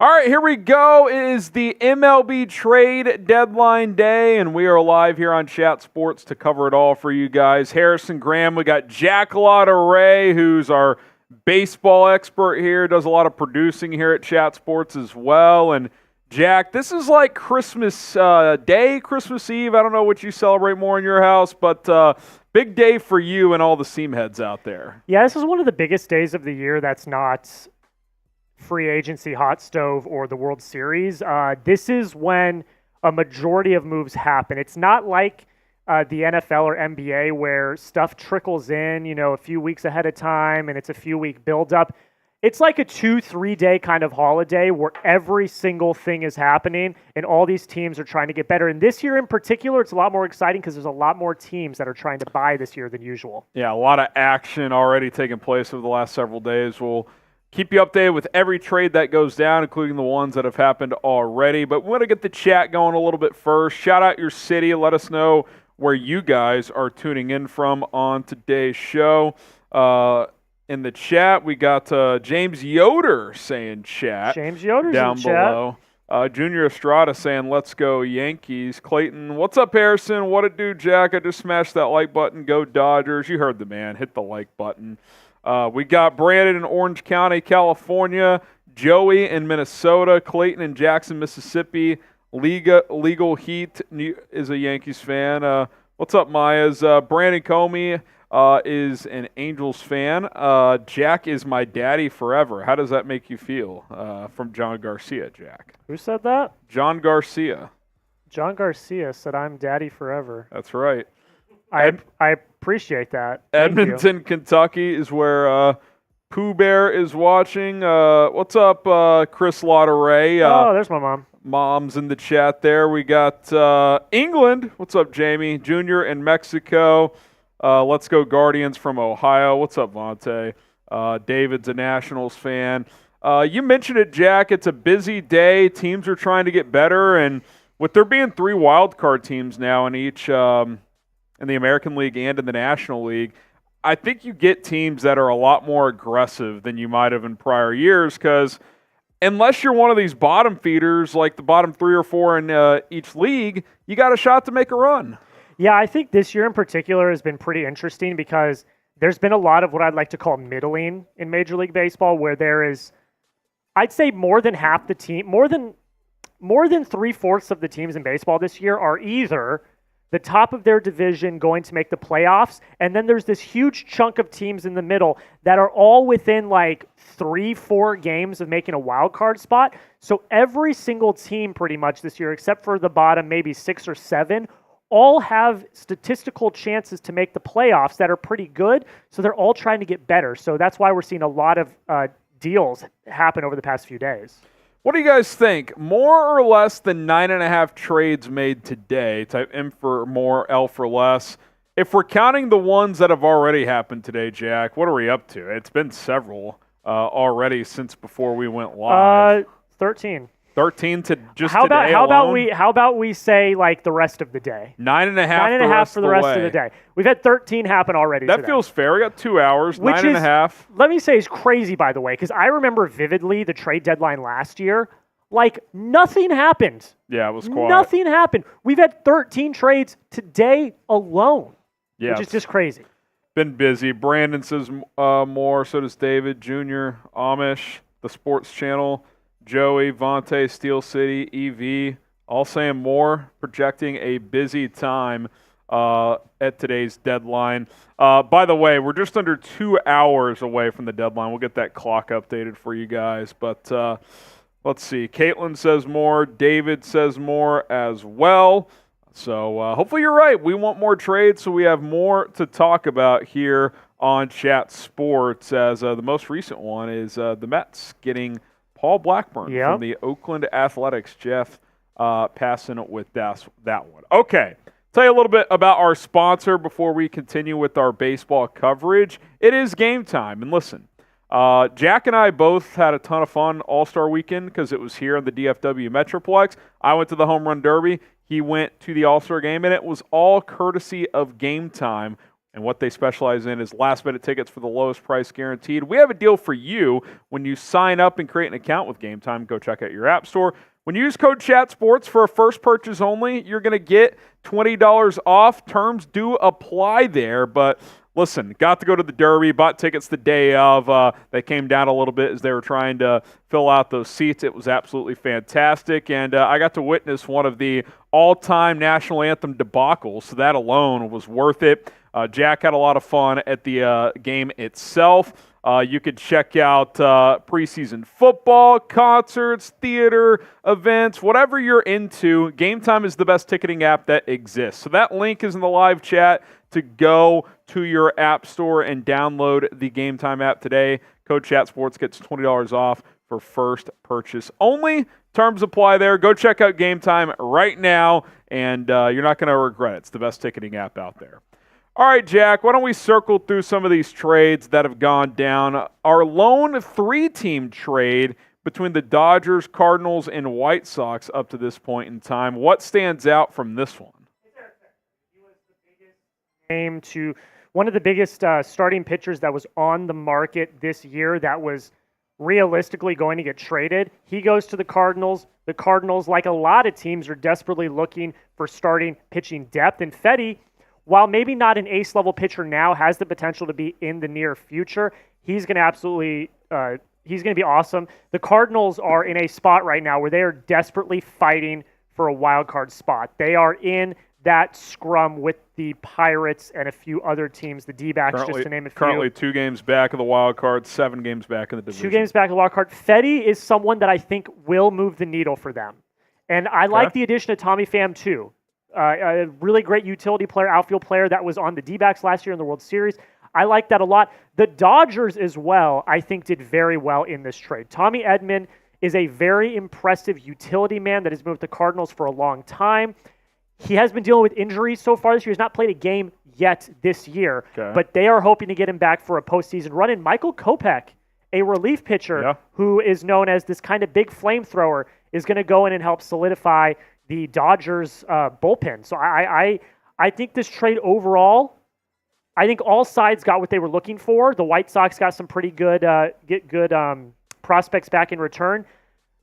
All right, here we go. It is the MLB Trade deadline day, and we are live here on Chat Sports to cover it all for you guys. Harrison Graham, we got Jack Lautaret, who's our baseball expert here, does a lot of producing here at Chat Sports as well. And Jack, this is like Christmas Day, Christmas Eve. I don't know what you celebrate more in your house, but big day for you and all the seam heads out there. Yeah, this is one of the biggest days of the year that's not free agency, hot stove, or the World Series. This is when a majority of moves happen. It's not like the NFL or NBA where stuff trickles in, a few weeks ahead of time and it's a few week buildup. It's like a 2-3 day kind of holiday where every single thing is happening and all these teams are trying to get better. And this year in particular, it's a lot more exciting because there's a lot more teams that are trying to buy this year than usual. Yeah, a lot of action already taking place over the last several days. We'll keep you updated with every trade that goes down, including the ones that have happened already. But we want to get the chat going a little bit first. Shout out your city. Let us know where you guys are tuning in from on today's show. In the chat, we got James Yoder saying chat. James Yoder's down in below. Junior Estrada saying, let's go Yankees. Clayton, what's up, Harrison? What it do, Jack? I just smashed that like button. Go Dodgers. You heard the man. Hit the like button. We got Brandon in Orange County, California, Joey in Minnesota, Clayton in Jackson, Mississippi, Legal Heat is a Yankees fan. What's up, Myers? Brandon Comey is an Angels fan. Jack is my daddy forever. How does that make you feel? From John Garcia, Jack. Who said that? John Garcia. John Garcia said, I'm daddy forever. That's right. I appreciate that. Edmonton, Kentucky is where Pooh Bear is watching. What's up, Chris Lautaret? Oh, there's my mom. Mom's in the chat there. We got England. What's up, Jamie? Junior in Mexico. Let's go Guardians from Ohio. What's up, Vontae? David's a Nationals fan. You mentioned it, Jack. It's a busy day. Teams are trying to get better, and with there being 3 wild card teams now in each in the American League and in the National League, I think you get teams that are a lot more aggressive than you might have in prior years because unless you're one of these bottom feeders, like the bottom 3 or 4 in each league, you got a shot to make a run. Yeah, I think this year in particular has been pretty interesting because there's been a lot of what I'd like to call middling in Major League Baseball where there is, I'd say more than half the team, more than 3/4 of the teams in baseball this year are either the top of their division going to make the playoffs, and then there's this huge chunk of teams in the middle that are all within like 3-4 games of making a wild card spot. So every single team pretty much this year, except for the bottom maybe 6 or 7, all have statistical chances to make the playoffs that are pretty good. So they're all trying to get better. So that's why we're seeing a lot of deals happen over the past few days. What do you guys think? More or less than 9.5 trades made today. Type M for more, L for less. If we're counting the ones that have already happened today, Jack, what are we up to? It's been several already since before we went live. 13. 13 to just how today about how about we say like the rest of the day? 9.5 for the rest of the day. We've had 13 happen already. That today. feels fair. We got 2 hours, Which 9.5. Let me say is crazy, by the way, because I remember vividly the trade deadline last year. Like nothing happened. Yeah, it was quiet. Nothing happened. We've had 13 trades today alone. Yeah, which is just crazy. Been busy. Brandon says more. So does David Jr., Amish, the Sports Channel. Joey, Vontae, Steel City, EV, all saying more, projecting a busy time at today's deadline. By the way, we're just under 2 hours away from the deadline. We'll get that clock updated for you guys. But let's see. Caitlin says more. David says more as well. So hopefully you're right. We want more trades, so we have more to talk about here on Chat Sports. As the most recent one is the Mets getting Paul Blackburn from the Oakland Athletics. Jeff Passan with that one. Okay, tell you a little bit about our sponsor before we continue with our baseball coverage. It is game time. And listen, Jack and I both had a ton of fun All-Star Weekend because it was here in the DFW Metroplex. I went to the Home Run Derby. He went to the All-Star Game, and it was all courtesy of Game Time. And what they specialize in is last-minute tickets for the lowest price guaranteed. We have a deal for you when you sign up and create an account with Game Time. Go check out your app store. When you use code CHATSPORTS for a first purchase only, you're going to get $20 off. Terms do apply there, but listen, got to go to the Derby, bought tickets the day of. They came down a little bit as they were trying to fill out those seats. It was absolutely fantastic, and I got to witness one of the all-time national anthem debacles, so that alone was worth it. Jack had a lot of fun at the game itself. You could check out preseason football, concerts, theater, events, whatever you're into. Game Time is the best ticketing app that exists. So that link is in the live chat to go to your app store and download the Game Time app today. Code ChatSports gets $20 off for first purchase only. Terms apply there. Go check out Game Time right now, and you're not going to regret it. It's the best ticketing app out there. All right, Jack, why don't we circle through some of these trades that have gone down. Our lone 3-team trade between the Dodgers, Cardinals, and White Sox up to this point in time. What stands out from this one? Name to one of the biggest starting pitchers that was on the market this year that was realistically going to get traded. He goes to the Cardinals. The Cardinals, like a lot of teams, are desperately looking for starting pitching depth. And Fedde, while maybe not an ace-level pitcher now, has the potential to be in the near future. He's going to absolutely he's going to be awesome. The Cardinals are in a spot right now where they are desperately fighting for a wild card spot. They are in that scrum with the Pirates and a few other teams, the D-backs, just to name a few. Currently 2 games back of the wild card, 7 games back in the division. 2 games back of the wild card. Fedde is someone that I think will move the needle for them. And I like the addition of Tommy Pham, too. A really great utility player, outfield player that was on the D-backs last year in the World Series. I like that a lot. The Dodgers as well, I think, did very well in this trade. Tommy Edman is a very impressive utility man that has been with the Cardinals for a long time. He has been dealing with injuries so far this year. He's not played a game yet this year, but they are hoping to get him back for a postseason run. And Michael Kopech, a relief pitcher who is known as this kind of big flamethrower, is going to go in and help solidify the Dodgers bullpen. So I think this trade overall, I think all sides got what they were looking for. The White Sox got some pretty good prospects back in return.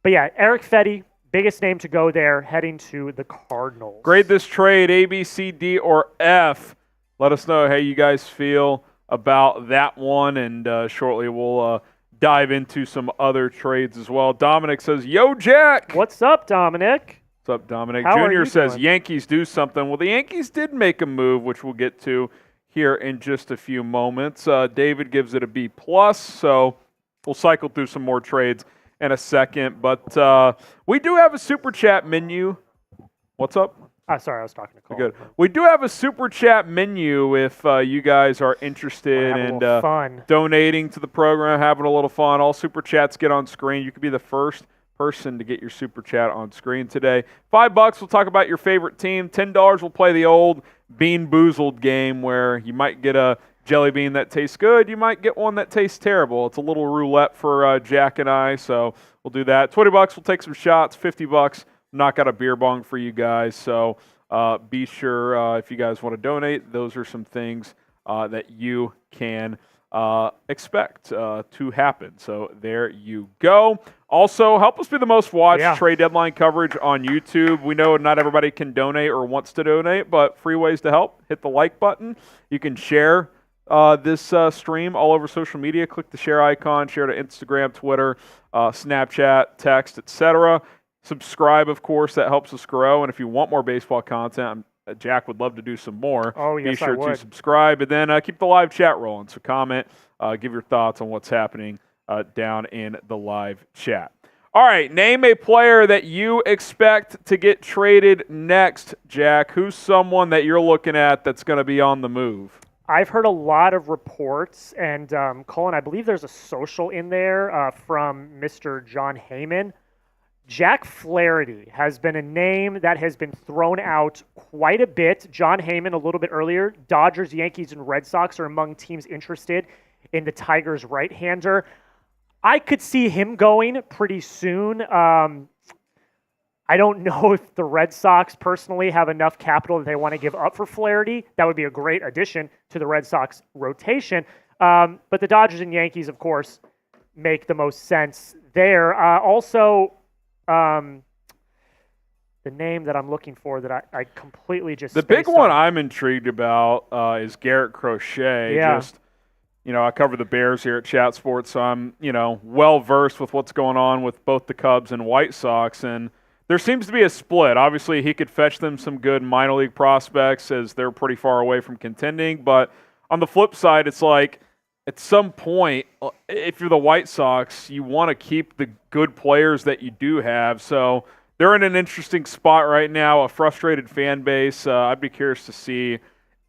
But yeah, Eric Fedde, biggest name to go there, heading to the Cardinals. Grade this trade, A, B, C, D, or F. Let us know how you guys feel about that one, and shortly we'll dive into some other trades as well. Dominic says, "Yo, Jack." What's up, Dominic? What's up, Dominic? How Junior says, doing? "Yankees do something." Well, the Yankees did make a move, which we'll get to here in just a few moments. David gives it a B+, so we'll cycle through some more trades in a second, but we do have a super chat menu. What's up? Sorry, I was talking to Cole. Good. We do have a super chat menu if you guys are interested in donating to the program, having a little fun. All super chats get on screen. You could be the first person to get your super chat on screen today. $5, we'll talk about your favorite team. $10, we'll play the old Bean Boozled game where you might get a jelly bean that tastes good. You might get one that tastes terrible. It's a little roulette for Jack and I, so we'll do that. $20, we'll take some shots. $50, knock out a beer bong for you guys. So be sure if you guys want to donate, those are some things that you can expect to happen. So there you go. Also, help us be the most watched trade deadline coverage on YouTube. We know not everybody can donate or wants to donate, but free ways to help. Hit the like button. You can share this stream all over social media. Click the share icon, share to Instagram, Twitter, Snapchat, text, etc. Subscribe, of course. That helps us grow. And if you want more baseball content, Jack would love to do some more. Oh, yes, Be sure I would. to subscribe. And then keep the live chat rolling. So comment, give your thoughts on what's happening down in the live chat. All right, name a player that you expect to get traded next, Jack. Who's someone that you're looking at that's going to be on the move? I've heard a lot of reports, and Colin, I believe there's a social in there from Mr. John Heyman. Jack Flaherty has been a name that has been thrown out quite a bit. John Heyman a little bit earlier. Dodgers, Yankees, and Red Sox are among teams interested in the Tigers' right-hander. I could see him going pretty soon. I don't know if the Red Sox personally have enough capital that they want to give up for Flaherty. That would be a great addition to the Red Sox rotation. But the Dodgers and Yankees, of course, make the most sense there. Also, the name that I'm looking for that I completely just the big one I'm intrigued about is Garrett Crochet. Yeah. I cover the Bears here at Chat Sports, so I'm, well versed with what's going on with both the Cubs and White Sox, and there seems to be a split. Obviously, he could fetch them some good minor league prospects as they're pretty far away from contending, but on the flip side, it's like at some point, if you're the White Sox, you want to keep the good players that you do have, so they're in an interesting spot right now, a frustrated fan base. I'd be curious to see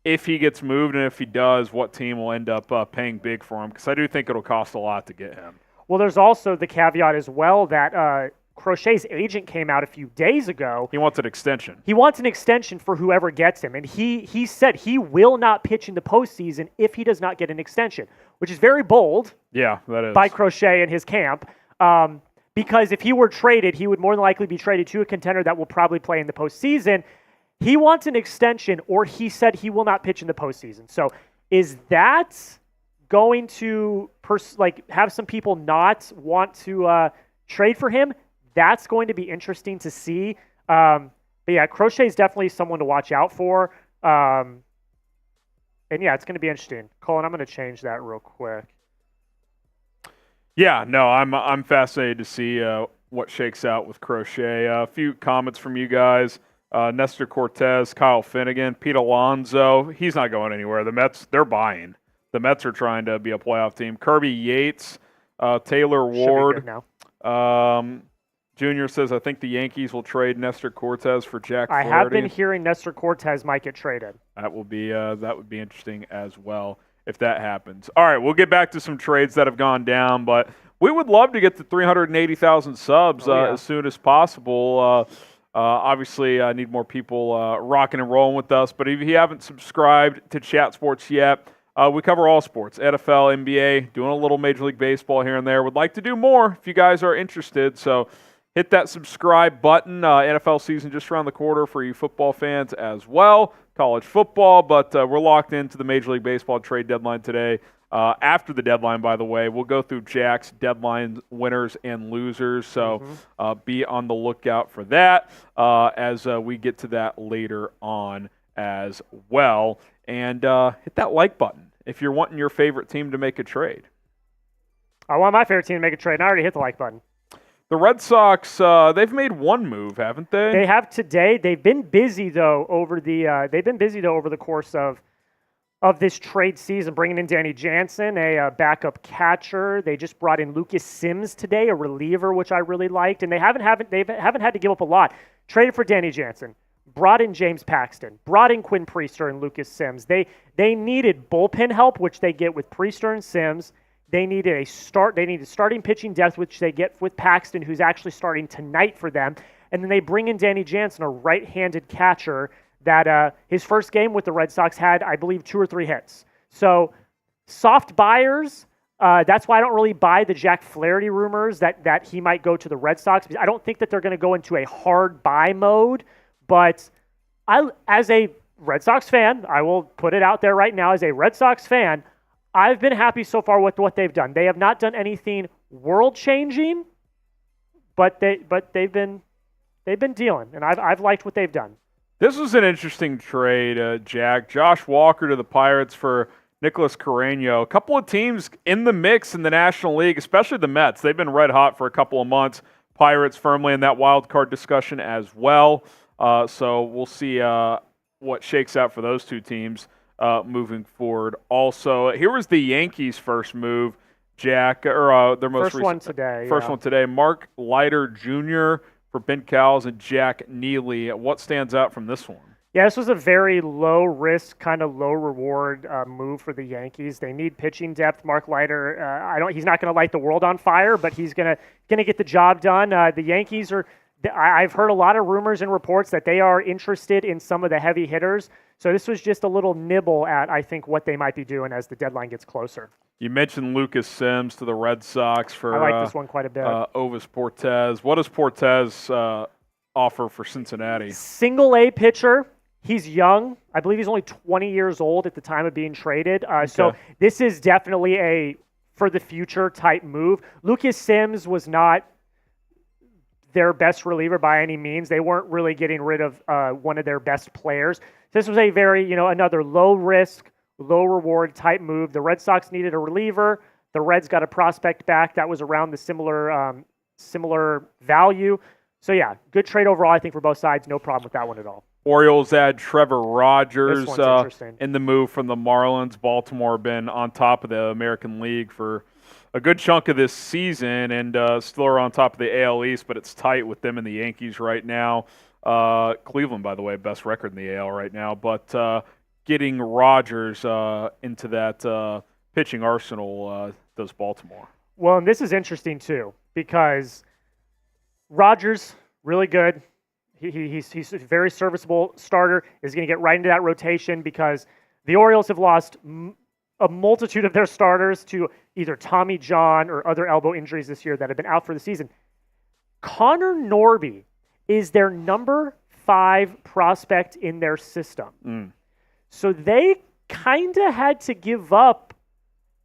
if he gets moved, and if he does, what team will end up paying big for him, because I do think it'll cost a lot to get him. Well, there's also the caveat as well that Crochet's agent came out a few days ago. He wants an extension. He wants an extension for whoever gets him, and he said he will not pitch in the postseason if he does not get an extension, which is very bold. Yeah, that is. By Crochet and his camp, because if he were traded, he would more than likely be traded to a contender that will probably play in the postseason. He wants an extension, or he said he will not pitch in the postseason. So is that going to have some people not want to trade for him? That's going to be interesting to see. But yeah, Crochet is definitely someone to watch out for. And yeah, it's going to be interesting. Colin, I'm going to change that real quick. Yeah, no, I'm fascinated to see what shakes out with Crochet. A few comments from you guys. Nestor Cortez, Kyle Finnegan, Pete Alonso. He's not going anywhere. The Mets, they're buying. The Mets are trying to be a playoff team. Kirby Yates, Taylor Ward. Junior says, I think the Yankees will trade Nestor Cortez for Jack Flaherty. I have been hearing Nestor Cortez might get traded. That would be interesting as well if that happens. All right, we'll get back to some trades that have gone down, but we would love to get to 380,000 subs as soon as possible. Obviously, I need more people rocking and rolling with us, but if you haven't subscribed to Chat Sports yet, we cover all sports, NFL, NBA, doing a little Major League Baseball here and there. Would like to do more if you guys are interested, so hit that subscribe button. NFL season just around the corner for you football fans as well, college football, but we're locked into the Major League Baseball trade deadline today. After the deadline, by the way, we'll go through Jack's deadline winners and losers, so be on the lookout for that as we get to that later on as well. And hit that like button if you're wanting your favorite team to make a trade. I want my favorite team to make a trade, and I already hit the like button. The Red Sox, they've made one move, haven't they? They have today. They've been busy though over the course of this trade season, bringing in Danny Jansen, a backup catcher. They just brought in Lucas Sims today, a reliever, which I really liked, and they haven't had to give up a lot. Traded for Danny Jansen, brought in James Paxton, brought in Quinn Priester and Lucas Sims. They needed bullpen help, which they get with Priester and Sims. They needed starting pitching depth, which they get with Paxton, who's actually starting tonight for them. And then they bring in Danny Jansen, a right-handed catcher that his first game with the Red Sox had, I believe, 2 or 3 hits. So soft buyers. That's why I don't really buy the Jack Flaherty rumors that he might go to the Red Sox. I don't think that they're going to go into a hard buy mode. But as a Red Sox fan, I will put it out there right now, as a Red Sox fan, I've been happy so far with what they've done. They have not done anything world-changing, but they've been dealing, and I've liked what they've done. This was an interesting trade, Jack. Josh Walker to the Pirates for Nicholas Carreño. A couple of teams in the mix in the National League, especially the Mets. They've been red hot for a couple of months. Pirates firmly in that wild card discussion as well. So we'll see what shakes out for those two teams moving forward. Also, here was the Yankees' first move, Jack, or their most first one today. First one today. Mark Leiter Jr. for Ben Cowles and Jack Neely. What stands out from this one? Yeah, this was a very low-risk, kind of low-reward move for the Yankees. They need pitching depth. Mark Leiter, he's not going to light the world on fire, but he's going to get the job done. The Yankees are. I've heard a lot of rumors and reports that they are interested in some of the heavy hitters. So this was just a little nibble at, I think, what they might be doing as the deadline gets closer. You mentioned Lucas Sims to the Red Sox for I like this one quite a bit. Ovis Portez. What does Portez offer for Cincinnati. Single A pitcher. He's young. I believe he's only 20 years old at the time of being traded. So this is definitely a for the future type move. Lucas Sims was not their best reliever by any means. They weren't really getting rid of one of their best players. This was a very, another low risk, low reward type move. The Red Sox needed a reliever. The Reds got a prospect back that was around the similar value. So yeah, good trade overall, I think, for both sides. No problem with that one at all. Orioles add Trevor Rogers in the move from the Marlins. Baltimore been on top of the American League for a good chunk of this season and still are on top of the AL East, but it's tight with them and the Yankees right now. Cleveland, by the way, best record in the AL right now. But getting Rogers into that pitching arsenal does Baltimore. Well, and this is interesting too because Rogers, really good. He's a very serviceable starter, is going to get right into that rotation because the Orioles have lost a multitude of their starters to either Tommy John or other elbow injuries this year that have been out for the season. Connor Norby is their number 5 prospect in their system. So they kind of had to give up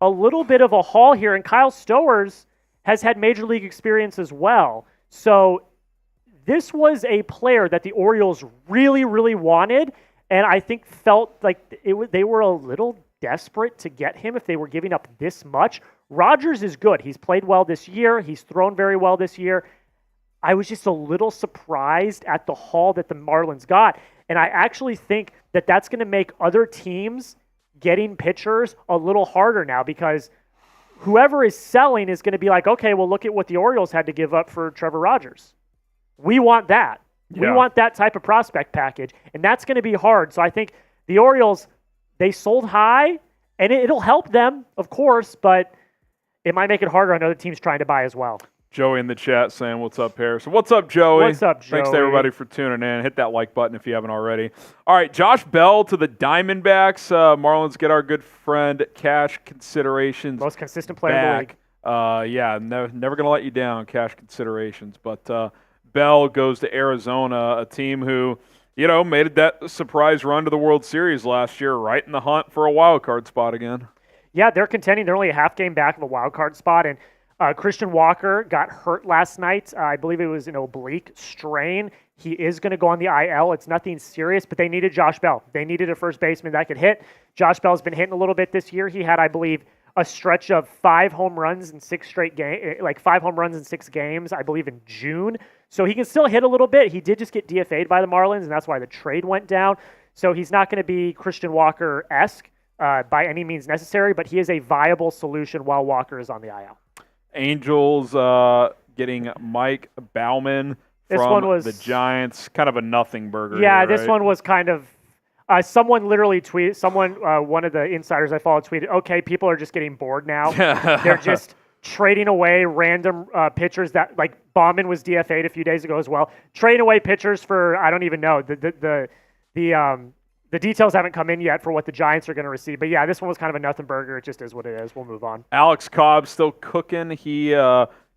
a little bit of a haul here, and Kyle Stowers has had major league experience as well. So this was a player that the Orioles really, really wanted, and I think felt like they were a little desperate to get him if they were giving up this much. Rogers is good. He's played well this year. He's thrown very well this year. I was just a little surprised at the haul that the Marlins got, and I actually think that that's going to make other teams getting pitchers a little harder now because whoever is selling is going to be like, okay, well, look at what the Orioles had to give up for Trevor Rogers. We want that. Yeah. We want that type of prospect package, and that's going to be hard. So I think the Orioles, they sold high, and it'll help them, of course, but it might make it harder on other teams trying to buy as well. Joey in the chat saying, what's up, Harrison? What's up, Joey? What's up, Joey? Thanks to everybody for tuning in. Hit that like button if you haven't already. All right, Josh Bell to the Diamondbacks. Marlins get our good friend cash considerations. Most consistent player in the league. Yeah, never going to let you down, cash considerations. But Bell goes to Arizona, a team who, made that surprise run to the World Series last year, right in the hunt for a wild card spot again. Yeah, they're contending. They're only a half game back of a wild card spot, and Christian Walker got hurt last night. I believe it was an oblique strain. He is going to go on the IL. It's nothing serious, but they needed Josh Bell. They needed a first baseman that could hit. Josh Bell's been hitting a little bit this year. He had, I believe, a stretch of 5 home runs in 6 straight games, like 5 home runs in 6 games, I believe, in June. So he can still hit a little bit. He did just get DFA'd by the Marlins, and that's why the trade went down. So he's not going to be Christian Walker-esque by any means necessary, but he is a viable solution while Walker is on the IL. Angels getting Mike Baumann from the Giants. Kind of a nothing burger. Yeah, here, this right? one was kind of someone literally tweeted, one of the insiders I follow tweeted, okay, people are just getting bored now. They're just trading away random pitchers that, like, Baumann was DFA'd a few days ago as well. Trading away pitchers for, I don't even know, the details haven't come in yet for what the Giants are going to receive. But yeah, this one was kind of a nothing burger. It just is what it is. We'll move on. Alex Cobb still cooking.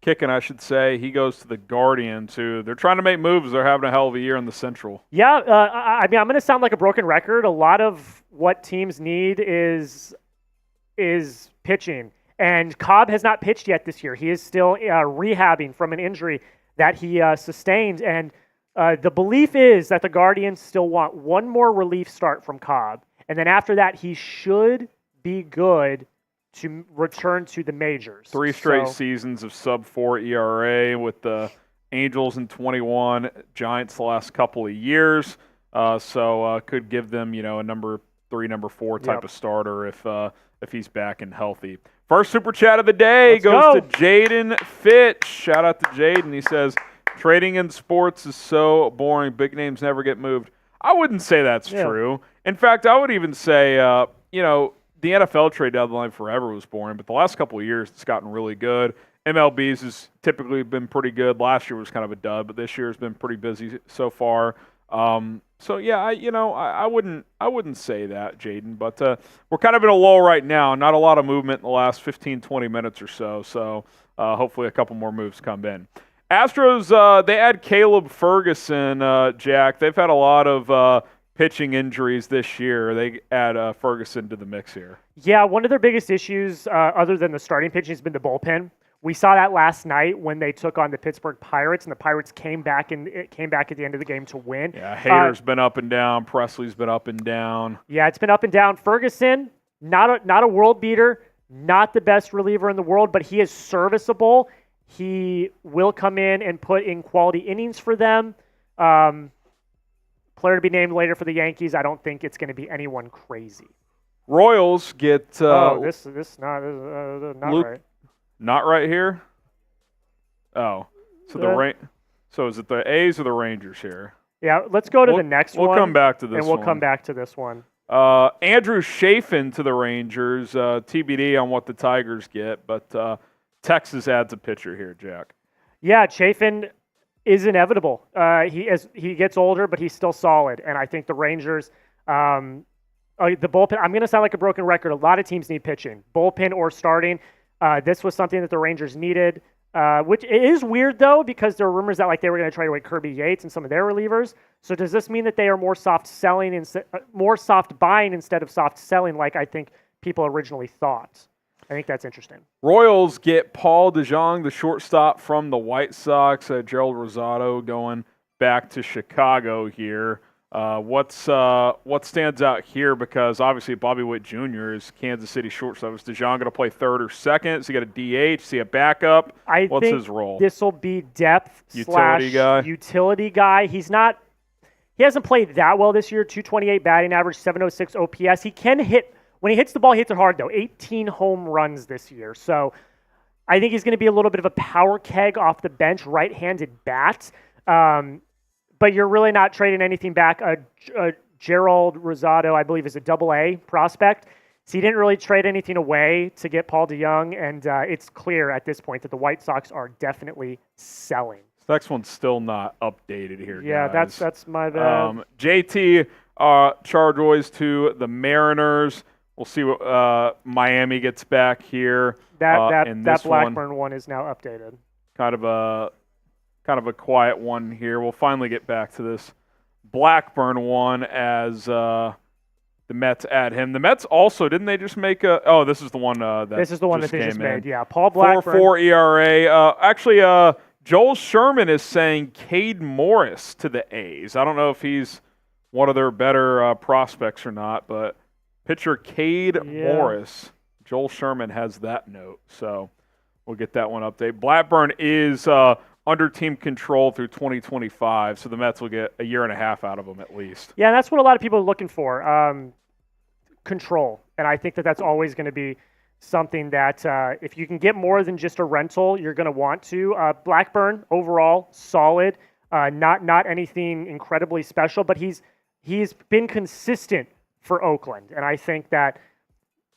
Kicking, I should say. He goes to the Guardians, who they're trying to make moves. They're having a hell of a year in the Central. Yeah, I mean, I'm going to sound like a broken record. A lot of what teams need is pitching. And Cobb has not pitched yet this year. He is still rehabbing from an injury that he sustained. And the belief is that the Guardians still want one more relief start from Cobb. And then after that, he should be good to return to the majors. 3 straight seasons of sub-4 ERA with the Angels in 21, Giants the last couple of years. So could give them, a number 3, number 4 type of starter if he's back and healthy. First Super Chat of the day goes to Jaden Fitch. Shout out to Jaden. He says, trading in sports is so boring. Big names never get moved. I wouldn't say that's true. In fact, I would even say, the NFL trade deadline forever was boring, but the last couple of years it's gotten really good. MLB's has typically been pretty good. Last year was kind of a dud, but this year has been pretty busy so far. So yeah, I wouldn't say that, Jaden, but we're kind of in a lull right now. Not a lot of movement in the last 15, 20 minutes or so. So hopefully a couple more moves come in. Astros, they add Caleb Ferguson, Jack. They've had a lot of pitching injuries this year. They add Ferguson to the mix here. Yeah, one of their biggest issues, other than the starting pitching, has been the bullpen. We saw that last night when they took on the Pittsburgh Pirates, and the Pirates came back at the end of the game to win. Yeah, Hader's been up and down. Presley's been up and down. Yeah, it's been up and down. Ferguson, not a world beater, not the best reliever in the world, but he is serviceable. He will come in and put in quality innings for them. Player to be named later for the Yankees. I don't think it's going to be anyone crazy. Royals get. This not Luke, right. Not right here. Oh, so So is it the A's or the Rangers here? Yeah, let's go to the next one. We'll come back to this, and we'll come back to this one. Andrew Chafin to the Rangers. TBD on what the Tigers get, but Texas adds a pitcher here, Jack. Yeah, Chafin is inevitable. He gets older, but he's still solid. And I think the Rangers, the bullpen. I'm going to sound like a broken record. A lot of teams need pitching, bullpen or starting. This was something that the Rangers needed. Which it is weird though, because there were rumors that like they were going to trade away Kirby Yates and some of their relievers. So does this mean that they are more soft buying instead of soft selling, like I think people originally thought? I think that's interesting. Royals get Paul DeJong, the shortstop from the White Sox. Gerald Rosado going back to Chicago here. What stands out here, because obviously Bobby Witt Jr. is Kansas City shortstop. Is DeJong going to play third or second? Is he got a DH? Is he a backup? What's his role? This will be depth utility guy. He hasn't played that well this year. 228 batting average, 706 OPS. He can hit. When he hits the ball, he hits it hard, though. 18 home runs this year. So I think he's going to be a little bit of a power keg off the bench, right-handed bat. But you're really not trading anything back. Gerald Rosado, I believe, is a AA prospect. So he didn't really trade anything away to get Paul DeJong. And it's clear at this point that the White Sox are definitely selling. This next one's still not updated here, yeah, guys. that's my bad. JT Chargois to the Mariners. We'll see what Miami gets back here. That Blackburn one is now updated. Kind of a quiet one here. We'll finally get back to this Blackburn one as the Mets add him. The Mets also, didn't they just make a – oh, this is the one that This is the one that they just made, in. yeah. Paul Blackburn. 4.4 ERA. Actually, Joel Sherman is saying Cade Morris to the A's. I don't know if he's one of their better prospects or not, but pitcher Cade Morris, Joel Sherman has that note. So we'll get that one updated. Blackburn is under team control through 2025, so the Mets will get a year and a half out of him at least. Yeah, that's what a lot of people are looking for, control. And I think that that's always going to be something that if you can get more than just a rental, you're going to want to. Blackburn, overall, solid, not anything incredibly special, but he's been consistent for Oakland. And I think that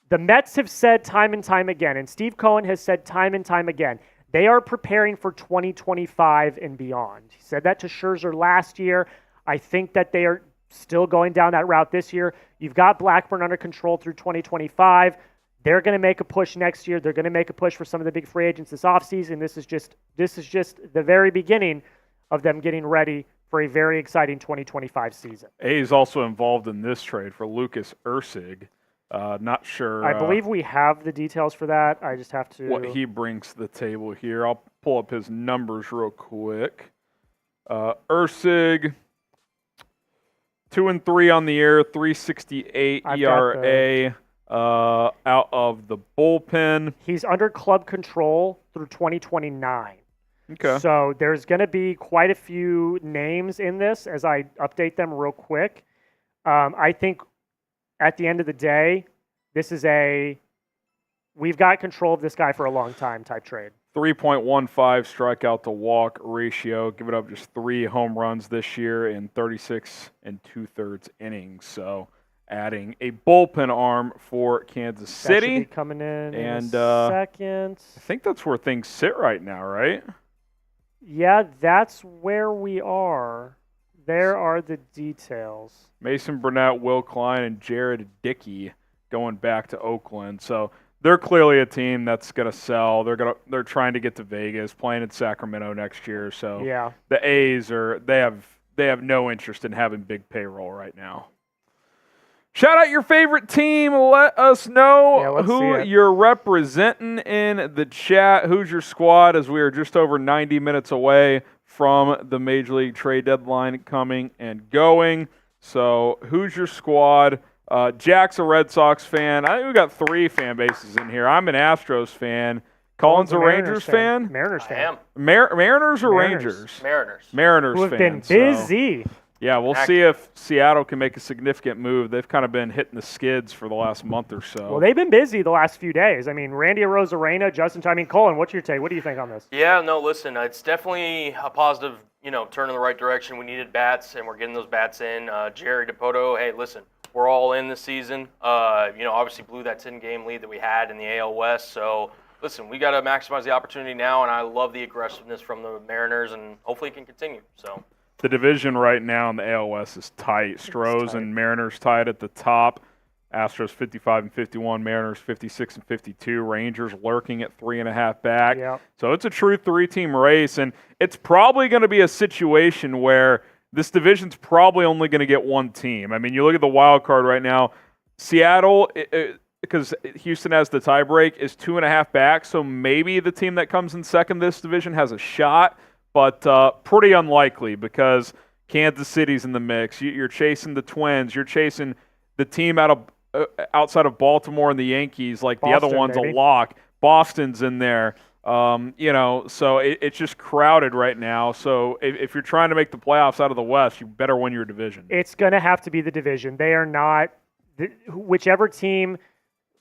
the Mets have said time and time again, and Steve Cohen has said time and time again, they are preparing for 2025 and beyond. He said that to Scherzer last year. I think that they are still going down that route this year. You've got Blackburn under control through 2025. They're going to make a push next year. They're going to make a push for some of the big free agents this offseason. This is just the very beginning of them getting ready for a very exciting 2025 season. A's also involved in this trade for Lucas Erceg. Not sure. I believe we have the details for that. I just have to. What he brings to the table here. I'll pull up his numbers real quick. Erceg, 2-3 on the year, 3.68 ERA out of the bullpen. He's under club control through 2029. Okay. So there's going to be quite a few names in this as I update them real quick. I think at the end of the day, this is we've got control of this guy for a long time type trade. 3.15 strikeout to walk ratio. Give it up just 3 home runs this year in 36 2/3 innings. So adding a bullpen arm for Kansas City. That should be coming in a second. I think that's where things sit right now, right? Yeah, that's where we are. There are the details. Mason Burnett, Will Klein, and Jared Dickey going back to Oakland. So they're clearly a team that's going to sell. They're trying to get to Vegas, playing in Sacramento next year. So Yeah. the A's they have no interest in having big payroll right now. Shout out your favorite team. Let us know who you're representing in the chat. Who's your squad, as we are just over 90 minutes away from the Major League Trade deadline coming and going. So who's your squad? Jack's a Red Sox fan. I think we got 3 fan bases in here. I'm an Astros fan. Colin's a Rangers fan. Mariners fan. I am. Mariners or Rangers? Mariners Who have fan, been busy. Yeah, we'll see if Seattle can make a significant move. They've kind of been hitting the skids for the last month or so. Well, they've been busy the last few days. I mean, Randy Arozarena, Justin. I mean, Colin, what's your take? What do you think on this? Yeah, no, listen, it's definitely a positive, turn in the right direction. We needed bats, and we're getting those bats in. Jerry DePoto, hey, listen, we're all in this season. Obviously blew that 10-game lead that we had in the AL West. So, listen, we got to maximize the opportunity now, and I love the aggressiveness from the Mariners, and hopefully it can continue. So. The division right now in the AL West is tight. Stros and Mariners tied at the top. Astros 55 and 51, Mariners 56 and 52, Rangers lurking at 3.5 back. Yep. So it's a true 3-team race, and it's probably going to be a situation where this division's probably only going to get one team. I mean, you look at the wild card right now. Seattle, because Houston has the tiebreak, is 2.5 back. So maybe the team that comes in second this division has a shot. But pretty unlikely because Kansas City's in the mix. You're chasing the Twins. You're chasing the team outside of Baltimore and the Yankees. Like Boston, the other one's a lock. Boston's in there. So it's just crowded right now. So if you're trying to make the playoffs out of the West, you better win your division. It's going to have to be the division. They are not – whichever team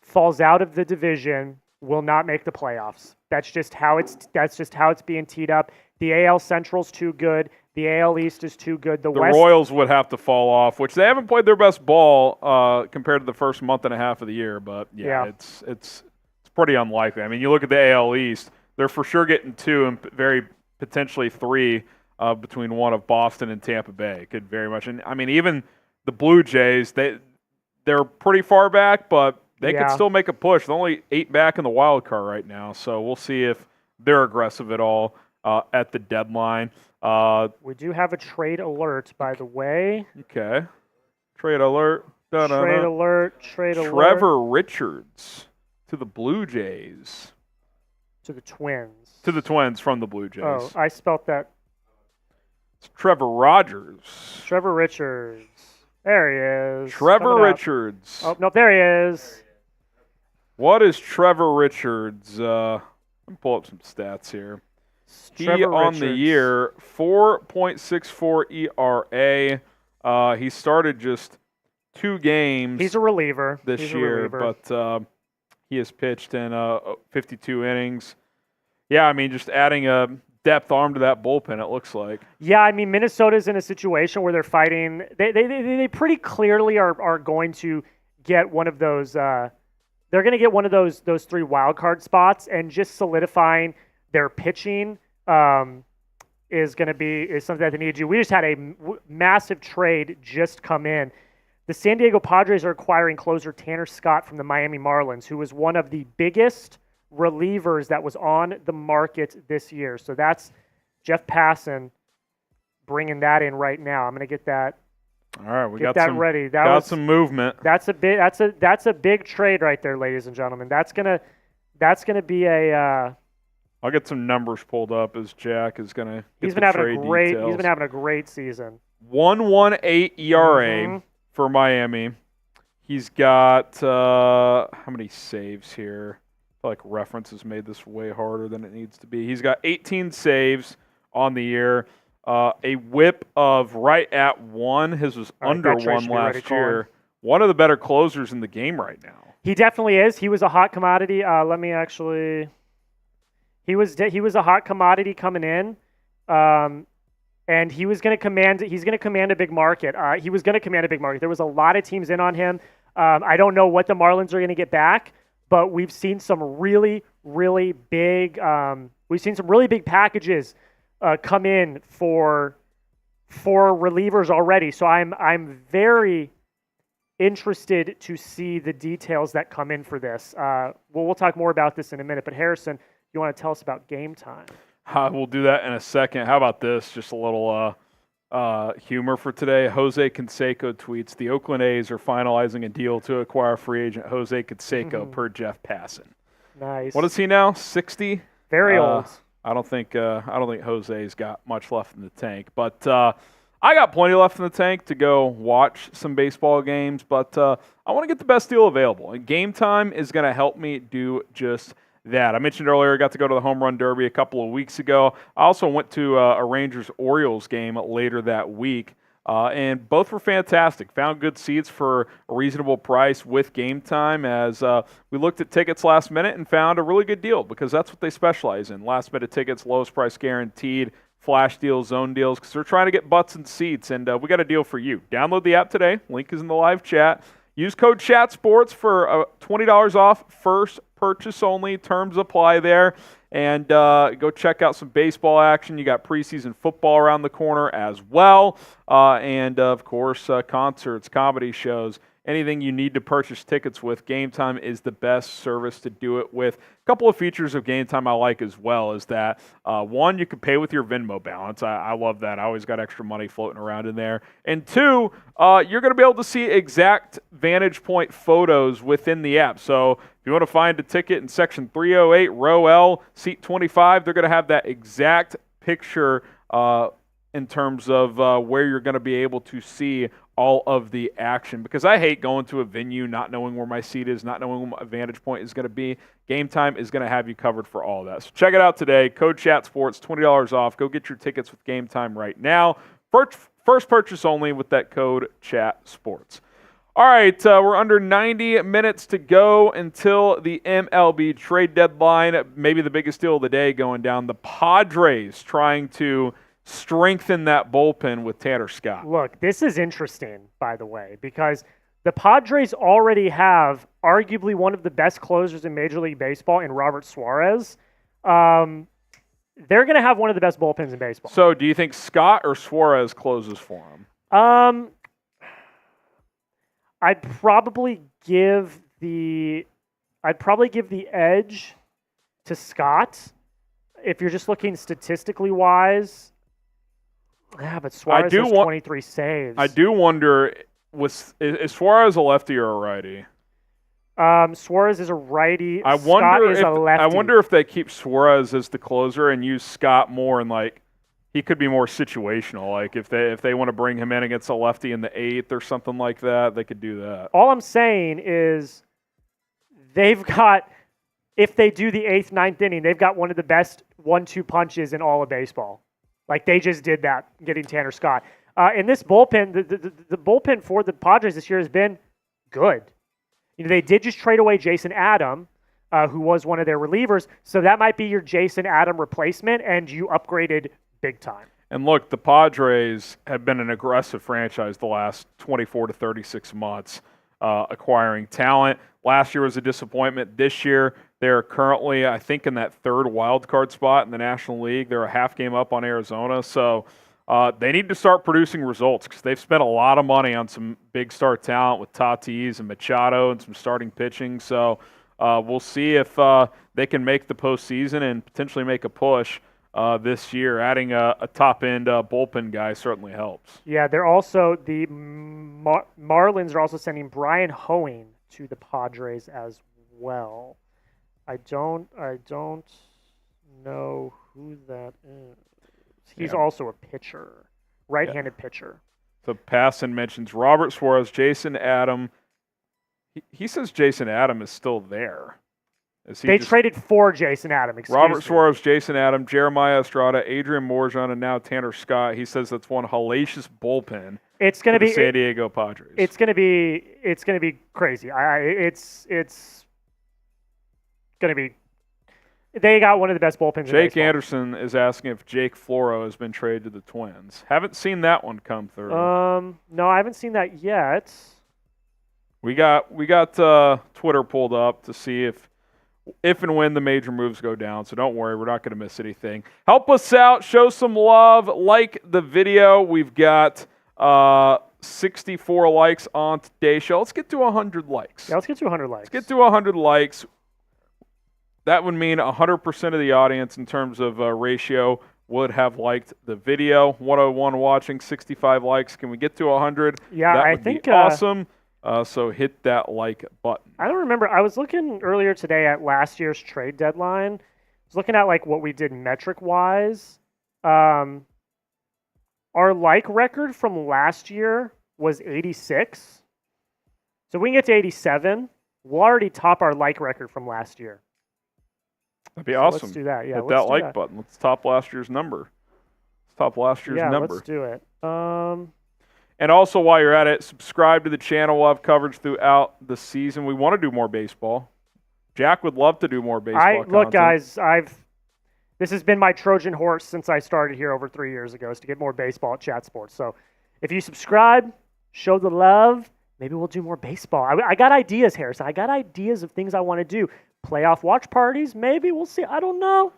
falls out of the division will not make the playoffs. That's just how it's being teed up. The AL Central's too good. The AL East is too good. The West, Royals would have to fall off, which they haven't played their best ball compared to the first month and a half of the year. But it's pretty unlikely. I mean, you look at the AL East; they're for sure getting 2 and very potentially 3 between one of Boston and Tampa Bay. Could very much. And I mean, even the Blue Jays, they're pretty far back, but they could still make a push. They're only 8 back in the wild card right now, so we'll see if they're aggressive at all. At the deadline. We do have a trade alert, by the way. Okay. Trade alert. Trade alert. Trevor Richards to the Blue Jays. To the Twins. To the Twins from the Blue Jays. Oh, I spelt that. It's Trevor Rogers. Trevor Richards. There he is. Trevor Richards. Oh, no, there he is. What is Trevor Richards? Let me pull up some stats here. He on the year, 4.64 ERA. He started just 2 games. He's a reliever this year, but he has pitched in 52 innings. Yeah, I mean, just adding a depth arm to that bullpen, it looks like. Yeah, I mean, Minnesota's in a situation where they're fighting. They pretty clearly are going to get one of those. They're going to get one of those 3 wild card spots, and just solidifying their pitching is something that they need to do. We just had a massive trade just come in. The San Diego Padres are acquiring closer Tanner Scott from the Miami Marlins, who was one of the biggest relievers that was on the market this year. So that's Jeff Passan bringing that in right now. I'm going to get that. All right, we got that some, ready. Got some movement. That's a big trade right there, ladies and gentlemen. That's gonna be a. I'll get some numbers pulled up as Jack is going to. He's been having a great season. 1.18 ERA for Miami. He's got how many saves here? I feel like references made this way harder than it needs to be. He's got 18 saves on the year. A whip of right at 1. His was under 1 last year. One of the better closers in the game right now. He definitely is. He was a hot commodity. He was a hot commodity coming in, and he was going to command. He's going to command a big market. He was going to command a big market. There was a lot of teams in on him. I don't know what the Marlins are going to get back, but we've seen some really, really big. We've seen some really big packages come in for relievers already. So I'm very interested to see the details that come in for this. We'll talk more about this in a minute, but Harrison, you want to tell us about game time? We'll do that in a second. How about this? Just a little humor for today. Jose Canseco tweets, the Oakland A's are finalizing a deal to acquire free agent Jose Canseco per Jeff Passan. Nice. What is he now? 60? Very old. I don't think Jose's got much left in the tank, but I got plenty left in the tank to go watch some baseball games. But I want to get the best deal available, and Game Time is going to help me do just that. I mentioned earlier I got to go to the Home Run Derby a couple of weeks ago. I also went to a Rangers-Orioles game later that week, and both were fantastic. Found good seats for a reasonable price with Game Time as we looked at tickets last minute and found a really good deal because that's what they specialize in. Last minute tickets, lowest price guaranteed, flash deals, zone deals, because they're trying to get butts in seats, and we got a deal for you. Download the app today. Link is in the live chat. Use code CHATSPORTS for $20 off first purchase only. Terms apply there. And go check out some baseball action. You got preseason football around the corner as well. And, of course, concerts, comedy shows, anything you need to purchase tickets with. Game Time is the best service to do it with. A couple of features of Game Time I like as well is that, one, you can pay with your Venmo balance. I love that. I always got extra money floating around in there. And two, you're going to be able to see exact vantage point photos within the app. So if you want to find a ticket in section 308, row L, seat 25, they're going to have that exact picture in terms of where you're going to be able to see all of the action. Because I hate going to a venue, not knowing where my seat is, not knowing what my vantage point is going to be. Game Time is going to have you covered for all of that. So check it out today. Code CHATSPORTS, $20 off. Go get your tickets with Game Time right now. First purchase only with that code CHATSPORTS. All right, we're under 90 minutes to go until the MLB trade deadline. Maybe the biggest deal of the day going down. The Padres trying to strengthen that bullpen with Tarik Skubal. Look, this is interesting, by the way, because the Padres already have arguably one of the best closers in Major League Baseball in Robert Suarez. They're going to have one of the best bullpens in baseball. So do you think Scott or Suarez closes for him? I'd probably give the edge to Scott if you're just looking statistically wise. Yeah, but Suarez has 23 saves. I do wonder, is Suarez a lefty or a righty? Suarez is a righty. Scott is a lefty. I wonder if they keep Suarez as the closer and use Scott more and he could be more situational. Like if they want to bring him in against a lefty in the 8th or something like that, they could do that. All I'm saying is they've got, if they do the 8th, 9th inning, they've got one of the best 1-2 punches in all of baseball. Like they just did that, getting Tarik Skubal. In this bullpen, the bullpen for the Padres this year has been good. You know, they did just trade away Jason Adam, who was one of their relievers. So that might be your Jason Adam replacement, and you upgraded big time. And look, the Padres have been an aggressive franchise the last 24 to 36 months, acquiring talent. Last year was a disappointment. This year, they're currently, I think, in that 3rd wild card spot in the National League. They're a half game up on Arizona. So they need to start producing results because they've spent a lot of money on some big star talent with Tatis and Machado and some starting pitching. So we'll see if they can make the postseason and potentially make a push this year. Adding a top-end bullpen guy certainly helps. Yeah, they're also the Marlins are also sending Brian Hoeing to the Padres as well. I don't know who that is. He's also a pitcher, right-handed pitcher. So Passan mentions Robert Suarez, Jason Adam. He says Jason Adam is still there. They traded for Jason Adam. Robert Suarez, Jason Adam, Jeremiah Estrada, Adrian Morjan, and now Tarik Skubal. He says that's one hellacious bullpen. It's going to be San Diego Padres. It's going to be crazy. It's going to be. They got one of the best bullpens. Jake in baseball. Anderson is asking if Jake Floro has been traded to the Twins. Haven't seen that one come through. No, I haven't seen that yet. We got Twitter pulled up to see if and when the major moves go down. So don't worry, we're not going to miss anything. Help us out, show some love, like the video. We've got 64 likes on today's show. Let's get to 100 likes. Yeah, let's get to 100 likes. Let's get to 100 likes. That would mean 100% of the audience in terms of ratio would have liked the video. 101 watching, 65 likes. Can we get to 100? Yeah, that I would think be awesome. So hit that like button. I don't remember. I was looking earlier today at last year's trade deadline. I was looking at like what we did metric-wise. Our like record from last year was 86. So if we can get to 87, we'll already top our like record from last year. That'd be awesome. Let's do that. Yeah, hit let's that do like that. button. Let's top last year's number. Yeah, let's do it. And also, while you're at it, subscribe to the channel. We'll have coverage throughout the season. We want to do more baseball. Jack would love to do more baseball content. Look, guys, this has been my Trojan horse since I started here over 3 years ago, is to get more baseball at Chat Sports. So if you subscribe, show the love, maybe we'll do more baseball. I got ideas, Harrison. I got ideas of things I want to do. Playoff watch parties, maybe. We'll see. I don't know.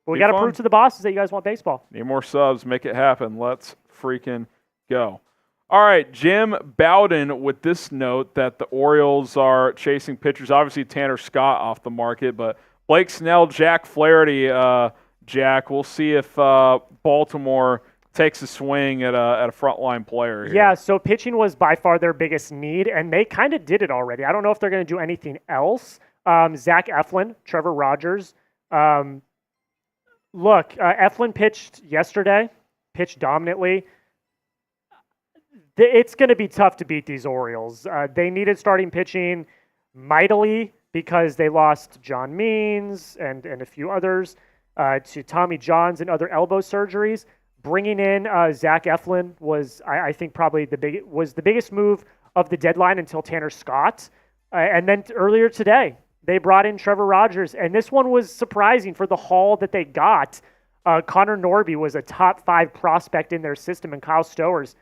But we got to prove to the bosses that you guys want baseball. Need more subs. Make it happen. Let's freaking go. All right, Jim Bowden with this note that the Orioles are chasing pitchers. Obviously, Tanner Scott off the market, but Blake Snell, Jack Flaherty, Jack, we'll see if Baltimore takes a swing at a frontline player here. Yeah, so pitching was by far their biggest need, and they kind of did it already. I don't know if they're going to do anything else. Zach Eflin, Trevor Rogers. Eflin pitched yesterday, pitched dominantly. It's going to be tough to beat these Orioles. They needed starting pitching mightily because they lost John Means and a few others to Tommy Johns and other elbow surgeries. Bringing in Zach Eflin was, I think, probably the biggest move of the deadline until Tanner Scott. And then earlier today, they brought in Trevor Rogers, and this one was surprising for the haul that they got. Connor Norby was a top 5 prospect in their system, and Kyle Stowers,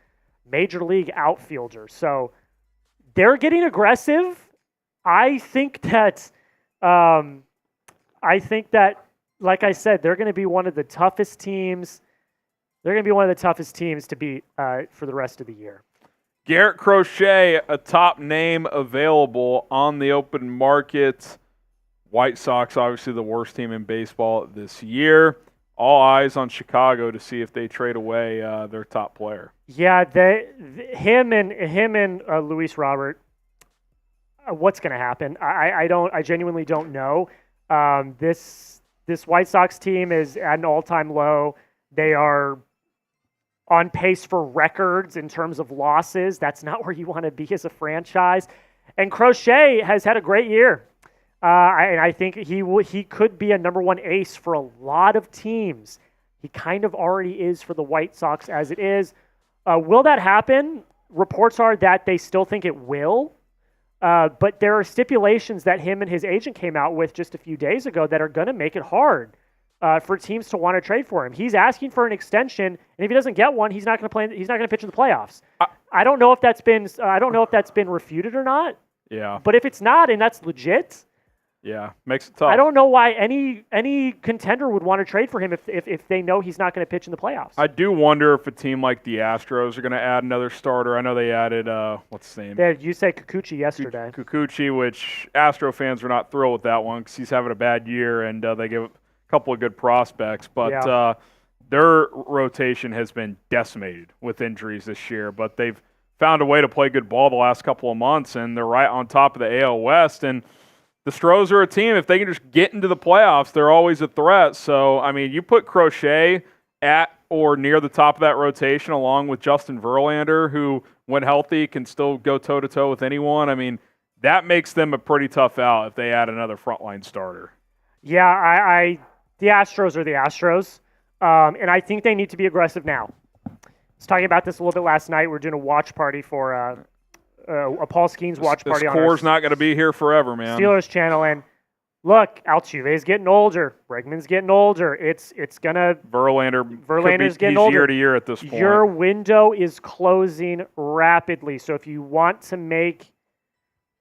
major league outfielder. So they're getting aggressive. I think that, like I said, they're going to be one of the toughest teams. They're going to be one of the toughest teams to beat for the rest of the year. Garrett Crochet, a top name available on the open market. White Sox, obviously the worst team in baseball this year. All eyes on Chicago to see if they trade away their top player. Yeah, him and Luis Robert. What's going to happen? I genuinely don't know. This White Sox team is at an all-time low. They are on pace for records in terms of losses. That's not where you want to be as a franchise. And Crochet has had a great year. And I think he could be a number 1 ace for a lot of teams. He kind of already is for the White Sox as it is. Will that happen? Reports are that they still think it will. But there are stipulations that him and his agent came out with just a few days ago that are going to make it hard for teams to want to trade for him. He's asking for an extension, and if he doesn't get one, he's not going to play. He's not going to pitch in the playoffs. I don't know if that's been. I don't know if that's been refuted or not. Yeah. But if it's not, and that's legit. Yeah, makes it tough. I don't know why any contender would want to trade for him if they know he's not going to pitch in the playoffs. I do wonder if a team like the Astros are going to add another starter. I know they added, what's his name? You said Kikuchi yesterday. Kikuchi, which Astro fans were not thrilled with that one because he's having a bad year, and they give a couple of good prospects. But their rotation has been decimated with injuries this year. But they've found a way to play good ball the last couple of months, and they're right on top of the AL West. And the Stros are a team, if they can just get into the playoffs, they're always a threat. So, I mean, you put Crochet at or near the top of that rotation along with Justin Verlander, who, when healthy, can still go toe-to-toe with anyone. I mean, that makes them a pretty tough out if they add another frontline starter. Yeah, the Astros are the Astros, and I think they need to be aggressive now. I was talking about this a little bit last night. We're doing a watch party for a Paul Skeens watch party on our Core's not going to be here forever, man. Steelers channel. And look, Altuve's getting older. Bregman's getting older. It's gonna Verlander's getting older. Year to year at this point. Your window is closing rapidly. So if you want to make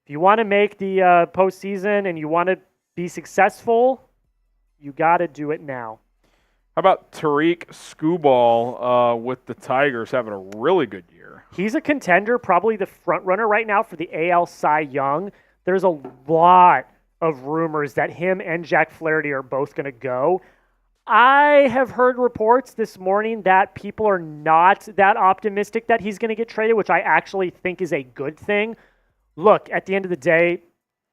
the postseason and you want to be successful, you got to do it now. How about Tarik Skubal with the Tigers having a really good year? He's a contender, probably the front runner right now for the AL Cy Young. There's a lot of rumors that him and Jack Flaherty are both going to go. I have heard reports this morning that people are not that optimistic that he's going to get traded, which I actually think is a good thing. Look, at the end of the day,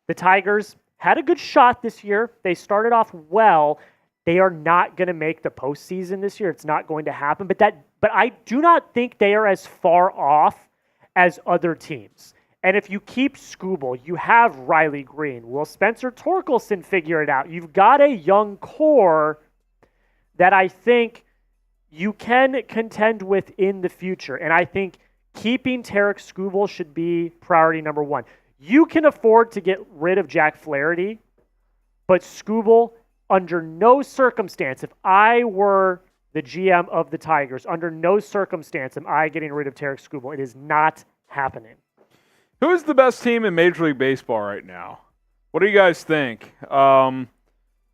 the Tigers had a good shot this year. They started off well. They are not going to make the postseason this year. It's not going to happen. But I do not think they are as far off as other teams. And if you keep Skubal, you have Riley Green. Will Spencer Torkelson figure it out? You've got a young core that I think you can contend with in the future. And I think keeping Tarik Skubal should be priority number one. You can afford to get rid of Jack Flaherty, but Skubal, under no circumstance, if I were the GM of the Tigers, under no circumstance am I getting rid of Tarik Skubal. It is not happening. Who is the best team in Major League Baseball right now? What do you guys think?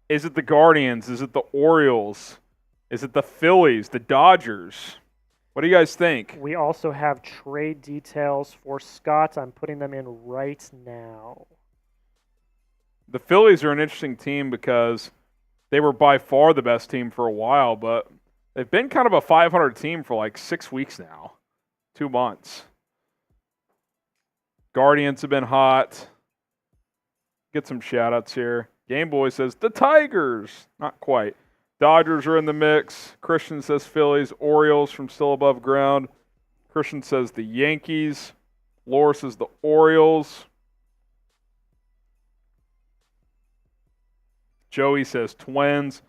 Is it the Guardians? Is it the Orioles? Is it the Phillies? The Dodgers? What do you guys think? We also have trade details for Scott. I'm putting them in right now. The Phillies are an interesting team because they were by far the best team for a while, but they've been kind of a 500 team for like 6 weeks now, 2 months. Guardians have been hot. Get some shout-outs here. Game Boy says, the Tigers. Not quite. Dodgers are in the mix. Christian says Phillies. Orioles from still above ground. Christian says the Yankees. Laura says the Orioles. Joey says Twins.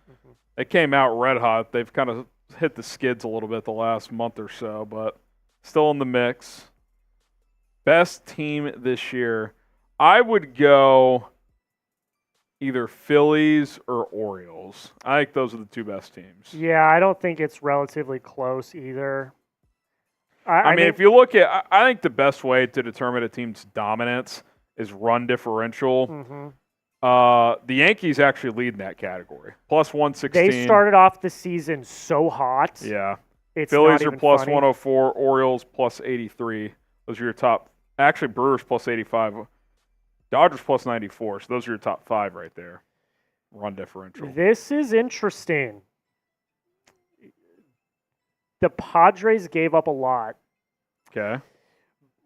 They came out red hot. They've kind of hit the skids a little bit the last month or so, but still in the mix. Best team this year. I would go either Phillies or Orioles. I think those are the two best teams. Yeah, I don't think it's relatively close either. I mean, if you look at, I think the best way to determine a team's dominance is run differential. Mm-hmm. The Yankees actually lead in that category. Plus 116. They started off the season so hot. Yeah. It's Phillies not are even plus funny. 104. Orioles plus 83. Those are your top. Actually, Brewers plus 85. Dodgers plus 94. So those are your top 5 right there. Run differential. This is interesting. The Padres gave up a lot. Okay.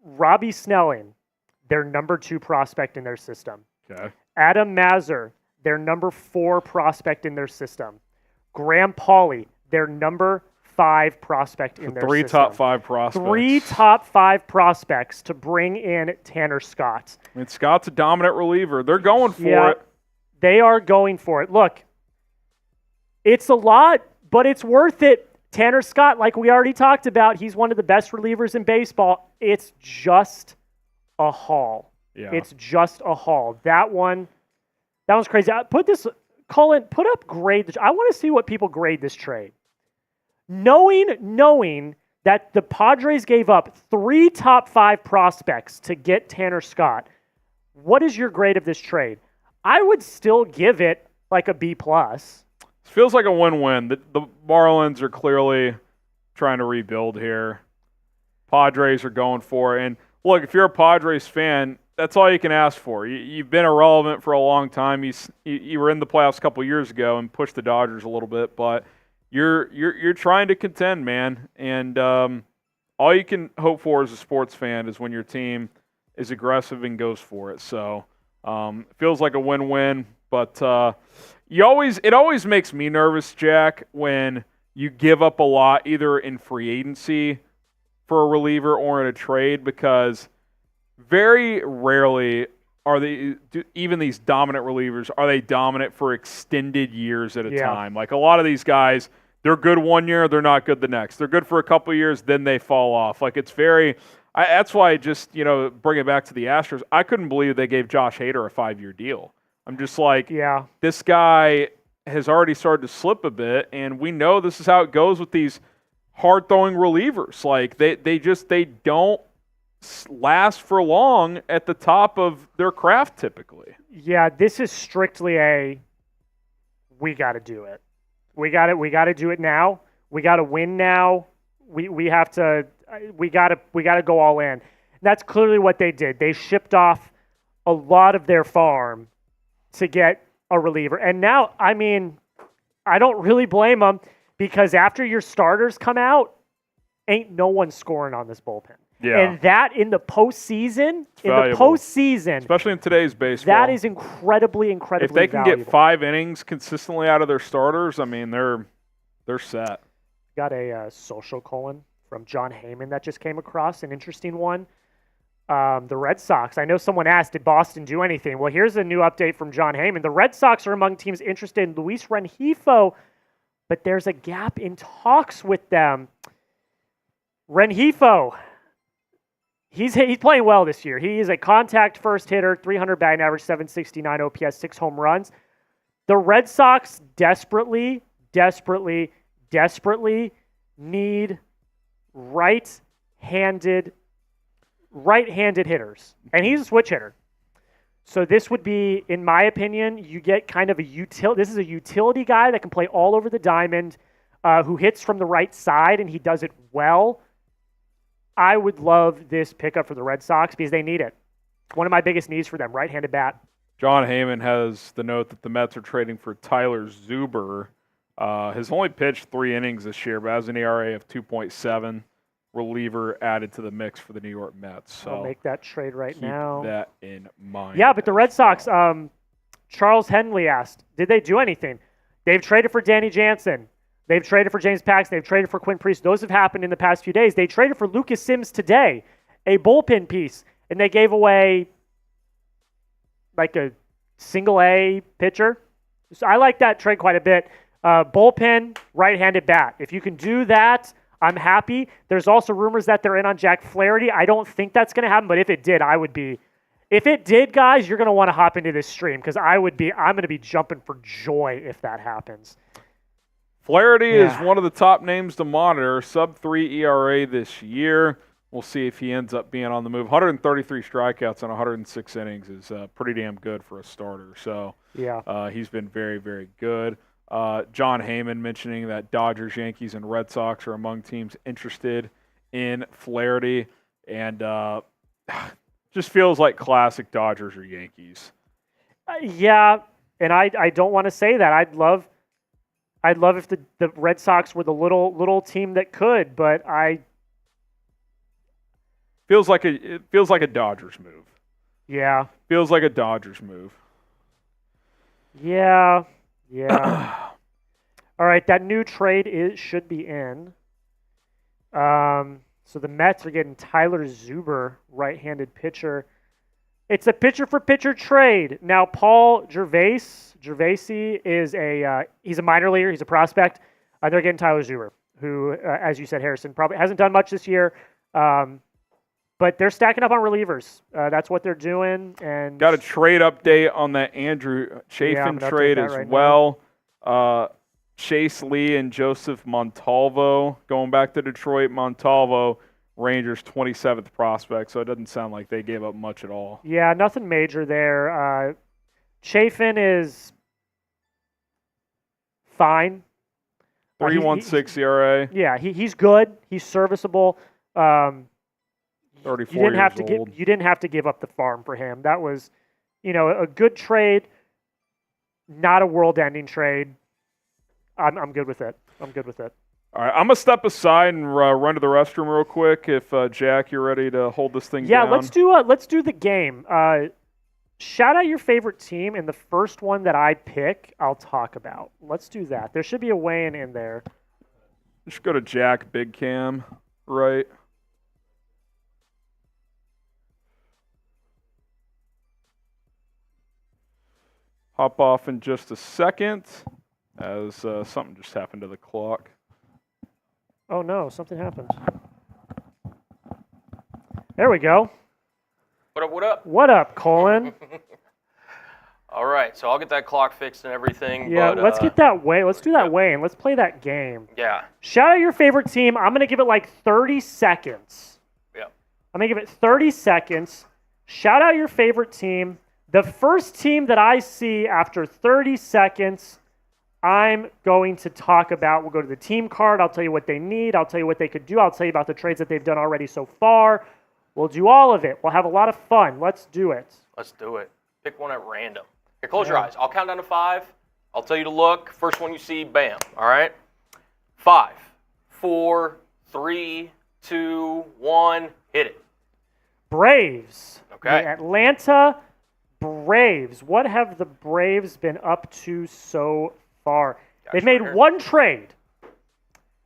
Robbie Snelling, their number 2 prospect in their system. Okay. Adam Mazur, their number 4 prospect in their system. Graham Pauley, their number 5 prospect in their system. 3 top 5 prospects. 3 top 5 prospects to bring in Tanner Scott. I mean, Scott's a dominant reliever. They're going for it. They are going for it. Look, it's a lot, but it's worth it. Tanner Scott, like we already talked about, he's one of the best relievers in baseball. It's just a haul. Yeah. It's just a haul. That one's crazy. Colin, put up grade. I want to see what people grade this trade. Knowing that the Padres gave up 3 top 5 prospects to get Tanner Scott, what is your grade of this trade? I would still give it like a B+. It feels like a win-win. The Marlins are clearly trying to rebuild here. Padres are going for it. And look, if you're a Padres fan, that's all you can ask for. You've been irrelevant for a long time. You were in the playoffs a couple years ago and pushed the Dodgers a little bit, but you're trying to contend, man. And all you can hope for as a sports fan is when your team is aggressive and goes for it. So it feels like a win-win, but it always makes me nervous, Jack, when you give up a lot either in free agency for a reliever or in a trade, because very rarely even these dominant relievers, are they dominant for extended years at a time. Like a lot of these guys, they're good one year, they're not good the next. They're good for a couple of years, then they fall off. Like it's that's why I just, bring it back to the Astros. I couldn't believe they gave Josh Hader a 5-year deal. I'm just like, this guy has already started to slip a bit, and we know this is how it goes with these hard-throwing relievers. Like they don't last for long at the top of their craft typically. Yeah, this is strictly we got to do it. We got to do it now. We got to win now. We have to we gotta go all in. And that's clearly what they did. They shipped off a lot of their farm to get a reliever. And now, I mean, I don't really blame them because after your starters come out, ain't no one scoring on this bullpen. Yeah. And that in the postseason, especially in today's baseball, that is incredibly valuable. If they can get 5 innings consistently out of their starters, I mean, they're set. Got a social colon from John Heyman that just came across, an interesting one. The Red Sox. I know someone asked, did Boston do anything? Well, here's a new update from John Heyman. The Red Sox are among teams interested in Luis Rengifo, but there's a gap in talks with them. Rengifo, he's playing well this year. He is a contact first hitter, 300 batting average, 769 OPS, 6 home runs. The Red Sox desperately need right-handed hitters, and he's a switch hitter. So this would be, in my opinion, you get kind of this is a utility guy that can play all over the diamond, who hits from the right side, and he does it well. I would love this pickup for the Red Sox because they need it. One of my biggest needs for them, right-handed bat. John Heyman has the note that the Mets are trading for Tyler Zuber. Has only pitched 3 innings this year, but has an ERA of 2.7. Reliever added to the mix for the New York Mets. So I'll make that trade right now. Keep that in mind. Yeah, but the Red Sox, Charles Henley asked, did they do anything? They've traded for Danny Jansen. They've traded for James Paxton. They've traded for Quinn Priest. Those have happened in the past few days. They traded for Lucas Sims today, a bullpen piece, and they gave away like a single-A pitcher. So I like that trade quite a bit. Bullpen, right-handed bat. If you can do that, I'm happy. There's also rumors that they're in on Jack Flaherty. I don't think that's going to happen, but if it did, I would be. If it did, guys, you're going to want to hop into this stream because I'm going to be jumping for joy if that happens. Flaherty is one of the top names to monitor. Sub-3 ERA this year. We'll see if he ends up being on the move. 133 strikeouts in 106 innings is pretty damn good for a starter. So he's been very, very good. John Heyman mentioning that Dodgers, Yankees, and Red Sox are among teams interested in Flaherty. And just feels like classic Dodgers or Yankees. Yeah, and I don't want to say that. I'd love if the Red Sox were the little team that could, but feels like a Dodgers move. Yeah. Feels like a Dodgers move. Yeah. All right, that new trade should be in. So the Mets are getting Tyler Zuber, right-handed pitcher. It's a pitcher-for-pitcher trade. Now, Paul Gervasi is he's a minor leaguer. He's a prospect. They're getting Tyler Zuber, who, as you said, Harrison, probably hasn't done much this year. But they're stacking up on relievers. That's what they're doing. And got a trade update on that Andrew Chafin trade as well. Chase Lee and Joseph Montalvo going back to Detroit. Montalvo, Rangers' 27th prospect, so it doesn't sound like they gave up much at all. Yeah, nothing major there. Chafin is fine. 3.16 ERA. Yeah, he's good. He's serviceable. 34 years old. You didn't have to give up the farm for him. That was, a good trade, not a world-ending trade. I'm good with it. All right, I'm gonna step aside and run to the restroom real quick. If Jack, you're ready to hold this thing down. Yeah, let's do the game. Shout out your favorite team, and the first one that I pick, I'll talk about. Let's do that. There should be a weigh-in in there. Just go to Jack Big Cam, right? Hop off in just a second, as something just happened to the clock. Oh no, something happened. There we go. What up? What up, Colin? All right, so I'll get that clock fixed and everything. Yeah, but, let's get that way. Let's do that way, and let's play that game. Yeah. Shout out your favorite team. I'm gonna give it like 30 seconds. Yeah. I'm gonna give it 30 seconds. Shout out your favorite team. The first team that I see after 30 seconds, I'm going to talk about, we'll go to the team card. I'll tell you what they need. I'll tell you what they could do. I'll tell you about the trades that they've done already so far. We'll do all of it. We'll have a lot of fun. Let's do it. Let's do it. Pick one at random. Here, close your eyes. I'll count down to 5. I'll tell you to look. First one you see, bam. All right? 5, 4, 3, 2, 1. Hit it. Braves. Okay. The Atlanta Braves. What have the Braves been up to so far? They've made one trade.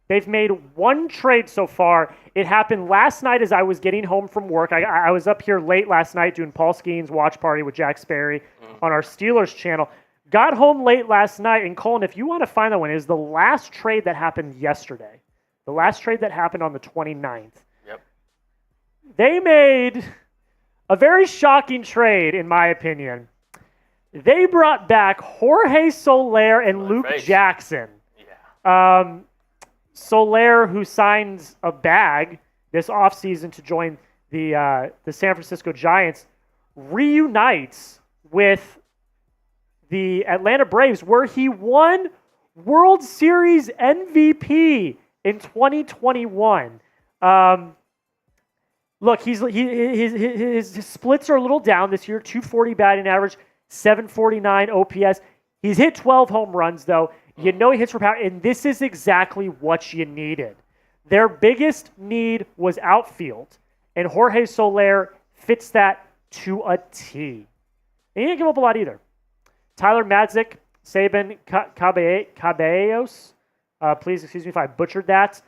They've made one trade so far. It happened last night as I was getting home from work. I was up here late last night doing Paul Skeen's watch party with Jack Sperry on our Steelers channel. Got home late last night, and Colin, if you want to find that one, it is the last trade that happened yesterday. The last trade that happened on the 29th. Yep. They made a very shocking trade, in my opinion. They brought back Jorge Soler and Luke Jackson. Yeah. Soler, who signs a bag this offseason to join the San Francisco Giants, reunites with the Atlanta Braves, where he won World Series MVP in 2021. Look, his splits are a little down this year. 240 batting average, 749 OPS. He's hit 12 home runs, though. You know he hits for power, and this is exactly what you needed. Their biggest need was outfield, and Jorge Soler fits that to a T. And he didn't give up a lot either. Tyler Madzik, Saban Caballos, please excuse me if I butchered that.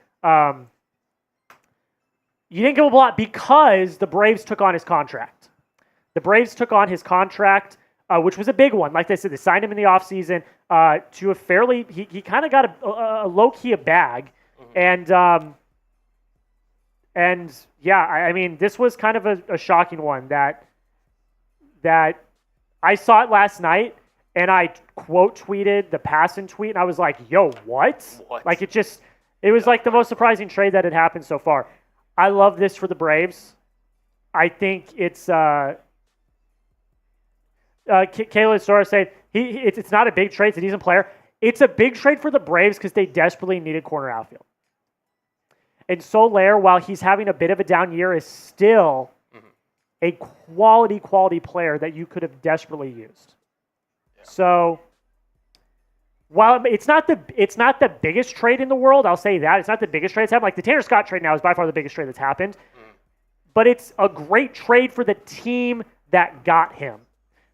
You didn't give up a lot because the Braves took on his contract. The Braves took on his contract, which was a big one. Like I said, they signed him in the offseason to a fairly, he kind of got a low-key a bag. And yeah, I mean, this was kind of a shocking one that I saw it last night, and I quote tweeted the Passan tweet, and I was like, yo, what? Like it was like the most surprising trade that had happened so far. I love this for the Braves. I think it's Kayla Sora said it's not a big trade. It's a decent player. It's a big trade for the Braves because they desperately needed corner outfield. And Soler, while he's having a bit of a down year, is still a quality player that you could have desperately used. Yeah. So while it's not the biggest trade in the world, I'll say that. It's not the biggest trade that's happened. Like the Tanner Scott trade now is by far the biggest trade that's happened. But it's a great trade for the team that got him.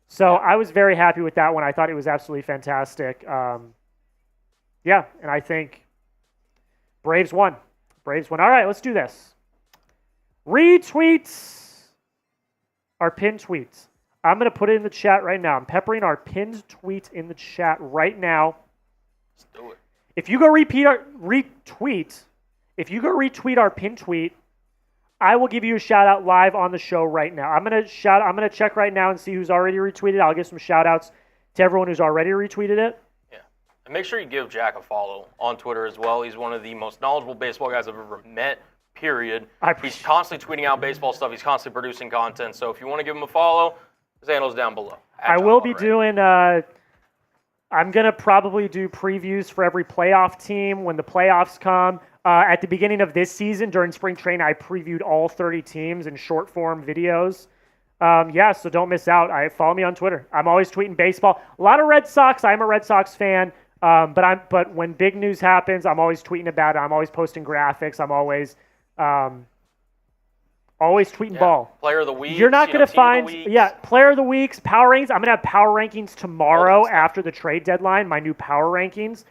So I was very happy with that one. I thought it was absolutely fantastic. Yeah, and I think Braves won. Braves won. All right, let's do this. Retweets our pinned tweets. I'm going to put it in the chat right now. I'm peppering our pinned tweet in the chat right now. Let's do it. If you go retweet our pinned tweet, I will give you a shout out live on the show right now. I'm going to check right now and see who's already retweeted. I'll give some shout outs to everyone who's already retweeted it. Yeah. And make sure you give Jack a follow on Twitter as well. He's one of the most knowledgeable baseball guys I've ever met, period. He's constantly tweeting out baseball stuff. He's constantly producing content. So if you want to give him a follow, his handle's down below. I will be doing I'm going to probably do previews for every playoff team when the playoffs come. At the beginning of this season, during spring training, I previewed all 30 teams in short form videos. So don't miss out. Follow me on Twitter. I'm always tweeting baseball. A lot of Red Sox. I'm a Red Sox fan. But when big news happens, I'm always tweeting about it. I'm always posting graphics. I'm always tweeting ball. Player of the week. You're not going to find player of the weeks, power rankings. I'm going to have power rankings tomorrow after the trade deadline. My new power rankings.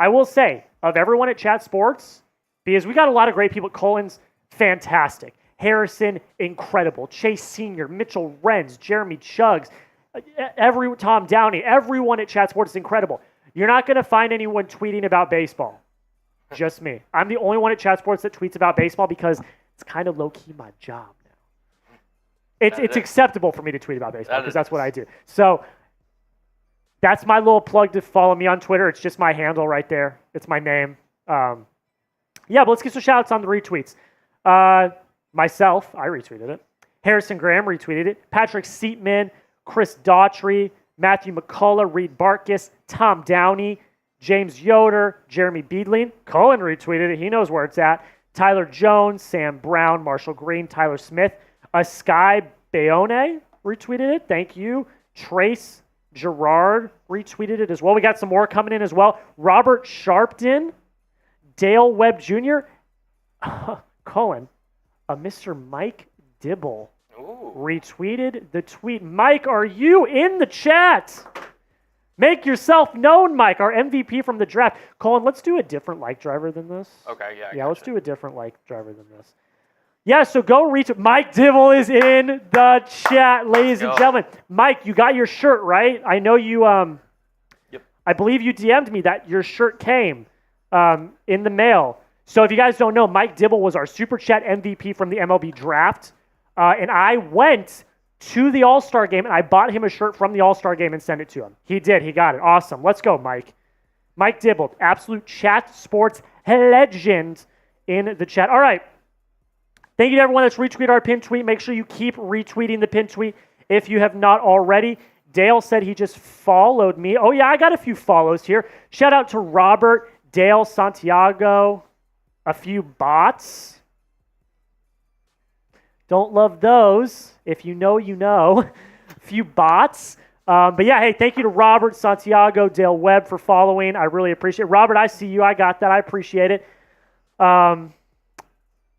I will say, of everyone at Chat Sports, because we got a lot of great people. Colin's fantastic. Harrison, incredible. Chase Sr., Mitchell Renz, Jeremy Chuggs, Tom Downey, everyone at Chat Sports is incredible. You're not going to find anyone tweeting about baseball. Just me. I'm the only one at Chat Sports that tweets about baseball because it's kind of low-key my job now. It's acceptable for me to tweet about baseball because that's what I do. So that's my little plug to follow me on Twitter. It's just my handle right there. It's my name. But let's get some shout-outs on the retweets. Myself, I retweeted it. Harrison Graham retweeted it. Patrick Seatman, Chris Daughtry, Matthew McCullough, Reed Barkus, Tom Downey, James Yoder, Jeremy Beedling. Cullen retweeted it. He knows where it's at. Tyler Jones, Sam Brown, Marshall Green, Tyler Smith. Sky Bayone retweeted it. Thank you. Trace Gerard retweeted it as well. We got some more coming in as well. Robert Sharpton, Dale Webb Jr., Cullen, Mr. Mike Dibble retweeted the tweet. Mike, are you in the chat? Make yourself known, Mike, our MVP from the draft. Colin, let's do a different like driver than this. Okay, yeah. Yeah, let's do a different like driver than this. Yeah, so go reach. Mike Dibble is in the chat, ladies and gentlemen. Mike, you got your shirt, right? I know you. Yep. I believe you DM'd me that your shirt came in the mail. So if you guys don't know, Mike Dibble was our Super Chat MVP from the MLB Draft. And I went to the All-Star game, and I bought him a shirt from the All-Star game and sent it to him. He did. He got it. Awesome. Let's go, Mike. Mike Dibble, absolute chat sports legend in the chat. All right. Thank you to everyone that's retweeted our pin tweet. Make sure you keep retweeting the pin tweet if you have not already. Dale said he just followed me. Oh, yeah, I got a few follows here. Shout out to Robert, Dale, Santiago, a few bots. Don't love those. If you know, you know. A few bots. But yeah, hey, thank you to Robert, Santiago, Dale Webb for following. I really appreciate it. Robert, I see you. I got that. I appreciate it.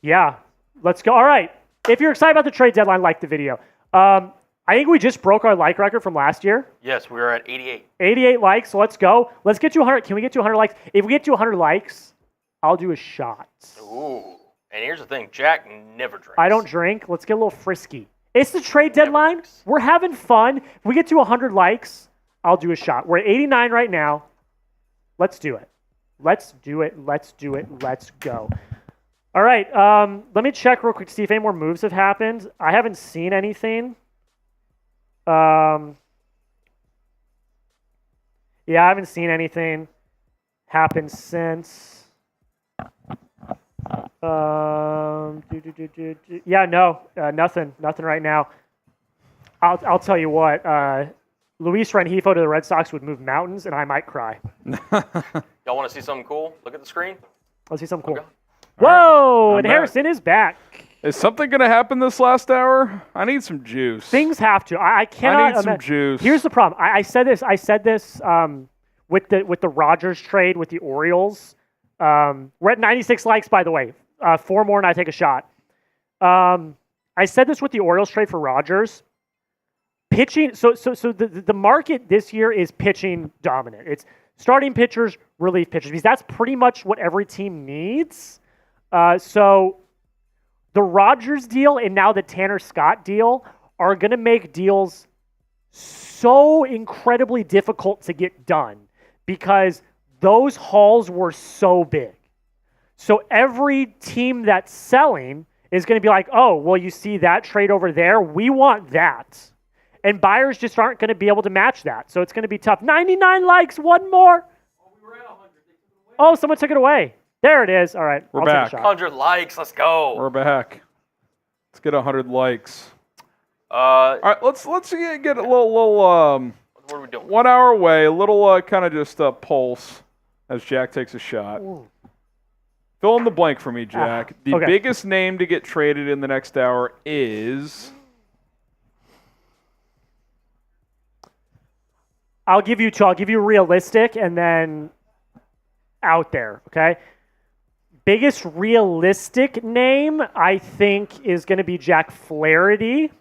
Yeah, let's go. All right. If you're excited about the trade deadline, like the video. I think we just broke our like record from last year. Yes, we were at 88. 88 likes, so let's go. Let's get to 100. Can we get to 100 likes? If we get to 100 likes, I'll do a shot. Ooh. And here's the thing, Jack never drinks. I don't drink. Let's get a little frisky. It's the trade deadline. We're having fun. If we get to 100 likes, I'll do a shot. We're at 89 right now. Let's do it. Let's do it. Let's do it. Let's go. All right. Let me check real quick to see if any more moves have happened. I haven't seen anything. Yeah, I haven't seen anything happen since. Yeah, no, nothing right now. I'll tell you what, Luis Rengifo to the Red Sox would move mountains, and I might cry. Y'all want to see something cool? Look at the screen. Let's see something cool. Okay. Whoa, right, and Harrison is back. Is something going to happen this last hour? I need some juice. Things have to. I cannot. I need some juice. Here's the problem. I said this with the Rodgers trade with the Orioles. We're at 96 likes, by the way. 4 more and I take a shot. I said this with the Orioles trade for Rodgers. Pitching, so the market this year is pitching dominant. It's starting pitchers, relief pitchers, because that's pretty much what every team needs. So the Rodgers deal and now the Tanner Scott deal are going to make deals so incredibly difficult to get done because those hauls were so big. So every team that's selling is going to be like, oh, well, you see that trade over there? We want that. And buyers just aren't going to be able to match that. So it's going to be tough. 99 likes, one more. Oh, we were at 100. They took it away. Oh, someone took it away. There it is. All right. We're I'll back. Take a shot. 100 likes. Let's go. We're back. Let's get 100 likes. All right, let's get a little what are we doing? 1 hour away, a little kind of just pulse as Jack takes a shot. Ooh. Fill in the blank for me, Jack. The okay. biggest name to get traded in the next hour is... I'll give you two. I'll give you realistic and then out there, okay? Biggest realistic name, I think, is going to be Jack Flaherty.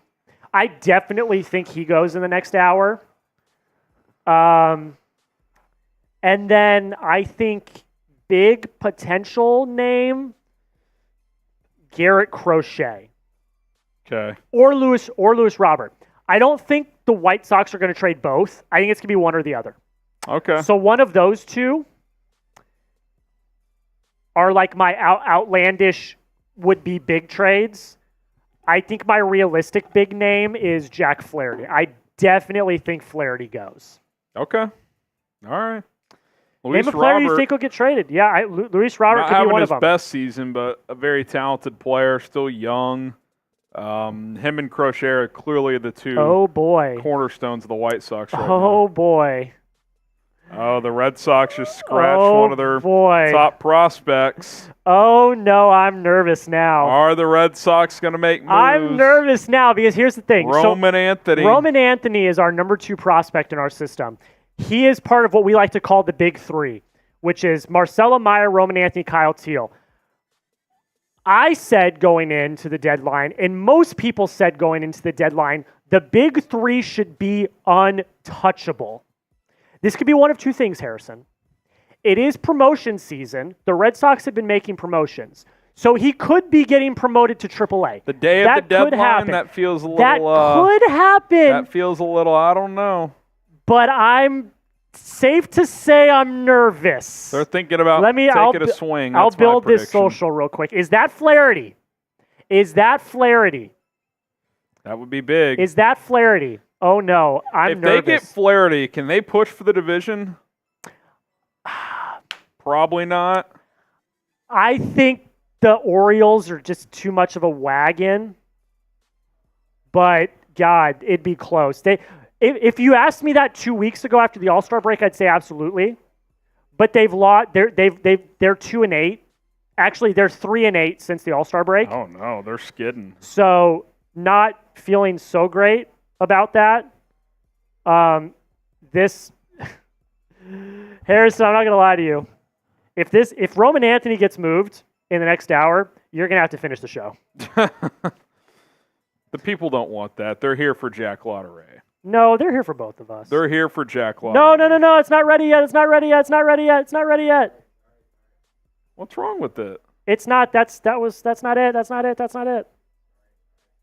I definitely think he goes in the next hour. And then I think big potential name, Garrett Crochet. Okay. Or Lewis Robert. I don't think the White Sox are going to trade both. I think it's going to be one or the other. Okay. So one of those two are like my outlandish would-be big trades. I think my realistic big name is Jack Flaherty. I definitely think Flaherty goes. Okay. All right. Name a player you think will get traded. Yeah, Luis Robert not could be having one his of them. best season, but a very talented player, still young. Him and Crochet are clearly the two Oh boy. cornerstones of the White Sox right Oh boy. now. Oh, the Red Sox just scratched one of their boy. top prospects. Oh no, I'm nervous now. Are the Red Sox going to make moves? I'm nervous now because here's the thing. Roman Anthony. Roman Anthony is our number 2 prospect in our system. He is part of what we like to call the big 3, which is Marcelo Meyer, Roman Anthony, Kyle Teal. I said going into the deadline, and most people said going into the deadline, the big 3 should be untouchable. This could be one of 2 things, Harrison. It is promotion season. The Red Sox have been making promotions. So he could be getting promoted to AAA. The day of the deadline, that feels a little... That could happen. That feels a little, I don't know. But I'm safe to say I'm nervous. They're thinking about taking a swing. I'll That's build my this prediction. social real quick. Is that Flaherty? Is that Flaherty? That would be big. Is that Flaherty? Oh, no. I'm nervous. If they get Flaherty, can they push for the division? Probably not. I think the Orioles are just too much of a wagon. But, God, it'd be close. If you asked me that 2 weeks ago after the All-Star break, I'd say absolutely. But they've lost. They're 2-8. Actually, they're 3-8 since the All-Star break. Oh no, they're skidding. So not feeling so great about that. This Harrison, I'm not gonna lie to you. If Roman Anthony gets moved in the next hour, you're gonna have to finish the show. The people don't want that. They're here for Jack Lautaret. No, they're here for both of us. They're here for Jack Lautaret. No. It's not ready yet. It's not ready yet. It's not ready yet. It's not ready yet. What's wrong with it? It's not. That's not it. That's not it. That's not it.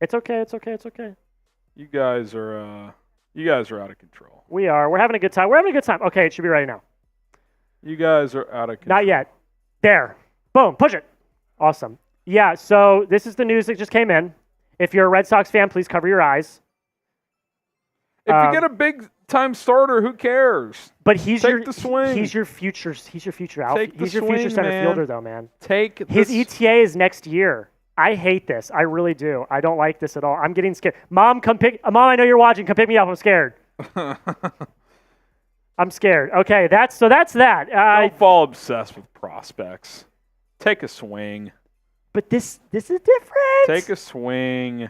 It's okay. It's okay. It's okay. You guys are out of control. We are. We're having a good time. We're having a good time. Okay, it should be ready now. You guys are out of control. Not yet. There. Boom. Push it. Awesome. Yeah. So this is the news that just came in. If you're a Red Sox fan, please cover your eyes. If you get a big time starter, who cares? But he's Take the swing. He's your future. He's your future outfielder. Take the He's your future swing, center man. fielder, though, man. His ETA is next year. I hate this. I really do. I don't like this at all. I'm getting scared. Mom, Mom, I know you're watching. Come pick me up. I'm scared. I'm scared. Okay, that's that. Don't fall obsessed with prospects. Take a swing. But this is different. Take a swing.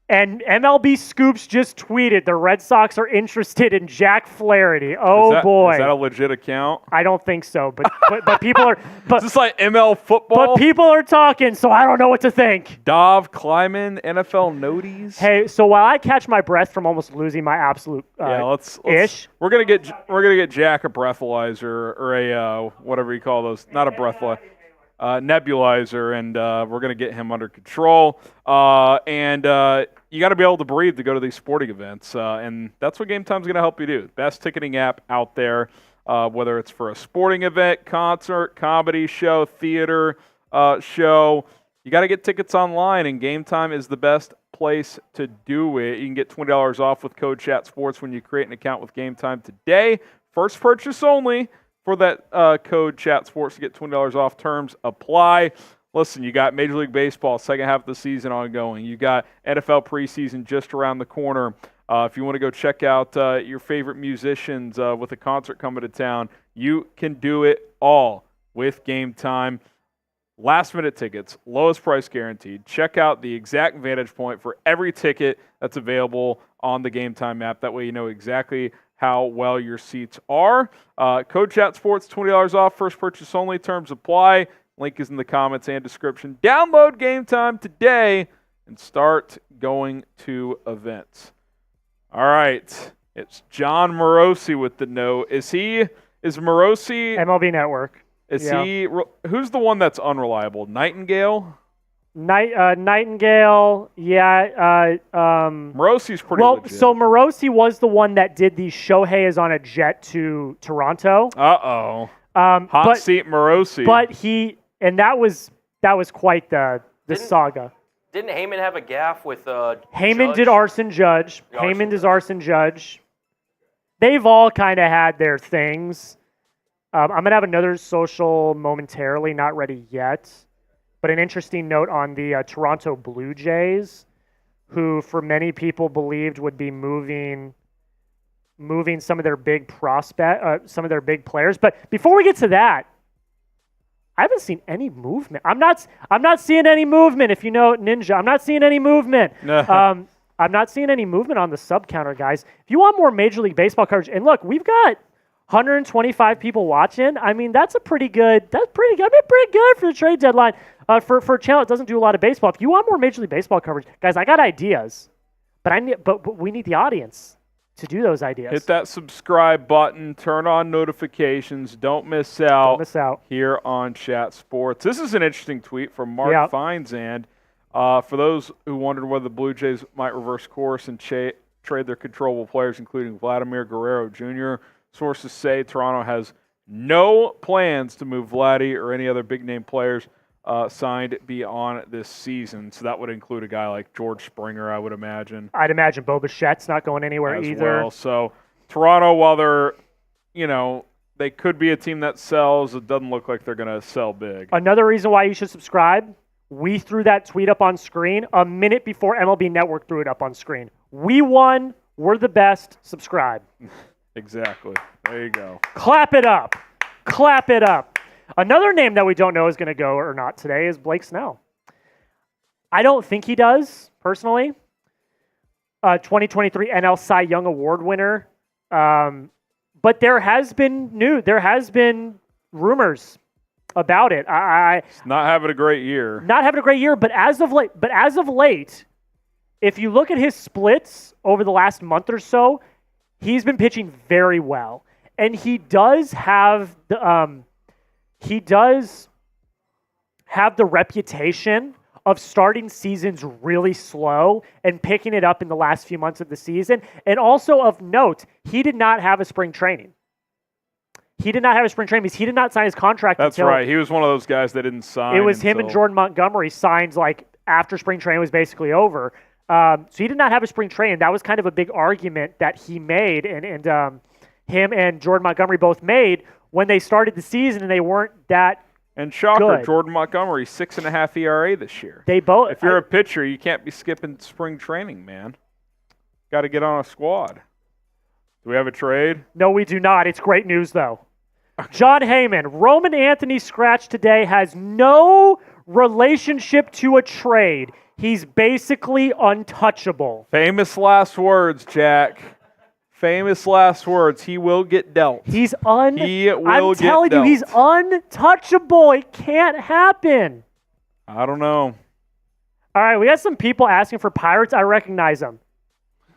And MLB Scoops just tweeted the Red Sox are interested in Jack Flaherty. Oh boy, is that a legit account? I don't think so, but people are. But is this like ML football? But people are talking, so I don't know what to think. Dov Kleiman, NFL noties. Hey, so while I catch my breath from almost losing my absolute let's ish, we're gonna get Jack a breathalyzer or a whatever you call those, not a breathalyzer. Nebulizer, and we're going to get him under control. And you got to be able to breathe to go to these sporting events, and that's what Game Time's going to help you do. Best ticketing app out there, whether it's for a sporting event, concert, comedy show, theater show. You got to get tickets online, and Game Time is the best place to do it. You can get $20 off with code ChatSports when you create an account with Game Time today. First purchase only. For that code ChatSports to get $20 off. Terms apply. Listen, you got Major League Baseball second half of the season ongoing. You got NFL preseason just around the corner. If you want to go check out your favorite musicians with a concert coming to town, you can do it all with Game Time. Last-minute tickets, lowest price guaranteed. Check out the exact vantage point for every ticket that's available on the Game Time app. That way you know exactly how well your seats are. Code ChatSports, $20 off, first purchase only. Terms apply. Link is in the comments and description. Download Game Time today and start going to events. All right. It's John Morosi with the note. Is Morosi... MLB Network. Who's the one that's unreliable? Nightingale? Nightingale, yeah. Morosi's pretty legit. So Morosi was the one that did the Shohei is on a jet to Toronto. Uh-oh. Hot seat Morosi. But that was quite the saga. Didn't Heyman have a gaffe with Heyman Judge? Did Arson Judge. Heyman does Arson Judge. They've all kind of had their things. I'm going to have another social momentarily, not ready yet. But an interesting note on the Toronto Blue Jays. who for many people believed would be moving some of their big some of their big players. But before we get to that, I haven't seen any movement. I'm not seeing any movement. If you know Ninja, I'm not seeing any movement. I'm not seeing any movement on the sub counter, guys. If you want more Major League Baseball coverage, and look, we've got 125 people watching. I mean, that's pretty good. I mean, pretty good for the trade deadline. For a channel that doesn't do a lot of baseball. If you want more Major League Baseball coverage, guys, I got ideas, but we need the audience to do those ideas. Hit that subscribe button. Turn on notifications. Don't miss out. Here on Chat Sports. This is an interesting tweet from Mark Feinsand. For those who wondered whether the Blue Jays might reverse course and trade their controllable players, including Vladimir Guerrero Jr., sources say Toronto has no plans to move Vladdy or any other big-name players signed beyond this season. So that would include a guy like George Springer, I would imagine. I'd imagine Bo Bichette's not going anywhere either. Well. So Toronto, while they're, they could be a team that sells, it doesn't look like they're going to sell big. Another reason why you should subscribe, we threw that tweet up on screen a minute before MLB Network threw it up on screen. We won. We're the best. Subscribe. Exactly. There you go. Clap it up. Clap it up. Another name that we don't know is going to go or not today is Blake Snell. I don't think he does, personally. 2023 NL Cy Young Award winner. But there has been rumors about it. He's not having a great year. Not having a great year, but as of late, if you look at his splits over the last month or so, he's been pitching very well. And he does have the reputation of starting seasons really slow and picking it up in the last few months of the season. And also of note, he did not have a spring training. He did not because he did not sign his contract. That's right. He was one of those guys that didn't sign. It was him and Jordan Montgomery signed like after spring training was basically over. So he did not have a spring training. That was kind of a big argument that he made, and him and Jordan Montgomery both made when they started the season, and they weren't that. And shocker, good. Jordan Montgomery 6.5 ERA this year. They both. If you're a pitcher, you can't be skipping spring training, man. Got to get on a squad. Do we have a trade? No, we do not. It's great news, though. John Heyman, Roman Anthony scratch today has no relationship to a trade. He's basically untouchable. Famous last words, Jack. Famous last words. He will get dealt. I'm telling you, he's untouchable. It can't happen. I don't know. All right, we got some people asking for Pirates. I recognize them.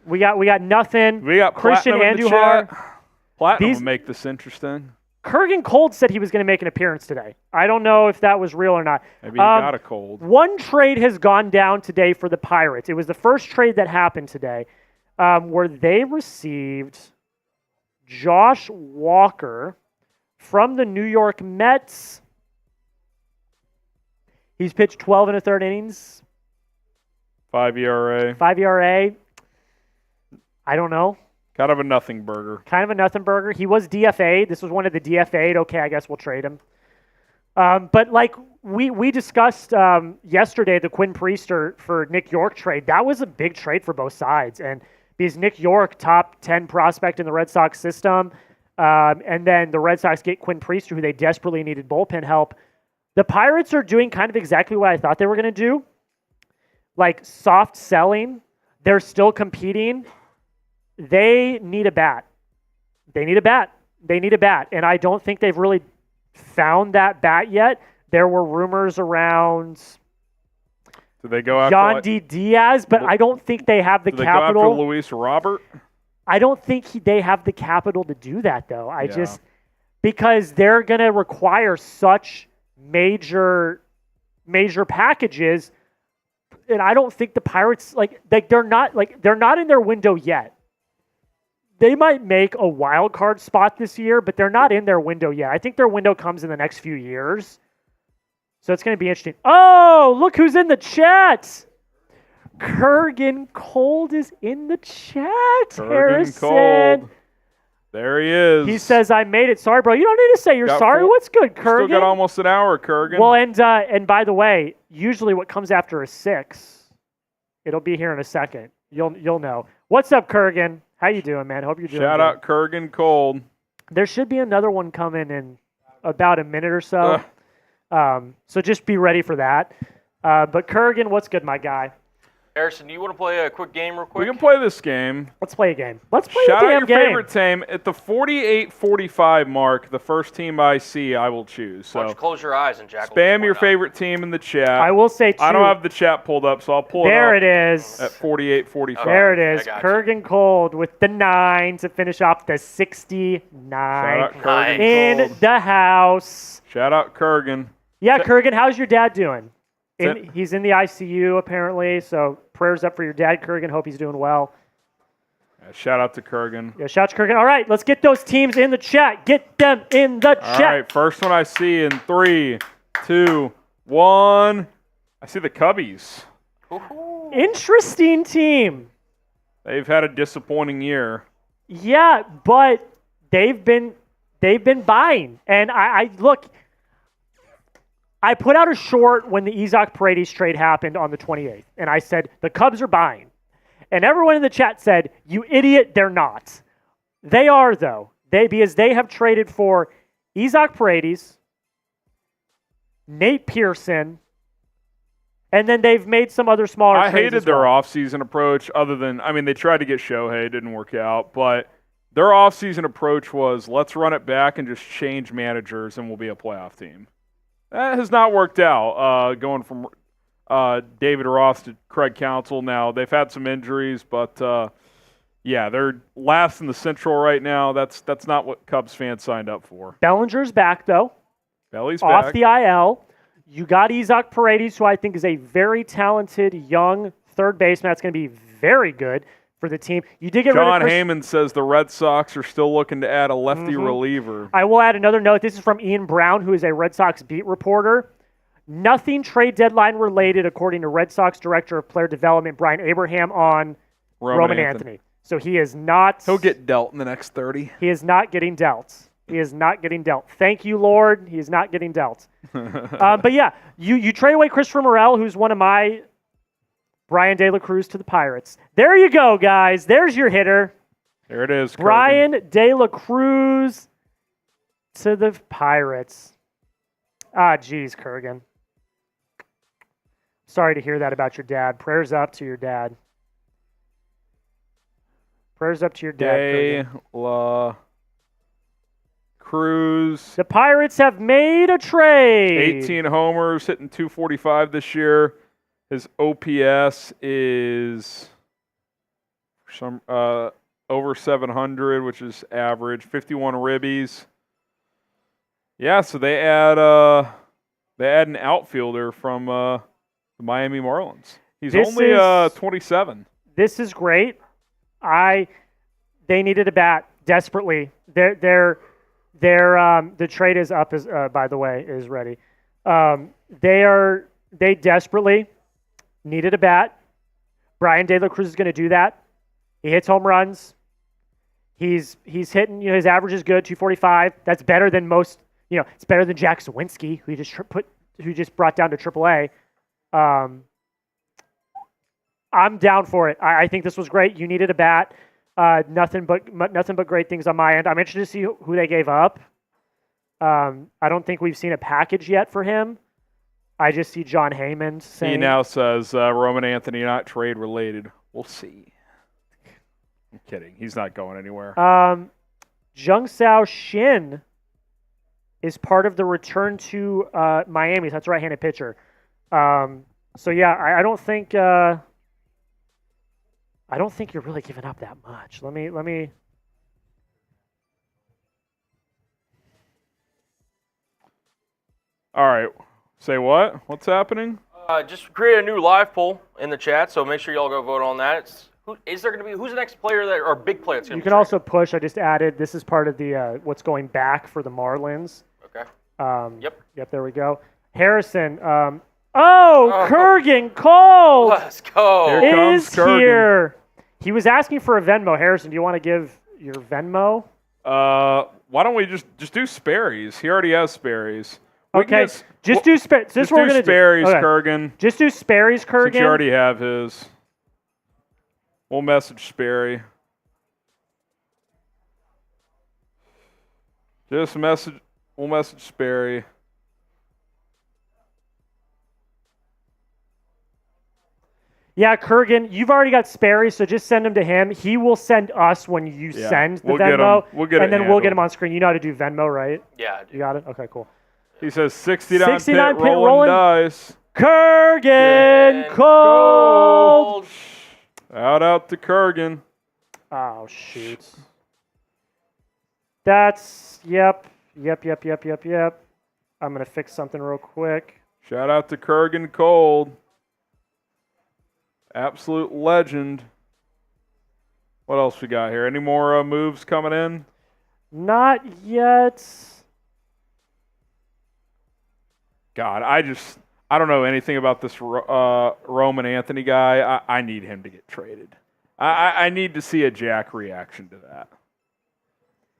We got nothing. We got Christian Andujar. Platinum will make this interesting. Kurgan Cold said he was going to make an appearance today. I don't know if that was real or not. Maybe he got a cold. One trade has gone down today for the Pirates. It was the first trade that happened today, where they received Josh Walker from the New York Mets. He's pitched 12 1/3 innings. 5 ERA. 5 ERA. I don't know. Kind of a nothing burger. He was DFA'd. This was one of the DFA'd. Okay, I guess we'll trade him. But like we discussed yesterday, the Quinn Priester for Nick York trade, that was a big trade for both sides. And because Nick York, top 10 prospect in the Red Sox system, and then the Red Sox get Quinn Priester, who they desperately needed bullpen help. The Pirates are doing kind of exactly what I thought they were going to do. Like soft selling. They're still competing. They need a bat. And I don't think they've really found that bat yet. There were rumors around Did they go after Yandy Diaz, but I don't think they have the Did capital. They go after Luis Robert? I don't think they have the capital to do that, though. Because they're going to require such major packages, and I don't think the Pirates they're not in their window yet. They might make a wild card spot this year, but they're not in their window yet. I think their window comes in the next few years. So it's going to be interesting. Oh, look who's in the chat. Kurgan Cold is in the chat, Harrison. Cold. There he is. He says, I made it. Sorry, bro. You don't need to say you're sorry. What's good, Kurgan? Still got almost an hour, Kurgan. Well, and by the way, usually what comes after a 6 It'll be here in a second. You'll know. What's up, Kurgan? How you doing, man? Hope you're doing Shout good. out Kurgan Cold. There should be another one coming in about a minute or so. So just be ready for that. But Kurgan, what's good, my guy? Harrison, do you want to play a quick game real quick? We can play this game. Let's play a game. Let's play Shout a out damn your game. favorite team. At the 48-45 mark, the first team I see, I will choose. Why don't So you close your eyes and Jack will spam point your out. favorite team in the chat. I will say, too. I don't have the chat pulled up, so I'll pull it There up it is. at 48-45. There it is. I got you. Kurgan Cold with the 9 to finish off the 69 Shout out Kurgan Nice. in Cold. the house. Shout out Kurgan. Yeah, Kurgan, how's your dad doing? Sit. He's in the ICU apparently, so prayers up for your dad, Kurgan. Hope he's doing well. Yeah, shout out to Kurgan. Yeah, shout out to Kurgan. All right, let's get those teams in the chat. Get them in the All chat. right, first one I see in 3, 2, 1. I see the Cubbies. Woohoo. Interesting team. They've had a disappointing year. Yeah, but they've been buying. And I look, I put out a short when the Isaac Paredes trade happened on the 28th, and I said the Cubs are buying. And everyone in the chat said, "You idiot, they're not." They are though. Because they have traded for Isaac Paredes, Nate Pearson, and then they've made some other smaller I trades hated as their well. offseason approach other than, I mean, they tried to get Shohei. It didn't work out. But their offseason approach was, let's run it back and just change managers and we'll be a playoff team. That has not worked out, going from David Ross to Craig Counsell. Now, they've had some injuries, but, yeah, they're last in the Central right now. That's not what Cubs fans signed up for. Bellinger's back though. Belly's Off back. the IL. You got Isaac Paredes, who I think is a very talented young third baseman. That's going to be very good for the team. You did get John rid of Heyman says the Red Sox are still looking to add a lefty reliever. I will add another note. This is from Ian Brown, who is a Red Sox beat reporter. Nothing trade deadline related, according to Red Sox Director of Player Development Brian Abraham, on Roman Anthony. So he is not. He'll get dealt in the next 30. He is not getting dealt. He is not getting dealt. Thank you, Lord. He is not getting dealt. But yeah, you trade away Christopher Morel, who's one of my Brian De La Cruz to the Pirates. There you go, guys. There's your hitter. There it is. Brian Kurgan. De La Cruz to the Pirates. Ah, geez, Kurgan. Sorry to hear that about your dad. Prayers up to your dad. Prayers up to your dad. De Kurgan. La Cruz. The Pirates have made a trade. 18 homers, hitting 245 this year. His OPS is some over 700, which is average. 51 ribbies. Yeah, so they add an outfielder from the Miami Marlins. He's This only is- 27. This is great. They needed a bat desperately. The trade is up. By the way, is ready. They desperately needed a bat. Brian De La Cruz is going to do that. He hits home runs. He's hitting. His average is good, 245. That's better than most. It's better than Jack Sawinski, who just brought down to AAA. I'm down for it. I think this was great. You needed a bat. Nothing but great things on my end. I'm interested to see who they gave up. I don't think we've seen a package yet for him. I just see John Heyman saying. He now says Roman Anthony not trade related. We'll see. I'm kidding. He's not going anywhere. Jung Sao Shin is part of the return to Miami. That's a right-handed pitcher. So yeah, I don't think you're really giving up that much. Let me. All right. Say what? What's happening? Just create a new live poll in the chat, so make sure y'all go vote on that. Who's the next player or big player that's going You to can also push. I just added. This is part of the what's going back for the Marlins. Okay. Yep. There we go. Harrison. Kurgan Cole Let's go. Here comes is Kurgan. here. He was asking for a Venmo. Harrison, do you want to give your Venmo? Why don't we just do Sperry's? He already has Sperry's. We can Okay, just do Sperry's. This Just is what we're do gonna Sperry's, do. Okay. Kurgan. Just do Sperry's, Since you Kurgan. already have his. We'll message Sperry. We'll message Sperry. Yeah, Kurgan, you've already got Sperry, so just send him to him. He will send us when you send the Venmo, we'll get and then it we'll get handled. him on screen. You know how to do Venmo, right? Yeah, I do. You got it? Okay, cool. He says 69 69 pit pit rolling rolling. dice. Kurgan, cold. Out to Kurgan. Oh, shoot. That's, yep. I'm going to fix something real quick. Shout out to Kurgan Cold. Absolute legend. What else we got here? Any more moves coming in? Not yet. God, I don't know anything about this Roman Anthony guy. I need him to get traded. I need to see a Jack reaction to that.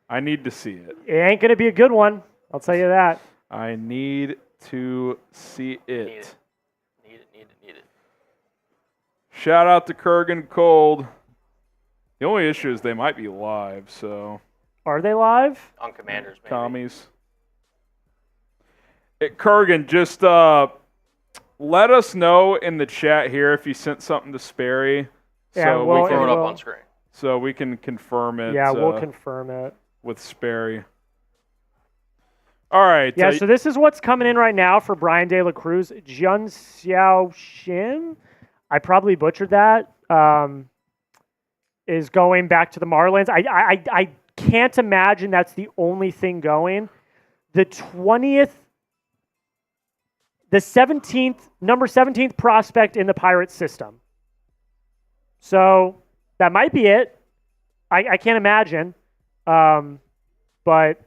I need to see it. It ain't going to be a good one. I'll tell you that. I need to see it. Need it. Shout out to Kurgan Cold. The only issue is they might be live, so. Are they live? On Commanders, maybe. Commies. Kurgan, just let us know in the chat here if you sent something to Sperry. Yeah, so well, we Throw can, it up on screen. so we can confirm it. Yeah, we'll confirm it. with Sperry. All right. Yeah, so this is what's coming in right now for Brian De La Cruz. Jun Xiao Shin, I probably butchered that, is going back to the Marlins. I can't imagine that's the only thing going. The 20th, the 17th, number 17th prospect in the Pirates system. So that might be it. I can't imagine. But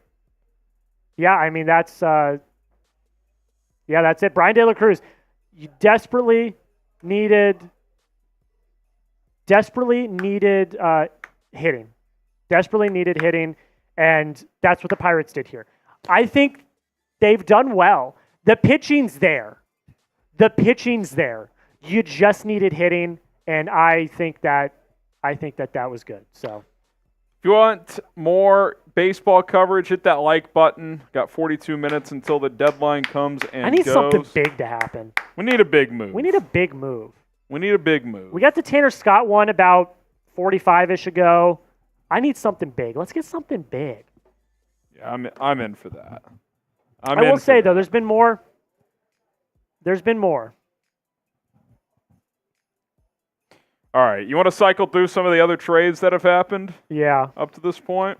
yeah, I mean, that's it. Brian De La Cruz, you desperately needed hitting. Desperately needed hitting, and that's what the Pirates did here. I think they've done well. The pitching's there. You just needed hitting, and I think that was good. So if you want more baseball coverage, hit that like button. Got 42 minutes until the deadline comes and I need goes. something big to happen. We need a big move. We need a big move. We got the Tanner Scott one about 45-ish ago. I need something big. Let's get something big. Yeah, I'm in for that. I will say, though, there's been more. All right, you want to cycle through some of the other trades that have happened Yeah. up to this point?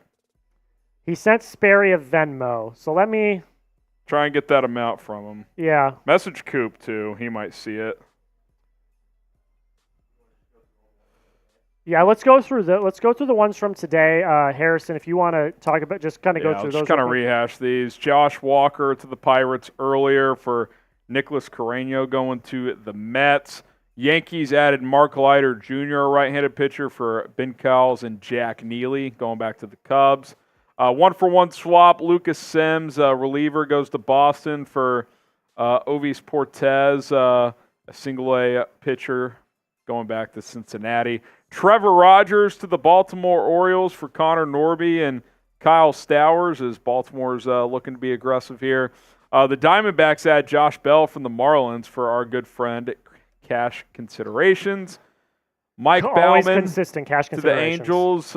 He sent Sperry a Venmo. So let me, Try and get that amount from him. yeah. Message Coop, too. He might see it. Yeah, let's go through the ones from today. Harrison, if you want to talk about, just kind of go through Let's those. just kind of real quick. rehash these. Josh Walker to the Pirates earlier for Nicholas Carreño going to the Mets. Yankees added Mark Leiter Jr., a right-handed pitcher, for Ben Cowles and Jack Neely, going back to the Cubs. 1-for-1 swap. Lucas Sims, reliever, goes to Boston for Ovis Portez, a single-A pitcher, going back to Cincinnati. Trevor Rogers to the Baltimore Orioles for Connor Norby and Kyle Stowers, as Baltimore's looking to be aggressive here. The Diamondbacks add Josh Bell from the Marlins for our good friend cash considerations. Mike Always Bauman consistent cash to the considerations. Angels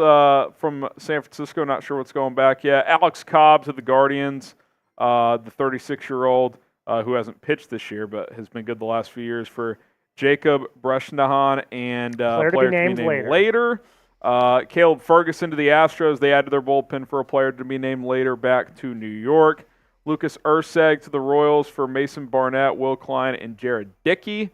from San Francisco. Not sure what's going back yet. Alex Cobb to the Guardians, the 36-year-old who hasn't pitched this year but has been good the last few years for Jacob Bresnahan and player to be named later. Caleb Ferguson to the Astros. They added their bullpen for a player to be named later back to New York. Lucas Urseg to the Royals for Mason Barnett, Will Klein, and Jared Dickey.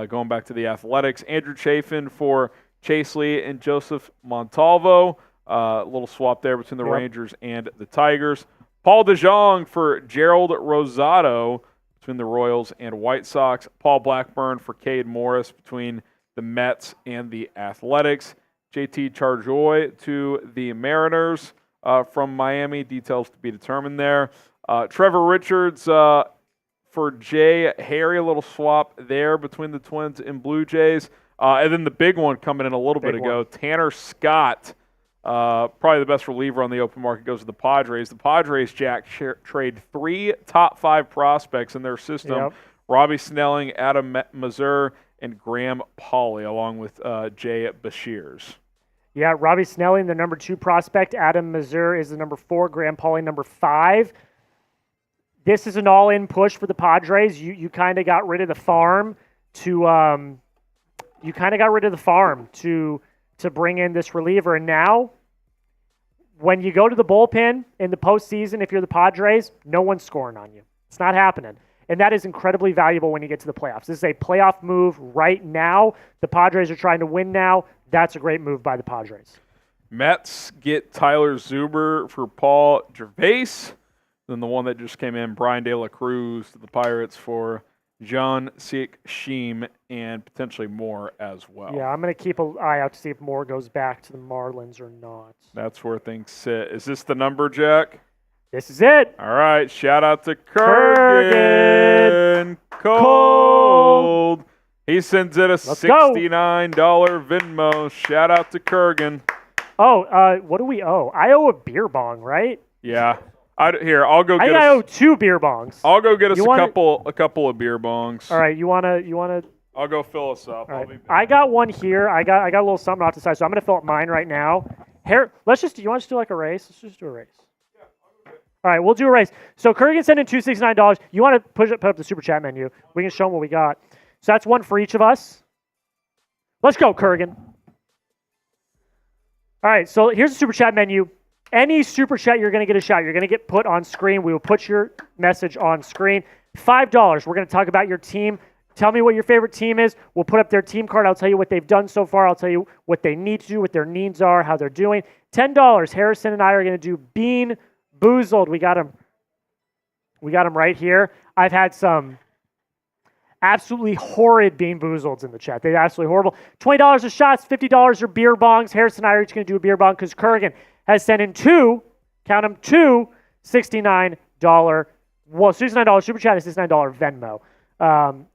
Going back to the Athletics. Andrew Chafin for Chase Lee and Joseph Montalvo. A little swap there between the Rangers and the Tigers. Paul DeJong for Gerald Rosado between the Royals and White Sox. Paul Blackburn for Cade Morris between the Mets and the Athletics. JT Charjoy to the Mariners from Miami. Details to be determined there. Trevor Richards for Jay Harry, a little swap there between the Twins and Blue Jays. And then the big one coming in a little bit Big ago, one. Tanner Scott, probably the best reliever on the open market, goes to the Padres. The Padres, Jack, trade 3 top 5 prospects in their system. Yep. Robbie Snelling, Adam Mazur, and Graham Pauley, along with Jay Bashirs. Yeah, Robbie Snelling, the number 2 prospect. Adam Mazur is the number 4. Graham Pauley, number 5. This is an all-in push for the Padres. You kind of got rid of the farm to bring in this reliever, and now when you go to the bullpen in the postseason, if you're the Padres, no one's scoring on you. It's not happening. And that is incredibly valuable when you get to the playoffs. This is a playoff move right now. The Padres are trying to win now. That's a great move by the Padres. Mets get Tyler Zuber for Paul Gervais. Then the one that just came in, Brian De La Cruz to the Pirates for John Sheem and potentially more as well. Yeah, I'm going to keep an eye out to see if Moore goes back to the Marlins or not. That's where things sit. Is this the number, Jack? This is it. All right, shout out to Kurgan. Cold. He sends it a $69 Venmo. Shout out to Kurgan. Oh, what do we owe? I owe a beer bong, right? Yeah. Here, I'll go I get think I us. owe 2 beer bongs. I'll go get us You a wanna- couple of beer bongs. All right, you wanna? I'll go fill us up. All I'll right. be back. I got one here. I got a little something off the side, so I'm gonna fill up mine right now. Here, let's just. You want us to do like a race? Let's just do a race. All right, we'll do a race. So Kurgan sent in $269. You want to put up the super chat menu? We can show them what we got. So that's one for each of us. Let's go, Kurgan. All right, so here's the super chat menu. Any super chat, you're going to get a shout. You're going to get put on screen. We will put your message on screen. $5. We're going to talk about your team. Tell me what your favorite team is. We'll put up their team card. I'll tell you what they've done so far. I'll tell you what they need to do, what their needs are, how they're doing. $10. Harrison and I are going to do Bean Boozled. We got him right here. I've had some absolutely horrid Bean Boozleds in the chat. They're absolutely horrible. $20 of shots, $50 are beer bongs. Harrison and I are each going to do a beer bong because Kurgan has sent in 2, count them, 2 $69, well, $69 super chat and $69 Venmo.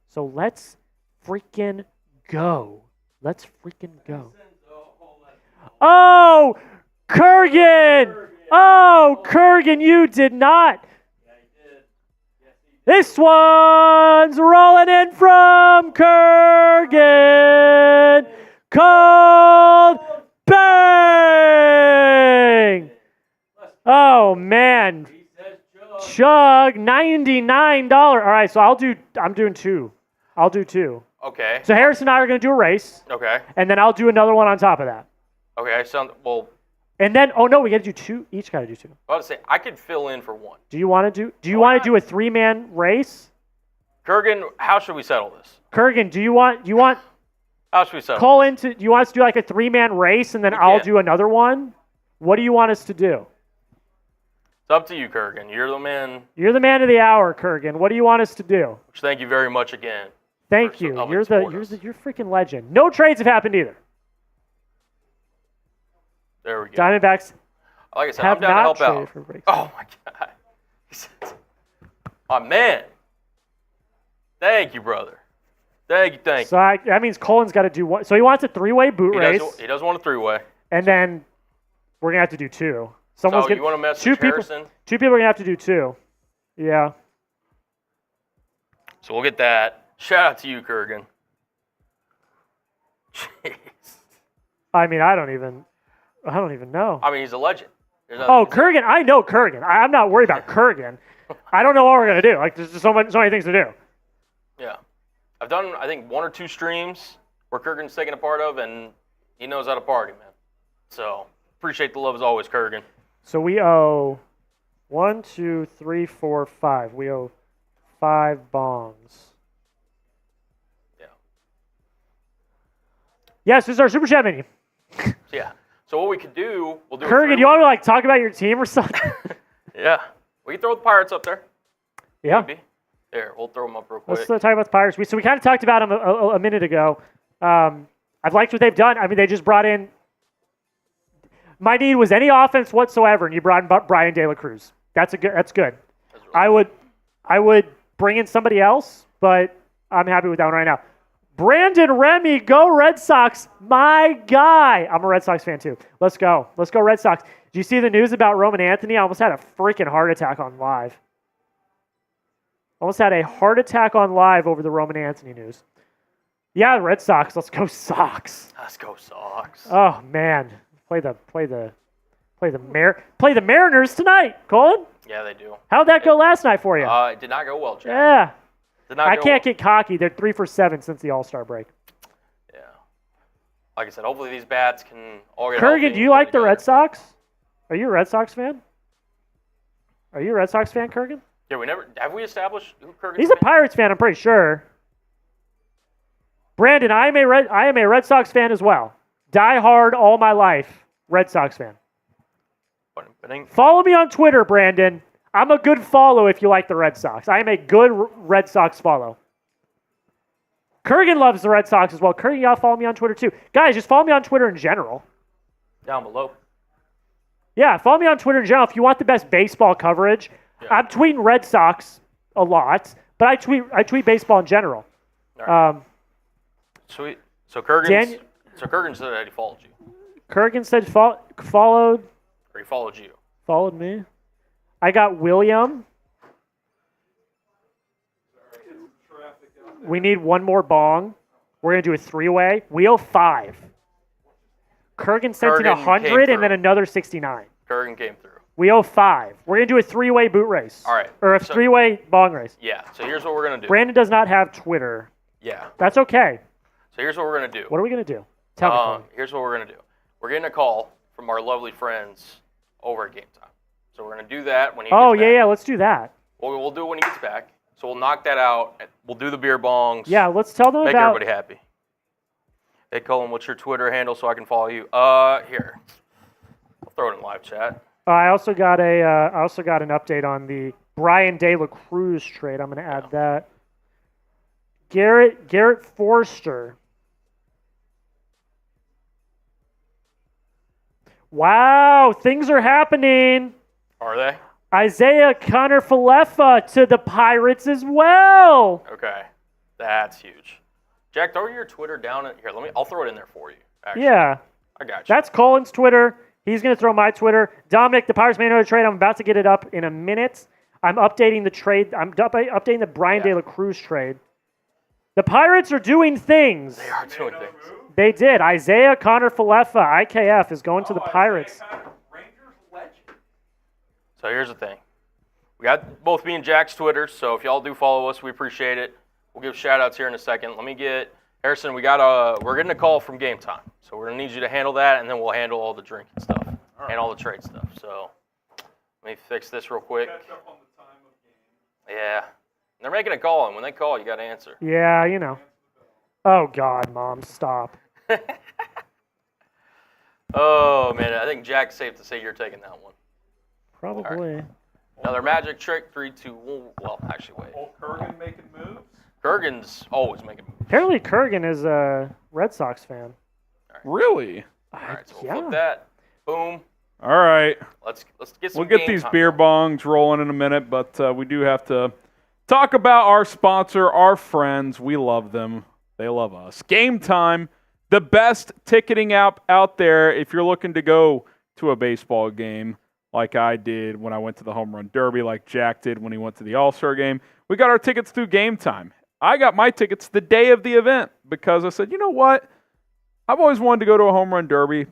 So let's freaking go. Let's freaking go. Oh, Kurgan! Oh, Kurgan, you did not. This one's rolling in from Kurgan. Cold bang! Oh, man. Chug, $99. All right, so I'm doing 2. I'll do 2. Okay. So Harrison and I are going to do a race, Okay. and then I'll do another one on top of that. Okay. Well, And then, oh no, we got to do 2. Each got to do 2. I was to say I could fill in for 1. Do you want to do a 3-man race? Kurgan, how should we settle this? Kurgan, do you want How should we settle? call into? Do you want us to do like a 3-man race and then We I'll can. do another one? What do you want us to do? It's up to you, Kurgan. You're the man. You're the man of the hour, Kurgan. What do you want us to do? Which thank you very much again. Thank for you. helping You're support us. you're freaking legend. No trades have happened either. There we go. Diamondbacks Like I said, have I'm down to not help traded out. for breaks. Oh my God. Oh man. Thank you, brother. Thank you. So that means Colin's got to do one. So he wants a 3-way boot race, He does want a 3-way. and then we're gonna have to do 2. So you want to message 2 people. Harrison? 2 people are gonna have to do 2. Yeah. So we'll get that. Shout out to you, Kurgan. Jeez. I mean, I don't even know. I mean, he's a legend. There's Oh, nothing- Kurgan. I know Kurgan. I'm not worried about Kurgan. I don't know what we're going to do. Like, there's just so many things to do. Yeah. I've done, I think, 1 or 2 streams where Kurgan's taken a part of, and he knows how to party, man. So, appreciate the love as always, Kurgan. So we owe 1, 2, 3, 4, 5. We owe 5 bongs. Yeah. Yes, this is our super chat menu. So, yeah. So, what we could do, we'll do a Kurgan, do you want me to, like, talk about your team or something? Yeah. We can throw the Pirates up there. Yeah. Maybe. There, we'll throw them up real quick. Let's talk about the Pirates. So we kind of talked about them a minute ago. I've liked what they've done. I mean, they just brought in. My need was any offense whatsoever, and you brought in Brian De La Cruz. That's good. That's really I would bring in somebody else, but I'm happy with that one right now. Brandon Remy, go Red Sox, my guy. I'm a Red Sox fan too. Let's go. Let's go Red Sox. Did you see the news about Roman Anthony? I almost had a freaking heart attack on live. Almost had a heart attack on live over the Roman Anthony news. Yeah, Red Sox. Let's go Sox. Let's go Sox. Oh man, play the Mariners tonight, Colin. Yeah, they do. How'd that go last night for you? It did not go well, Jack. Yeah. Did not I go can't well. get cocky. They're 3 for 7 since the All-Star break. Yeah. Like I said, hopefully these bats can all get Kurgan, healthy do you like the Red Sox? Are you a Red Sox fan? Are you a Red Sox fan, Kurgan? Yeah, have we established who Kurgan's He's a Pirates fan, I'm pretty sure. Brandon, I am a Red Sox fan as well. Die hard all my life. Red Sox fan. Follow me on Twitter, Brandon. I'm a good follow if you like the Red Sox. I am a good Red Sox follow. Kurgan loves the Red Sox as well. Kurgan, you gotta follow me on Twitter too. Guys, just follow me on Twitter in general. Down below. Yeah, follow me on Twitter in general if you want the best baseball coverage. Yeah. I'm tweeting Red Sox a lot, but I tweet baseball in general. All right. Sweet. So Kurgan said that he followed you. Kurgan said followed Or he followed you. Followed me. I got William. We need one more bong. We're going to do a 3-way. Wheel 5. Kurgan sent in Kurgan 100 came and through. then another 69. Kurgan came through. Wheel 5. We're going to do a 3-way boot race. All right. Or a 3-way bong race. Yeah. So here's what we're going to do. Brandon does not have Twitter. Yeah. That's okay. So here's what we're going to do. What are we going to do? Tell me. Colin. Here's what we're going to do. We're getting a call from our lovely friends over at Game Time. So we're going to do that when he gets back. Yeah, let's do that. We'll do it when he gets back. So we'll knock that out. We'll do the beer bongs. Yeah, let's tell them Make about... everybody happy. Hey, Colin, what's your Twitter handle so I can follow you? Here. I'll throw it in live chat. I also got an update on the Brian De La Cruz trade. I'm going to add that. Garrett Forster. Wow, things are happening. Are they? Isaiah Connor-Falefa to the Pirates as well. Okay. That's huge. Jack, throw your Twitter down. Here, I'll throw it in there for you. Actually. Yeah. I got you. That's Colin's Twitter. He's going to throw my Twitter. Dominic, the Pirates may know the trade. I'm about to get it up in a minute. I'm updating the trade. I'm updating the Brian De La Cruz trade. The Pirates are doing things. They are doing things. They did. Isaiah Connor-Falefa, IKF, is going to the Pirates. Rangers legend. So here's the thing. We got both me and Jack's Twitter, so if y'all do follow us, we appreciate it. We'll give shout-outs here in a second. Let me get Harrison. We're getting a call from Game Time, so we're gonna need you to handle that, and then we'll handle all the drinking stuff and all the trade stuff. So let me fix this real quick. Catch up on the time of game. Yeah, they're making a call, and when they call, you got to answer. Yeah, you know. Oh, God, Mom, stop. Oh man, I think Jack's safe to say you're taking that one. Probably. Another magic trick. 3, 2, 1. Well, actually, wait. Old Kurgan making moves. Kurgan's always making moves. Apparently, Kurgan is a Red Sox fan. Really? All right, so we'll Yeah. flip that. Boom. All right. Let's get some. We'll get game these time. beer bongs rolling in a minute, but we do have to talk about our sponsor, our friends. We love them. They love us. Game Time, the best ticketing app out there if you're looking to go to a baseball game like I did when I went to the Home Run Derby, like Jack did when he went to the All-Star game. We got our tickets through Game Time. I got my tickets the day of the event because I said, you know what? I've always wanted to go to a Home Run Derby.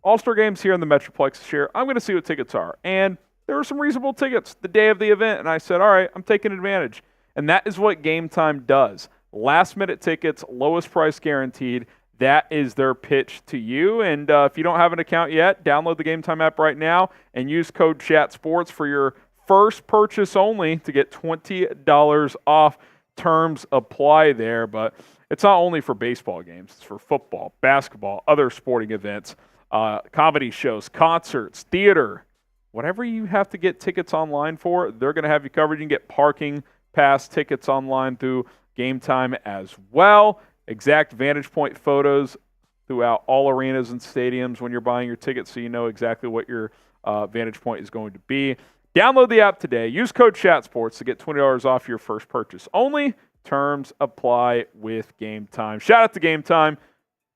All-Star games here in the Metroplex this year. I'm going to see what tickets are. And there were some reasonable tickets the day of the event, and I said, all right, I'm taking advantage. And that is what Game Time does. Last-minute tickets, lowest price guaranteed. That is their pitch to you. And if you don't have an account yet, download the Game Time app right now and use code CHATSPORTS for your first purchase only to get $20 off. Terms apply there, but it's not only for baseball games. It's for football, basketball, other sporting events, comedy shows, concerts, theater. Whatever you have to get tickets online for, they're going to have you covered. You can get parking pass tickets online through Game Time as well. Exact vantage point photos throughout all arenas and stadiums when you're buying your tickets so you know exactly what your vantage point is going to be. Download the app today. Use code CHATSPORTS to get $20 off your first purchase only. Terms apply with Game Time. Shout out to Game Time.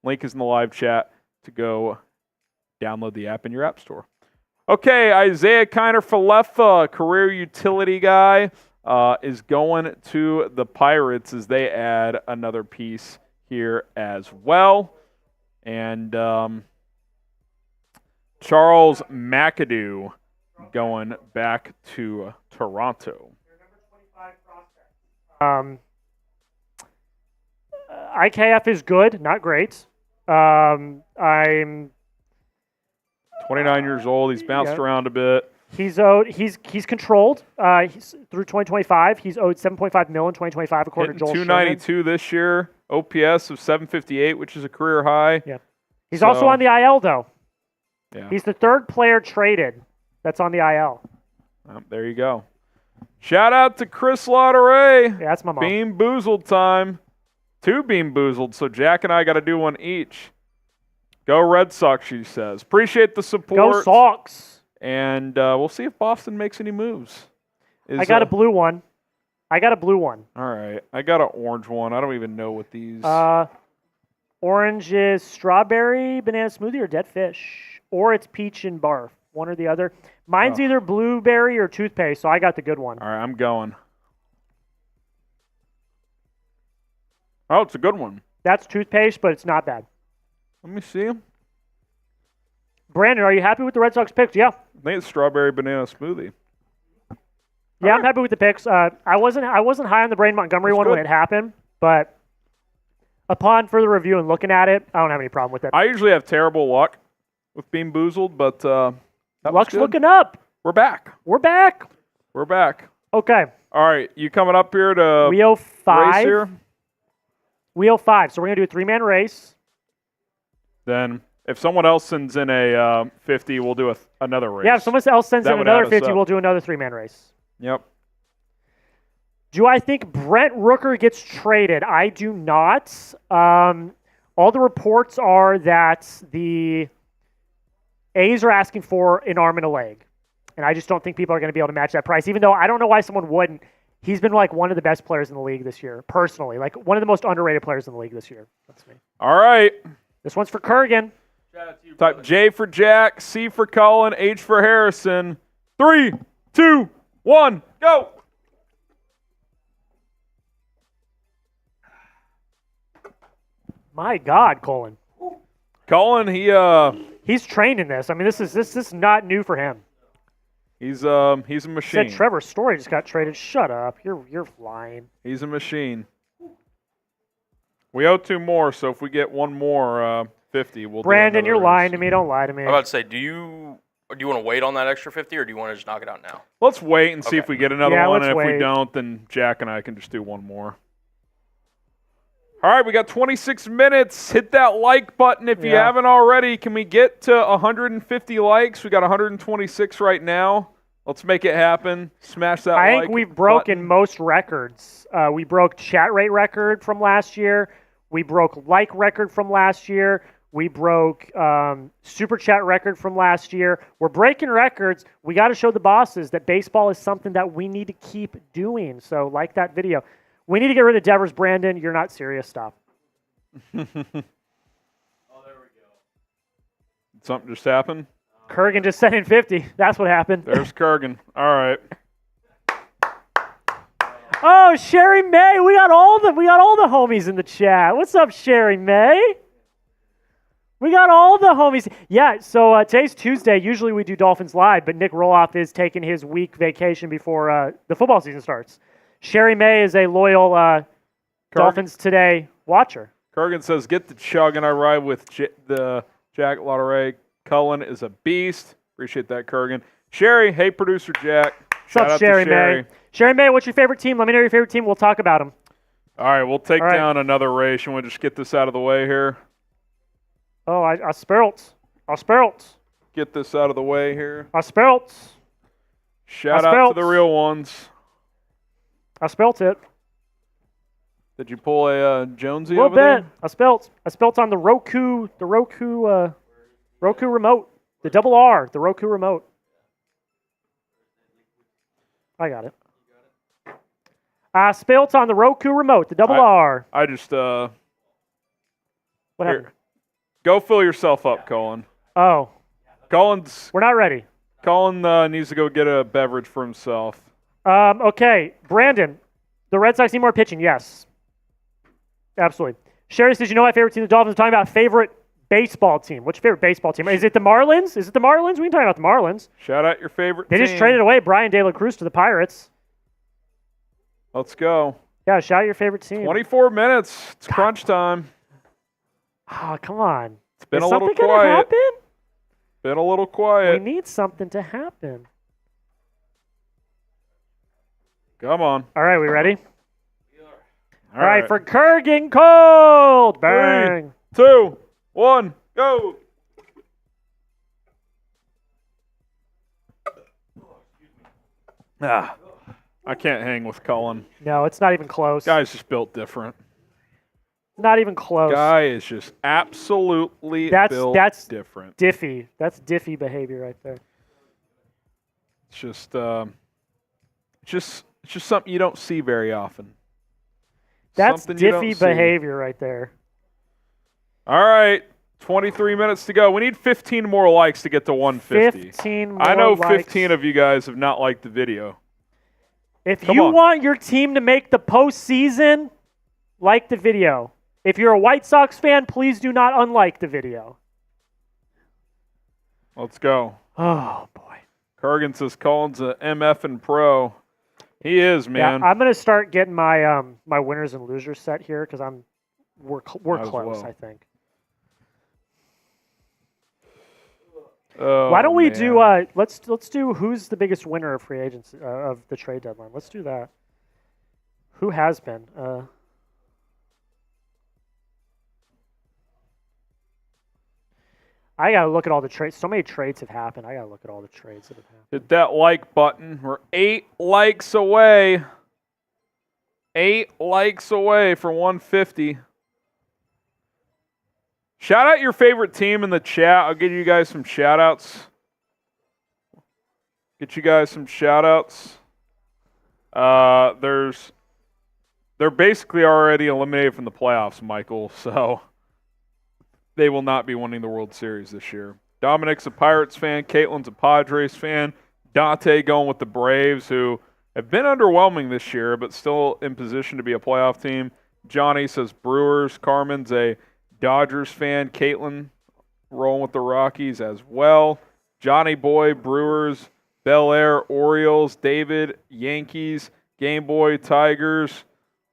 Link is in the live chat to go download the app in your app store. Okay, Isaiah Kiner-Falefa, career utility guy, is going to the Pirates as they add another piece here as well. And Charles McAdoo going back to Toronto. IKF is good, not great. I'm 29 years old. He's bounced around a bit. He's owed. He's controlled. Through 2025, he's owed $7.5 million in 2025 according to Joel 292 this year. OPS of 758, which is a career high. Yeah. He's also on the IL though. Yeah. He's the third player traded that's on the IL. There you go. Shout out to Chris Lautaret. Yeah, that's my mom. Bean Boozled time. 2 Bean Boozled, so Jack and I got to do one each. Go Red Sox, she says. Appreciate the support. Go Sox. And we'll see if Boston makes any moves. I got a blue one. All right. I got an orange one. I don't even know what these... Orange is strawberry, banana smoothie, or dead fish. Or it's peach and barf. One or the other. Mine's either blueberry or toothpaste, so I got the good one. All right, I'm going. Oh, it's a good one. That's toothpaste, but it's not bad. Let me see them. Brandon, are you happy with the Red Sox picks? Yeah. I think it's strawberry banana smoothie. Yeah, I'm happy with the picks. I wasn't high on the Brain Montgomery one when it happened, but upon further review and looking at it, I don't have any problem with it. I usually have terrible luck with Bean Boozled, but luck's looking up. We're back. We're back. Okay. All right, you coming up here to Wheel 5. race here? Wheel 5. So we're going to do a 3-man race. Then if someone else sends in a 50, we'll do another race. Yeah, if someone else sends in another 50, up. we'll do another 3-man race. Yep. Do I think Brent Rooker gets traded? I do not. All the reports are that the A's are asking for an arm and a leg. And I just don't think people are going to be able to match that price, even though I don't know why someone wouldn't. He's been like one of the best players in the league this year, personally. Like one of the most underrated players in the league this year. That's me. All right. This one's for Kurgan. Type J for Jack, C for Colin, H for Harrison. 3, 2, 1, go. My God, Colin. Colin, he's trained in this. I mean, this is not new for him. He's a machine. Said Trevor Story just got traded. Shut up. You're lying. He's a machine. We owe 2 more, so if we get one more 50, we'll Brandon, do you're race. lying to me. Don't lie to me. I'm about to say, do you want to wait on that extra 50, or do you want to just knock it out now? Let's wait and see if we get another one, let's and if wait. we don't, then Jack and I can just do one more. All right, we got 26 minutes. Hit that like button if you haven't already. Can we get to 150 likes? We got 126 right now. Let's make it happen. Smash that I like think we've broken button. most records. We broke chat rate record from last year. We broke like record from last year. We broke super chat record from last year. We're breaking records. We got to show the bosses that baseball is something that we need to keep doing. So like that video. We need to get rid of Devers, Brandon. You're not serious. Stop. Oh, there we go. Something just happened? Kurgan just sent in 50. That's what happened. There's Kurgan. All right. Oh, Sherry May. We got all the homies in the chat. What's up, Sherry May? We got all the homies. Yeah, so today's Tuesday. Usually we do Dolphins Live, but Nick Roloff is taking his week vacation before the football season starts. Sherry May is a loyal Dolphins Today watcher. Kurgan says, get the chug, and I ride with the Jack Lautaret. Cullen is a beast. Appreciate that, Kurgan. Sherry, hey, producer Jack. What's up, Sherry May? Sherry May, what's your favorite team? Let me know your favorite team. We'll talk about them. All right, we'll take down another race. You want to just get this out of the way here? Oh, I spelt. Get this out of the way here. I spelt. Shout out to the real ones. I spelt it. Did you pull a Jonesy a little over there? bit. I spelt on the Roku remote. The double R, the Roku remote. I got it. Spilt's on the Roku remote, the double R. I just What happened? here. Go fill yourself up, Colin. Oh, Colin's we're not ready. Colin needs to go get a beverage for himself. Okay, Brandon, the Red Sox need more pitching. Yes, absolutely. Sherry says, you know my favorite team, the Dolphins. I'm talking about favorite baseball team. What's your favorite baseball team? Is it the Marlins? Is it the Marlins? We can talk about the Marlins. Shout out your favorite They team. just traded away Brian De La Cruz to the Pirates. Let's go. Yeah, shout out your favorite team. 24 minutes. It's crunch time. Oh, come on. It's been Is a little something gonna quiet. happen? Been a little We quiet. need something to happen. Come on. All right, we ready? All All right, for Kurgan Cold. Bang. 2, 1, go. I can't hang with Cullen. No, it's not even close. Guy's just built different. Not even close. Guy is just absolutely built different. Diffy. That's Diffy behavior right there. It's just something you don't see very often. That's Something you don't Diffy see. behavior right there. All right, 23 minutes to go. We need 15 more likes to get to 150. 15 more I know likes. 15 of you guys have not liked the video. If Come you on. want your team to make the postseason, like the video. If you're a White Sox fan, please do not unlike the video. Let's go. Oh, boy. Kurgan says Cullen's a MF and pro. He is, man. Yeah, I'm going to start getting my my winners and losers set here because we're Might as close, well. I think. Oh, Why don't we man. do let's do who's the biggest winner of free agents of the trade deadline. Let's do that. Who has been? I gotta look at all the trades. So many trades have happened. I gotta look at all the trades that have happened. Hit that like button. We're 8 likes away. 8 likes away for 150. Shout out your favorite team in the chat. I'll give you guys some shout outs. Get you guys some shout outs. They're basically already eliminated from the playoffs, Michael, so they will not be winning the World Series this year. Dominic's a Pirates fan. Caitlin's a Padres fan. Dante going with the Braves, who have been underwhelming this year, but still in position to be a playoff team. Johnny says Brewers. Carmen's a Dodgers fan. Caitlin rolling with the Rockies as well. Johnny Boy, Brewers. Bel Air, Orioles. David, Yankees. Game Boy, Tigers.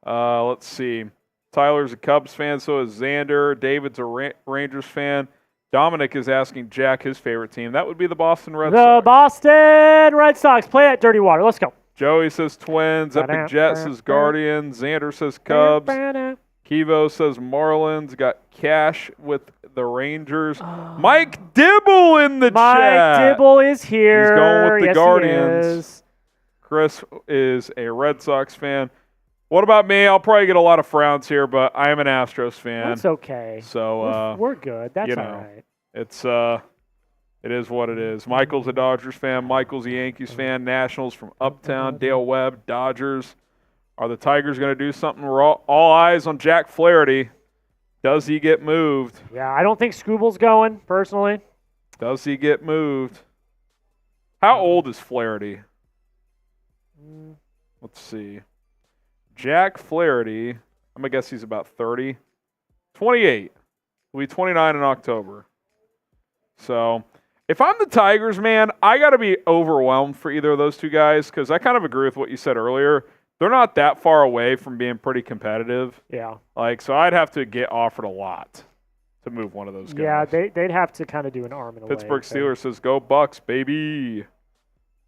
Let's see. Tyler's a Cubs fan, so is Xander. David's a Rangers fan. Dominic is asking Jack his favorite team. That would be the Boston Red The Sox. Boston Red Sox play at Dirty Water. Let's go. Joey says Twins. Epic Jet says Guardians. Xander says Cubs. Kivo says Marlins. Got Cash with the Rangers. Mike Dibble in the Mike chat. Dibble is here. He's going with the Yes, Guardians. he is. Chris is a Red Sox fan. What about me? I'll probably get a lot of frowns here, but I am an Astros fan. That's okay. So We're good. That's you all know. right. It is what it is. Michael's a Dodgers fan. Michael's a Yankees fan. Nationals from Uptown. Dale Webb, Dodgers. Are the Tigers going to do something? We're all eyes on Jack Flaherty. Does he get moved? Yeah, I don't think Skubal's going, personally. Does he get moved? How old is Flaherty? Let's see. Jack Flaherty, I'm going to guess he's about 30. 28. He'll be 29 in October. So, if I'm the Tigers, man, I got to be overwhelmed for either of those two guys because I kind of agree with what you said earlier. They're not that far away from being pretty competitive. Yeah. So I'd have to get offered a lot to move one of those guys. Yeah, they'd have to kind of do an arm and a leg Pittsburgh there. Steelers says, go Bucks, baby.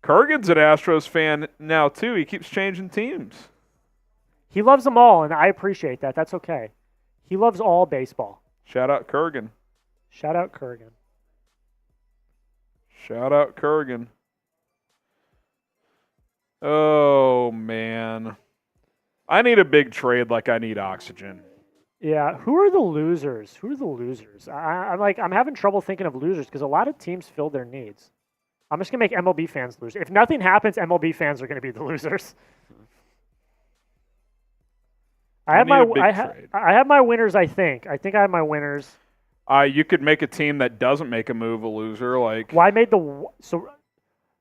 Kurgan's an Astros fan now, too. He keeps changing teams. He loves them all, and I appreciate that. That's okay. He loves all baseball. Shout out Kurgan. Shout out Kurgan. Shout out Kurgan. Oh, man. I need a big trade like I need oxygen. Yeah, who are the losers? Who are the losers? I'm having trouble thinking of losers because a lot of teams fill their needs. I'm just gonna make MLB fans lose. If nothing happens, MLB fans are gonna be the losers. I have need a my big I trade. have my winners. I think I have my winners. You could make a team that doesn't make a move a loser. Like, Well, I made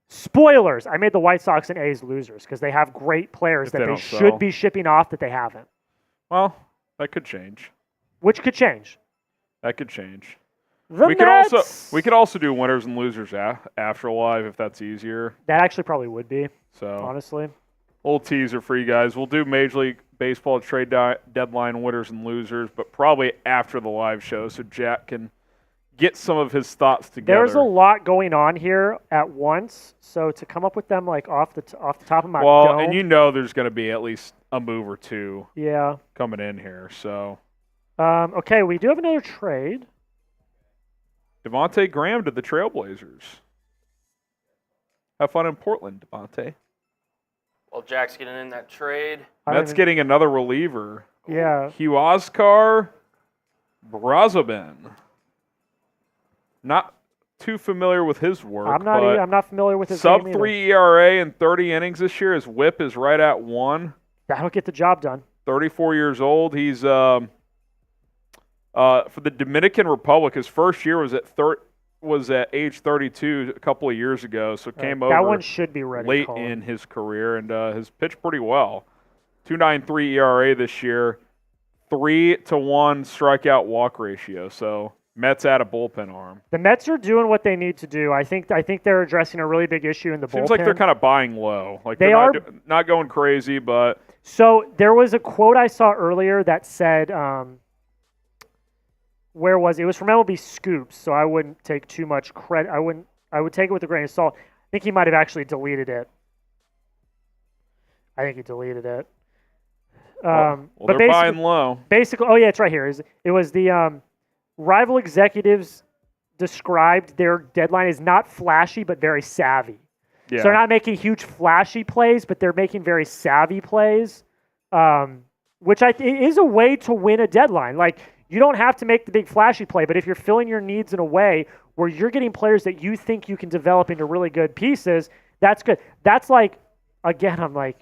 spoilers. I made the White Sox and A's losers because they have great players If that they they don't should sell. be shipping off that they haven't, well, that could change. which could change. That could change. The we Mets. could also do winners and losers after live if that's easier. That actually probably would be, So, honestly. little teaser for you guys. We'll do Major League Baseball trade deadline winners and losers, but probably after the live show, so Jack can get some of his thoughts together. There's a lot going on here at once, so to come up with them like off the top of my dome, and you know there's going to be at least a move or two yeah. coming in here. So Okay, we do have another trade. Devontae Graham to the Trailblazers. Have fun in Portland, Devontae. Well, Jack's getting in that trade. Mets getting another reliever. Yeah. Huascar Brazoban. Not too familiar with his work. I'm not familiar with his sub name either. 3 ERA in 30 innings this year. His WHIP is right at 1. That'll get the job done. 34 years old. He's for the Dominican Republic. His first year was at age 32 a couple of years ago. So came over That one should be ready. late Colin. in his career and has pitched pretty well. 2.93 ERA this year. 3-to-1 strikeout walk ratio. So Mets add a bullpen arm. The Mets are doing what they need to do. I think they're addressing a really big issue in the bullpen. Seems like they're kind of buying low. Like They they're are. not going crazy, but So there was a quote I saw earlier that said, where was it? It was from MLB Scoops, so I wouldn't take too much credit. I would take it with a grain of salt. I think he might have actually deleted it. I think he deleted it. well, But they're buying low. basically, oh yeah, it's right here. It was the rival executives described their deadline as not flashy but very savvy. Yeah. So they're not making huge flashy plays, but they're making very savvy plays, which is a way to win a deadline. Like, you don't have to make the big flashy play, but if you're filling your needs in a way where you're getting players that you think you can develop into really good pieces, that's good. That's like, again, I'm like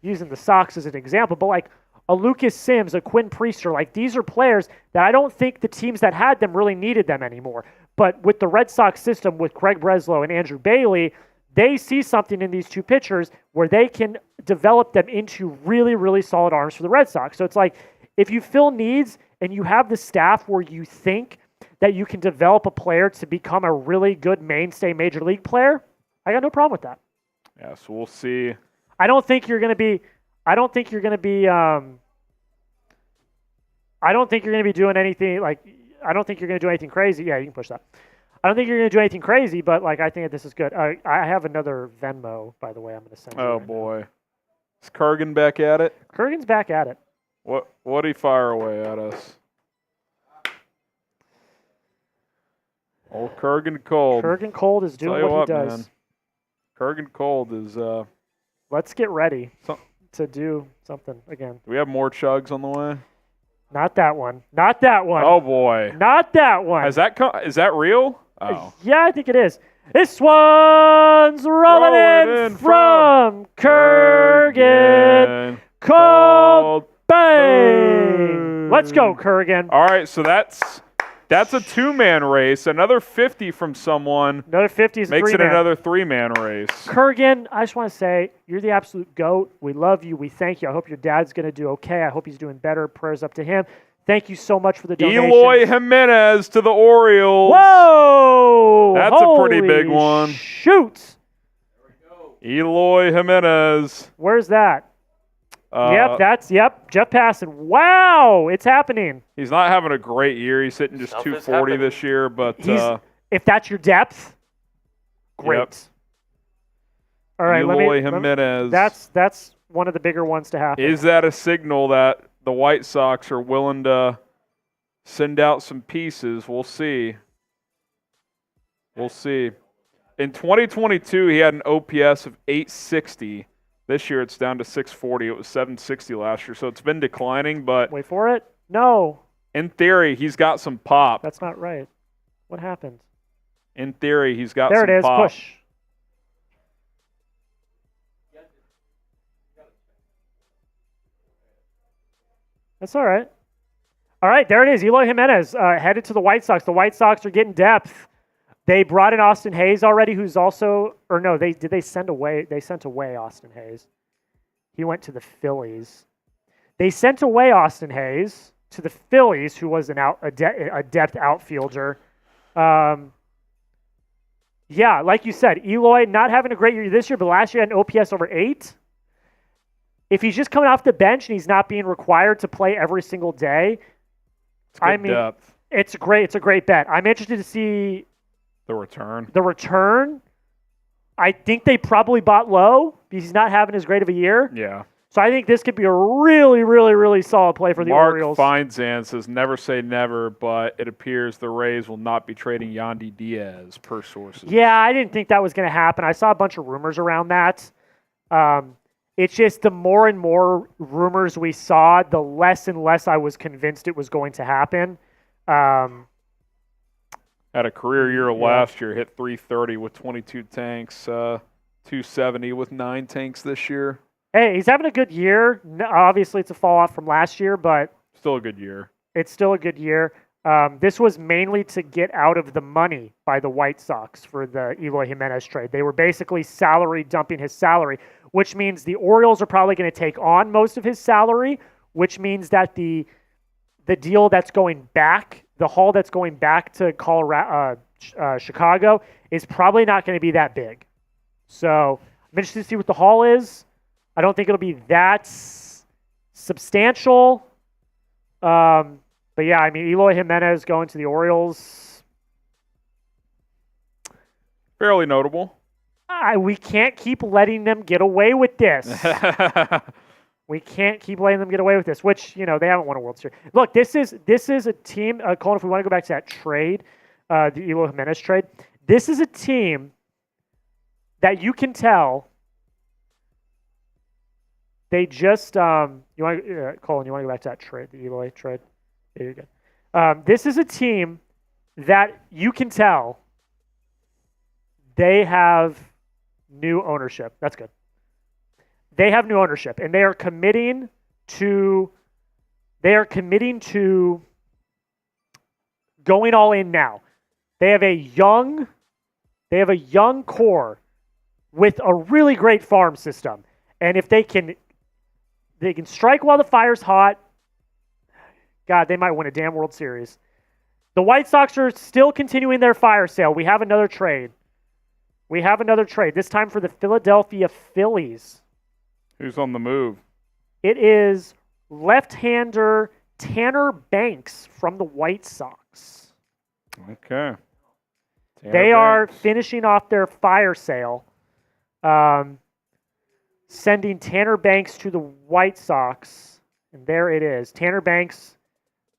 using the Sox as an example, but like a Lucas Sims, a Quinn Priester, like these are players that I don't think the teams that had them really needed them anymore. But with the Red Sox system, with Craig Breslow and Andrew Bailey, they see something in these two pitchers where they can develop them into really, really solid arms for the Red Sox. So it's like, if you fill needs and you have the staff where you think that you can develop a player to become a really good mainstay major league player, I got no problem with that. Yeah, so we'll see. I don't think you're going to be doing anything like, I don't think you're going to do anything crazy. Yeah, you can push that. I don't think you're going to do anything crazy, but like, I think that this is good. I have another Venmo, by the way, I'm going to send you. Oh, right boy. Is Kurgan back at it? now. Kurgan's back at it. What'd he fire away at us? Old Kurgan Cold. Kurgan Cold is doing Tell you what he what, does. man. Kurgan Cold is Let's get ready So- to do something again. do we have more chugs on the way? Not that one. Not that one. Oh boy. Not that one. Is that real? Oh. Yeah, I think it is. This one's rolling in from Kurgan. Cold bang. Let's go, Kurgan. All right, so that's a 2-man race. Another 50 from someone Another 50 is a makes it three-man. another 3-man race. Kurgan, I just want to say, you're the absolute GOAT. We love you. We thank you. I hope your dad's going to do okay. I hope he's doing better. Prayers up to him. Thank you so much for the donation. Eloy Jimenez to the Orioles. Whoa! That's a pretty big one. Shoot! Eloy Jimenez. Where's that? Yep. Jeff Passan. Wow, it's happening. He's not having a great year. He's hitting just Stuff is 240 happening. this year, but If that's your depth, great. Yep. All right, Eloy Jimenez. That's one of the bigger ones to happen. Is that a signal that the White Sox are willing to send out some pieces? We'll see. We'll see. In 2022, he had an OPS of 860. This year, it's down to 640. It was 760 last year, so it's been declining. But Wait for it. No, in theory, he's got some pop. that's not right. What happened? In theory, he's got There some it is. pop. Push. That's all right. All right, there it is. Eloy Jimenez headed to the White Sox. The White Sox are getting depth. They brought in Austin Hayes already, who's also, or no, they sent away Austin Hayes. He went to the Phillies. They sent away Austin Hayes to the Phillies, who was a depth outfielder. Yeah, like you said, Eloy not having a great year this year, but last year had an OPS over 8. If he's just coming off the bench and he's not being required to play every single day, Depth. it's a great bet. I'm interested to see The return. I think they probably bought low because he's not having as great of a year. Yeah. So I think this could be a really, really, really solid play for the Orioles. Mark Feinzan says never say never, but it appears the Rays will not be trading Yandy Diaz per sources. Yeah, I didn't think that was going to happen. I saw a bunch of rumors around that. It's just the more and more rumors we saw, the less and less I was convinced it was going to happen. Had a career year last year, hit 330 with 22 tanks, 270 with 9 tanks this year. Hey, he's having a good year. Obviously, it's a fall off from last year, but Still a good year. it's still a good year. This was mainly to get out of the money by the White Sox for the Eloy Jimenez trade. They were basically salary dumping his salary, which means the Orioles are probably going to take on most of his salary, which means that the deal that's going back, the haul that's going back to Chicago, is probably not going to be that big. So I'm interested to see what the haul is. I don't think it'll be that substantial. But yeah, I mean, Eloy Jimenez going to the Orioles. Fairly notable. We can't keep letting them get away with this. We can't keep letting them get away with this, which, they haven't won a World Series. Look, this is a team, Colin, if we want to go back to that trade, the Eloy Jimenez trade, this is a team that you can tell they just, Colin, you want to go back to that trade, the Eloy trade? There you go. This is a team that you can tell they have new ownership. That's good. They have new ownership, and they are committing to going all in now. They have a young core with a really great farm system, and if they can strike while the fire's hot, God, they might win a damn World Series. The White Sox are still continuing their fire sale. We have another trade. This time for the Philadelphia Phillies. Who's on the move? It is left-hander Tanner Banks from the White Sox. Okay. They are finishing off their fire sale, sending Tanner Banks to the White Sox. And there it is. Tanner Banks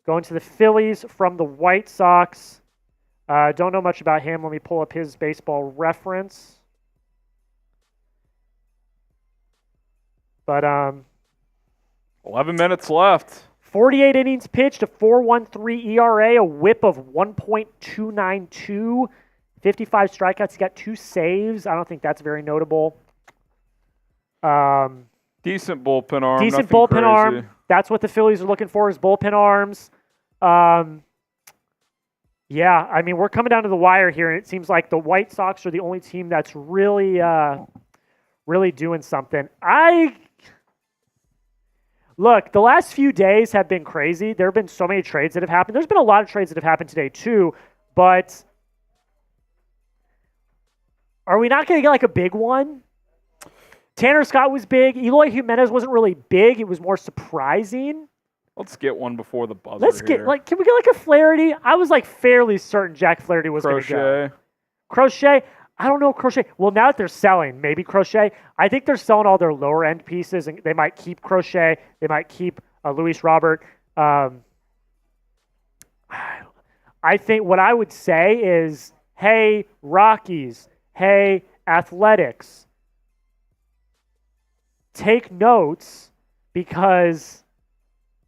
going to the Phillies from the White Sox. Don't know much about him. Let me pull up his baseball reference. But 11 minutes left. 48 innings pitched, a 4.13 ERA, a whip of 1.292, 55 strikeouts. He got 2 saves. I don't think that's very notable. Decent bullpen arm. Decent nothing bullpen crazy. arm. That's what the Phillies are looking for, is bullpen arms. Yeah, I mean, we're coming down to the wire here, and it seems like the White Sox are the only team that's really doing something. Look, the last few days have been crazy. There have been so many trades that have happened. There's been a lot of trades that have happened today too, but are we not going to get like a big one? Tanner Scott was big. Eloy Jimenez wasn't really big. It was more surprising. Let's get one before the buzzer. Can we get like a Flaherty? I was like fairly certain Jack Flaherty was going to go. Crochet. I don't know Crochet. Well, now that they're selling, maybe Crochet. I think they're selling all their lower end pieces, and they might keep Crochet. They might keep Luis Robert. I think what I would say is, hey, Rockies, hey, Athletics, take notes, because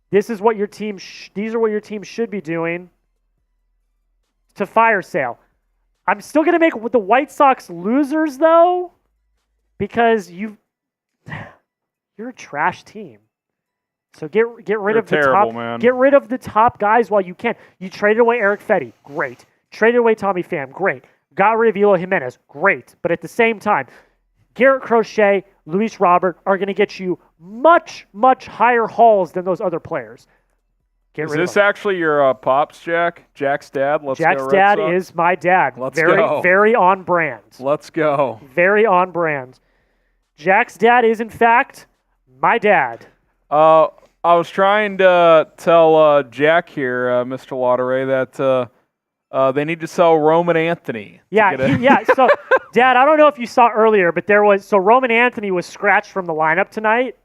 this is what your team. These are what your team should be doing to fire sale. I'm still going to make the White Sox losers, though, because you're a trash team. So get rid They're of the terrible, top. man. Get rid of the top guys while you can. You traded away Eric Fetty, great. Traded away Tommy Pham, great. Got rid of Eloy Jimenez, great. But at the same time, Garrett Crochet, Luis Robert are going to get you much, much higher hauls than those other players. Is this actually your pops, Jack? Jack's dad? Jack's go, dad Red Sox. is my dad. Let's very, go. Very on brand. Let's go. Very on brand. Jack's dad is, in fact, my dad. I was trying to tell Jack here, Mr. Lautaret, that they need to sell Roman Anthony. Yeah. So, Dad, I don't know if you saw earlier, but Roman Anthony was scratched from the lineup tonight,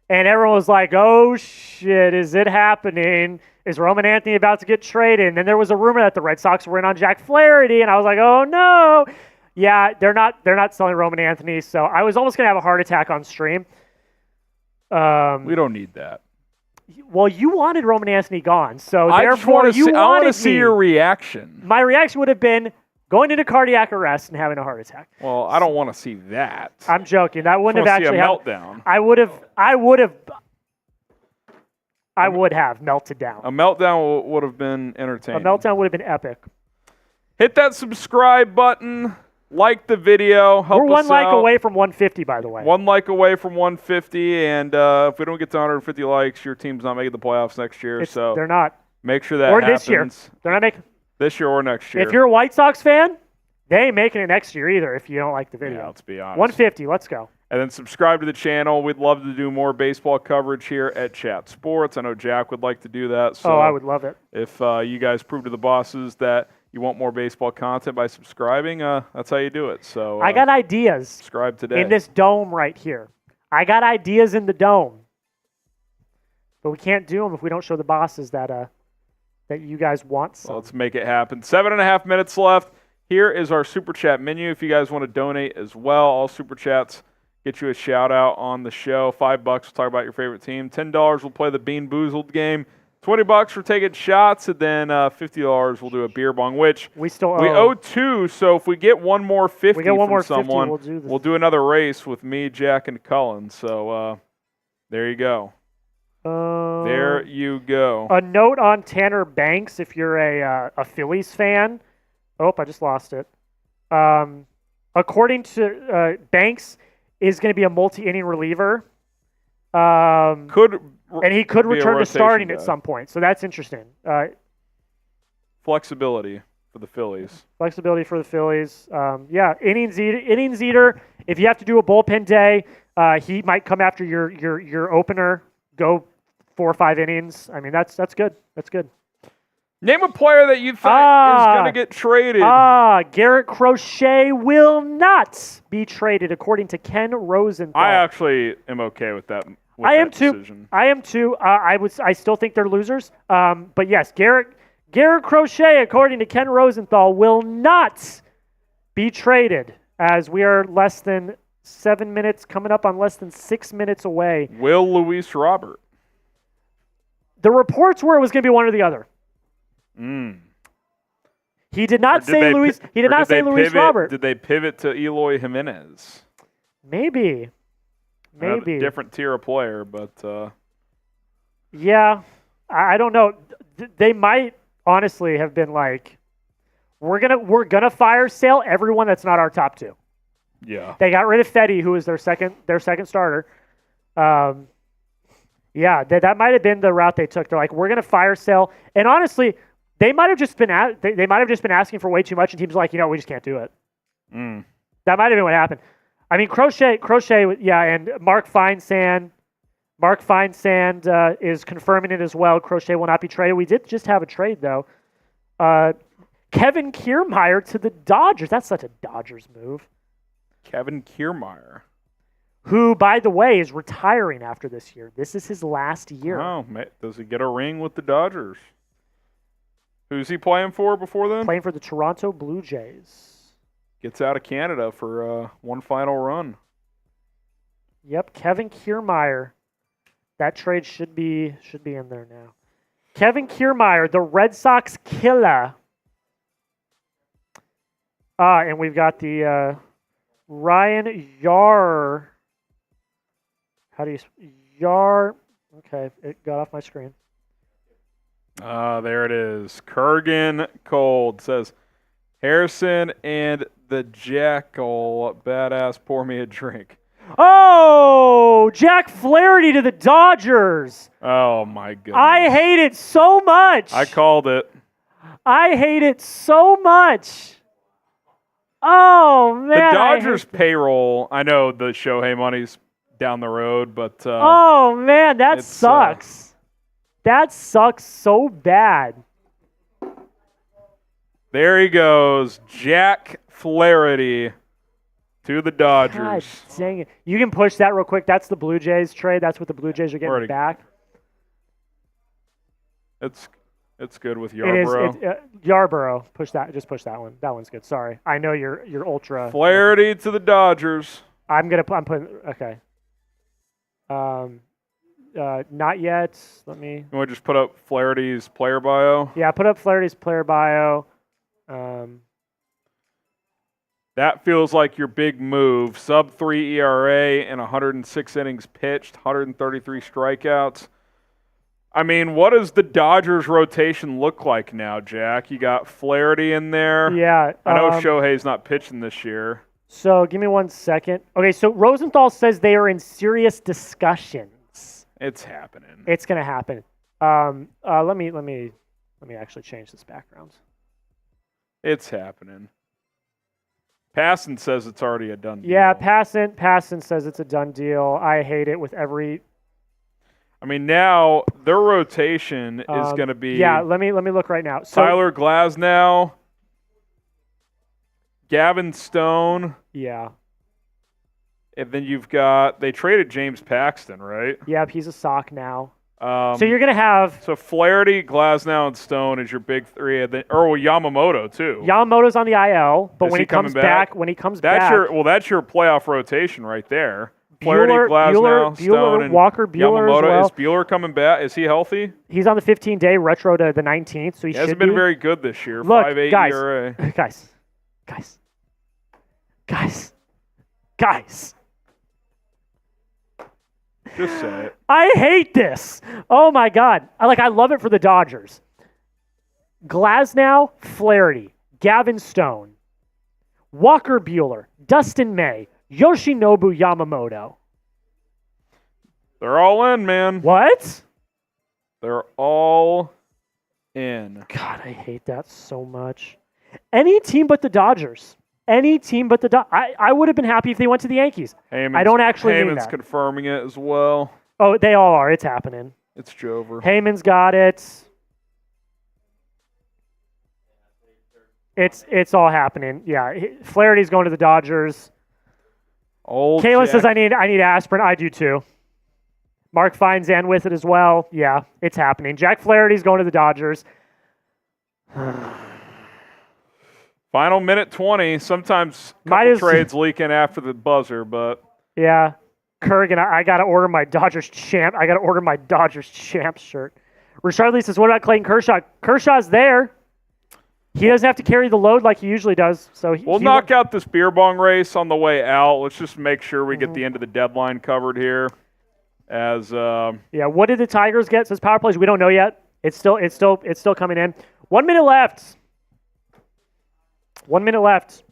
and everyone was like, "Oh shit, is it happening? Is Roman Anthony about to get traded?" And then there was a rumor that the Red Sox were in on Jack Flaherty, and I was like, "Oh no." Yeah, they're not selling Roman Anthony, so I was almost gonna have a heart attack on stream. We don't need that. Well, you wanted Roman Anthony gone, so I therefore want to see your reaction. My reaction would have been going into cardiac arrest and having a heart attack. Well, I don't want to see that. I'm joking. That wouldn't have actually happened. Meltdown. I would have melted down. A meltdown would have been entertaining. A meltdown would have been epic. Hit that subscribe button. Like the video. Help We're one us like out. away from 150, by the way. One like away from 150, and if we don't get to 150 likes, your team's not making the playoffs next year. So they're not. make sure that or happens. this year. They're not making. This year or next year. If you're a White Sox fan, they ain't making it next year either. If you don't like the video. Yeah, let's be honest. 150. Let's go. And then subscribe to the channel. We'd love to do more baseball coverage here at Chat Sports. I know Jack would like to do that. So I would love it. If you guys prove to the bosses that you want more baseball content by subscribing, that's how you do it. So I got ideas subscribe today. in this dome right here. I got ideas in the dome. But we can't do them if we don't show the bosses that you guys want some. Well, let's make it happen. 7.5 minutes left. Here is our Super Chat menu. If you guys want to donate as well, all Super Chats get you a shout-out on the show. $5, we'll talk about your favorite team. $10, we'll play the Bean Boozled game. $20 for taking shots, and then $50 we'll do a beer bong, which we owe 2. So if we get one more 50 from someone, 50, we'll do another race with me, Jack, and Cullen. So there you go. There you go. A note on Tanner Banks, if you're a Phillies fan. Oh, I just lost it. According to Banks, is going to be a multi-inning reliever. And he could return to starting at some point. So that's interesting. Flexibility for the Phillies. Yeah, innings eater. If you have to do a bullpen day, he might come after your opener. Go 4 or 5 innings. I mean, that's good. That's good. Name a player that you think is going to get traded. Garrett Crochet will not be traded, according to Ken Rosenthal. I actually am okay with that. I am decision. too. I still think they're losers. But yes, Garrett Crochet, according to Ken Rosenthal, will not be traded, as we are less than 7 minutes, coming up on less than 6 minutes away. Will Luis Robert? The reports were it was going to be one or the other. He did not say Luis. He did not say Luis Robert. Did they pivot to Eloy Jimenez? Maybe. Different tier of player, but yeah, I don't know. They might honestly have been like, we're gonna fire sale everyone that's not our top 2. Yeah. They got rid of Fetty, who was their second starter. Yeah, that might have been the route they took. They're like, we're gonna fire sale, and honestly, they might have just been asking for way too much, and teams are like, we just can't do it. That might have been what happened. I mean, Crochet, yeah, and Mark Feinsand is confirming it as well. Crochet will not be traded. We did just have a trade, though. Kevin Kiermaier to the Dodgers. That's such a Dodgers move. Kevin Kiermaier. Who, by the way, is retiring after this year. This is his last year. Oh, does he get a ring with the Dodgers? Who's he playing for before then? Playing for the Toronto Blue Jays. Gets out of Canada for one final run. Yep, Kevin Kiermaier. That trade should be in there now. Kevin Kiermaier, the Red Sox killer. And we've got the Ryan Yar. How do you Yar? Okay, it got off my screen. There it is. Kurgan Cold says, Harrison and the Jackal, badass, pour me a drink. Oh, Jack Flaherty to the Dodgers. Oh, my goodness. I hate it so much. I called it. I hate it so much. Oh, man. The Dodgers payroll, I know the Shohei money's down the road, but... oh, man, that sucks. That sucks so bad. There he goes. Jack Flaherty to the Dodgers. God dang it. You can push that real quick. That's the Blue Jays trade. That's what the Blue Jays are getting back. It's good with Yarborough. It is. Yarborough. Push that. Just push that one. That one's good. Sorry. I know you're ultra. Flaherty to the Dodgers. I'm putting. Okay. Not yet. Let me. You want to just put up Flaherty's player bio? Yeah, put up Flaherty's player bio. That feels like your big move. Sub-3 ERA and 106 innings pitched, 133 strikeouts. I mean, what does the Dodgers rotation look like now, Jack? You got Flaherty in there. Yeah. I know Shohei's not pitching this year. So give me 1 second. Okay, so Rosenthal says they are in serious discussions. It's happening. It's gonna happen. Let me actually change this background. It's happening. Passan says it's already a done deal. Yeah, Passan says it's a done deal. I hate it with every. I mean, now their rotation is going to be. Yeah, let me look right now. So, Tyler Glasnow, Gavin Stone. Yeah. And then you've got, they traded James Paxton, right? Yeah, he's a sock now. So you're going to have. So Flaherty, Glasnow, and Stone is your big three. And then, Yamamoto, too. Yamamoto's on the IL, but Is when he he comes coming back? That's your playoff rotation right there. Flaherty, Glasnow, Stone, and Walker Buehler Yamamoto. as well. Is Buehler coming back? Is he healthy? He's on the 15-day retro to the 19th, so he hasn't should been be. very good this year. Look, 5.8 guys, ERA. Guys. Just say it. I hate this. Oh my God. I love it for the Dodgers. Glasnow, Flaherty, Gavin Stone, Walker Buehler, Dustin May, Yoshinobu Yamamoto. They're all in, man. What? They're all in. God, I hate that so much. Any team but the Dodgers. Any team but the Dodgers. I would have been happy if they went to the Yankees. I don't actually mean Heyman's that. confirming it as well. Oh, they all are. It's happening. It's Jover. Heyman's got it. It's all happening. Yeah, Flaherty's going to the Dodgers. Kayla says I need aspirin. I do too. Mark Feinzan with it as well. Yeah, it's happening. Jack Flaherty's going to the Dodgers. Final minute 20. Sometimes trades leak in after the buzzer, but yeah. Kurgan, I got to order my Dodgers champ. I got to order my Dodgers champ shirt. Richard Lee says, "What about Clayton Kershaw? Kershaw's there. He doesn't have to carry the load like he usually does." So we'll knock out this beer bong race on the way out. Let's just make sure we get the end of the deadline covered here. What did the Tigers get? Says power plays. We don't know yet. It's still coming in. 1 minute left. 1 minute left.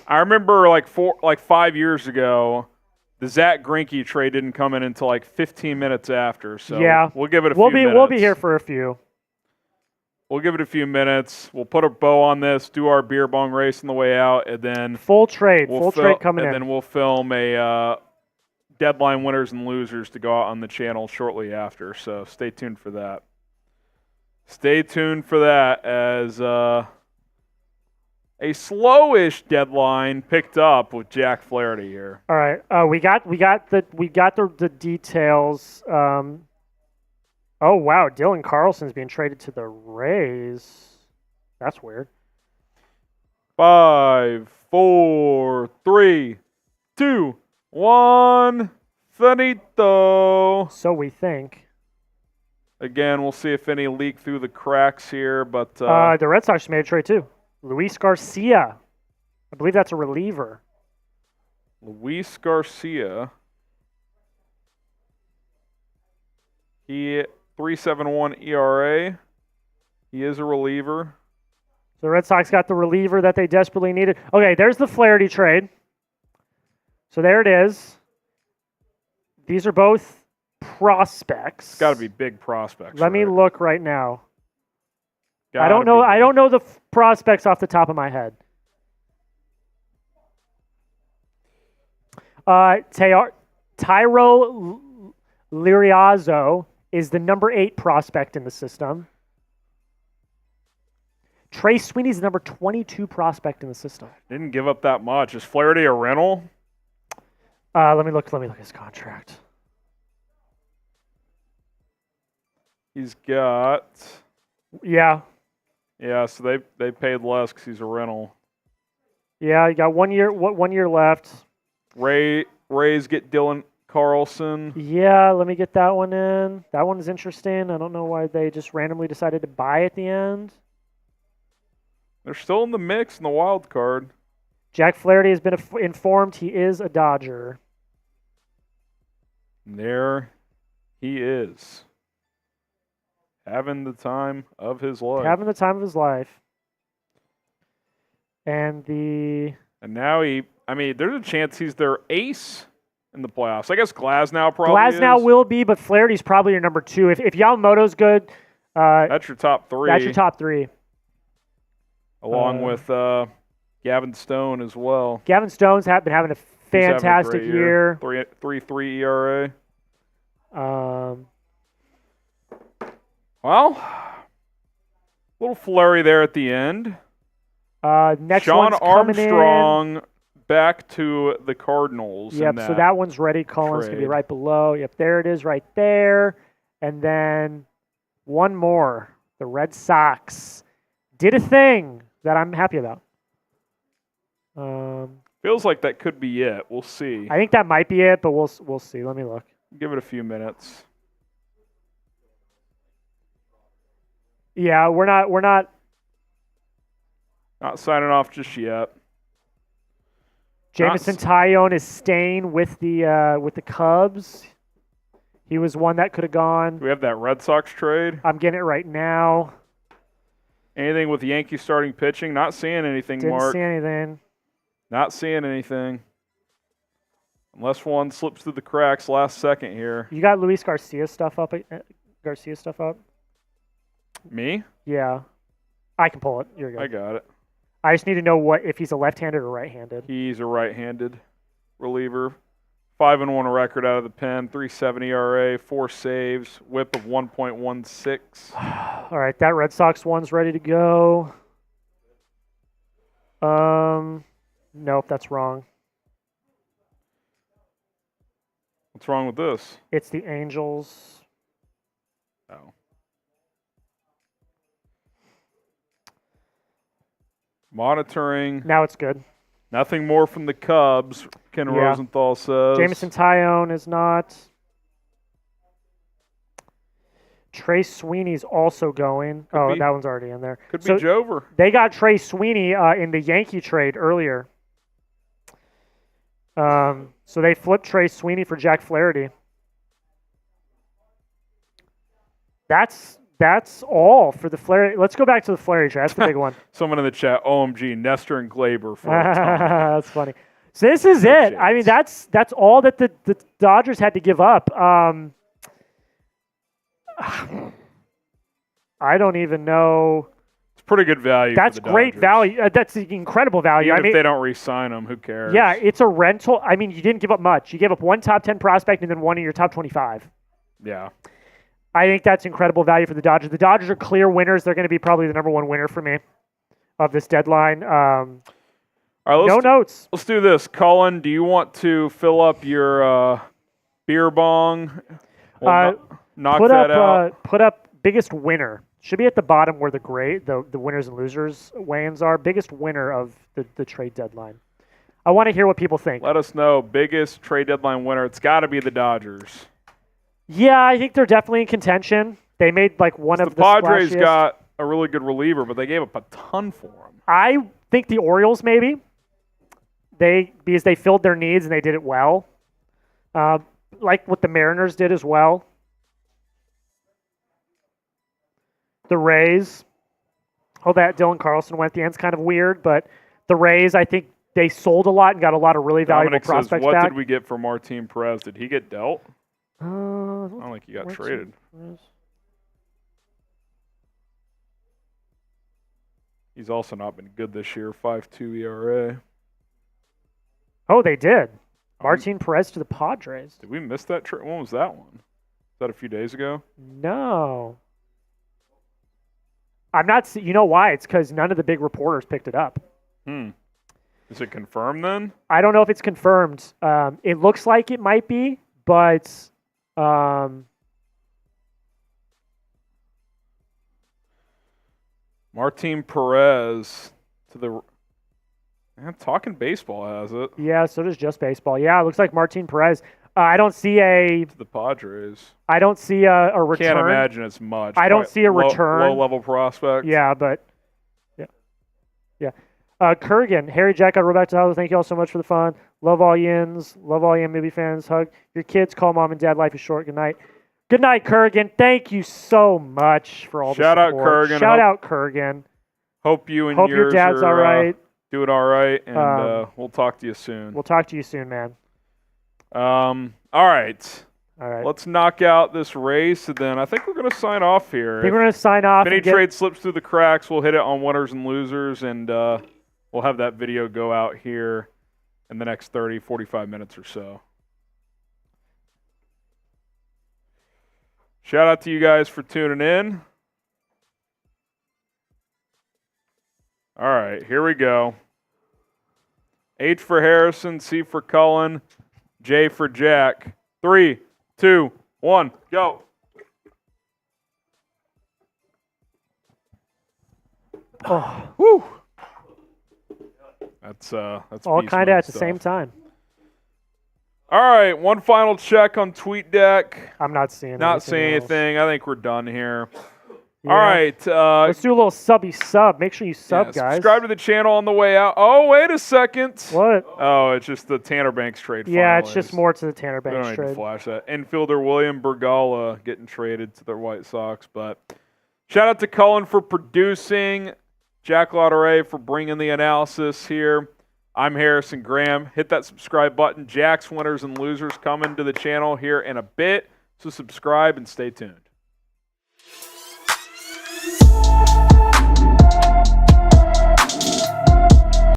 I remember like 5 years ago, the Zach Greinke trade didn't come in until like 15 minutes after. So yeah, we'll give it a few minutes. We'll be here for a few. We'll give it a few minutes. We'll put a bow on this, do our beer bong race on the way out, and then full trade coming in. And then we'll film a deadline winners and losers to go out on the channel shortly after. So stay tuned for that. Stay tuned for that as a slowish deadline picked up with Jack Flaherty here. All right, we got the details. Oh wow, Dylan Carlson's being traded to the Rays. That's weird. 5, 4, 3, 2, 1. Finito. So we think. Again, we'll see if any leak through the cracks here, but the Red Sox made a trade too. Luis Garcia. I believe that's a reliever. Luis Garcia. He 3.71 ERA. He is a reliever. So the Red Sox got the reliever that they desperately needed. Okay, there's the Flaherty trade. So there it is. These are both prospects. It's got to be big prospects. Let me right? look right now. I Gotta don't know. be I big. don't know the prospects off the top of my head. Tyro Liriazzo is the number 8 prospect in the system. Trey Sweeney's the number 22 prospect in the system. Didn't give up that much. Is Flaherty a rental? Let me look at his contract. He's got. Yeah, So they paid less because he's a rental. yeah. You got 1 year. 1 year left. Rays get Dylan Carlson. Yeah, let me get that one in. That one is interesting. I don't know why they just randomly decided to buy at the end. They're still in the mix in the wild card. Jack Flaherty has been informed he is a Dodger. And there he is. Having the time of his life. Having the time of his life. And now there's a chance he's their ace in the playoffs. I guess Glasnow probably Glasnow is. will be, but Flaherty's probably your number 2. If Yamamoto's good, That's your top 3. that's your top 3. Along with Gavin Stone as well. Gavin Stone's been having a He's having a fantastic great year. 3.3 ERA. Um, Well, little flurry there at the end. next Sean one's coming in. Armstrong back to the Cardinals. Yep, so that one's ready. Collins can be trade. right below. Yep, there it is right there. And then one more. The Red Sox did a thing that I'm happy about. Feels like that could be it. We'll see. I think that might be it, but we'll see. Let me look. Give it a few minutes. Yeah, we're not. Not signing off just yet. Jameson Taillon is staying with the Cubs. He was one that could have gone. Do we have that Red Sox trade? I'm getting it right now. Anything with the Yankees starting pitching? Not seeing anything, Didn't Mark. see anything. Not seeing anything. Unless one slips through the cracks last second here. You got Luis Garcia stuff up? Me? Yeah. I can pull it. You're good. I got it. I just need to know if he's a left-handed or right-handed. He's a right-handed reliever. 5-1 record out of the pen. 3.70 ERA, 4 saves, WHIP of 1.16. All right, that Red Sox one's ready to go. Nope, that's wrong. What's wrong with this? It's the Angels. Oh. Monitoring. Now it's good. Nothing more from the Cubs, Ken Yeah. Rosenthal says. Jameson Taillon is not. Trey Sweeney's also going. Could be. That one's already in there. Could be So Jover. they got Trey Sweeney in the Yankee trade earlier. So they flipped Trey Sweeney for Jack Flaherty. That's all for the Flaherty. Let's go back to the Flaherty trade. That's the big one. Someone in the chat, OMG, Nestor and Glaber for a ton. That's funny. So this is No it. I mean, that's all that the Dodgers had to give up. I don't even know. It's pretty good value. That's for the great Dodgers. value. That's incredible value. Even I mean, if they don't re-sign him, who cares? yeah, it's a rental. I mean, you didn't give up much. You gave up one top 10 prospect and then one in your top 25. Yeah. I think that's incredible value for the Dodgers. The Dodgers are clear winners. They're going to be probably the number one winner for me of this deadline. All right, No notes. Let's do this. Colin, do you want to fill up your beer bong? We'll knock Put that up, out. put up biggest winner. Should be at the bottom where the winners and losers weigh-ins are. Biggest winner of the trade deadline. I want to hear what people think. Let us know. Biggest trade deadline winner. It's got to be the Dodgers. Yeah, I think they're definitely in contention. They made like one of the Padres splashiest. got a really good reliever, but they gave up a ton for him. I think the Orioles maybe. Because they filled their needs and they did it well. Like what the Mariners did as well. The Rays. Oh, that Dylan Carlson went at the end's kind of weird, but the Rays, I think they sold a lot and got a lot of really valuable Dominic prospects says, what back. did we get for Martin Perez? Did he get dealt? I I don't think he got traded. He's also not been good this year. 5.2 ERA. Oh, they did. Martin Perez to the Padres. Did we miss that trade? When was that one? Was that a few days ago? No. I'm not. You know why? It's because none of the big reporters picked it up. Is it confirmed then? I don't know if it's confirmed. It looks like it might be, but Martin Perez to the. Talking Baseball has it. yeah, so does Just Baseball. Yeah, it looks like Martin Perez. I don't see a. To the Padres. I don't see a return. Can't imagine it's much. I don't Probably see a return. Low-level prospect. Yeah, but yeah. Kurgan, Harry Jack, I'll roll back to Hollywood. Thank you all so much for the fun. Love all yins. Love all MLB fans. Hug your kids. Call mom and dad. Life is short. Good night. Good night, Kurgan. Thank you so much for all the Shout out support. Kurgan. Shout out Kurgan. Hope you and Hope your yours dad's are, all right. Doing all right, and we'll talk to you soon. We'll talk to you soon, man. All right. All right. Let's knock out this race, and then I think we're going to sign off here. I think we're going to sign off. If any trade slips through the cracks, we'll hit it on winners and losers, and we'll have that video go out here in the next 30, 45 minutes or so. Shout out to you guys for tuning in. All right, here we go. H for Harrison, C for Cullen, J for Jack. 3, 2, 1, go. Oh, Woo. That's all beast kind of mode at the stuff. same time. All right, one final check on TweetDeck. I'm not seeing Not seeing else. anything. I think we're done here. Yeah. All right. Let's do a little sub. Make sure you sub, yeah, guys. subscribe to the channel on the way out. Oh, wait a second. What? Oh, it's just the Tanner Banks trade. Yeah, it's finalized. just more to the Tanner We don't Banks need to trade. flash that. Infielder William Bergala getting traded to the White Sox. But shout out to Cullen for producing. Jack Lautaret for bringing the analysis here. I'm Harrison Graham. Hit that subscribe button. Jack's winners and losers coming to the channel here in a bit. So subscribe and stay tuned.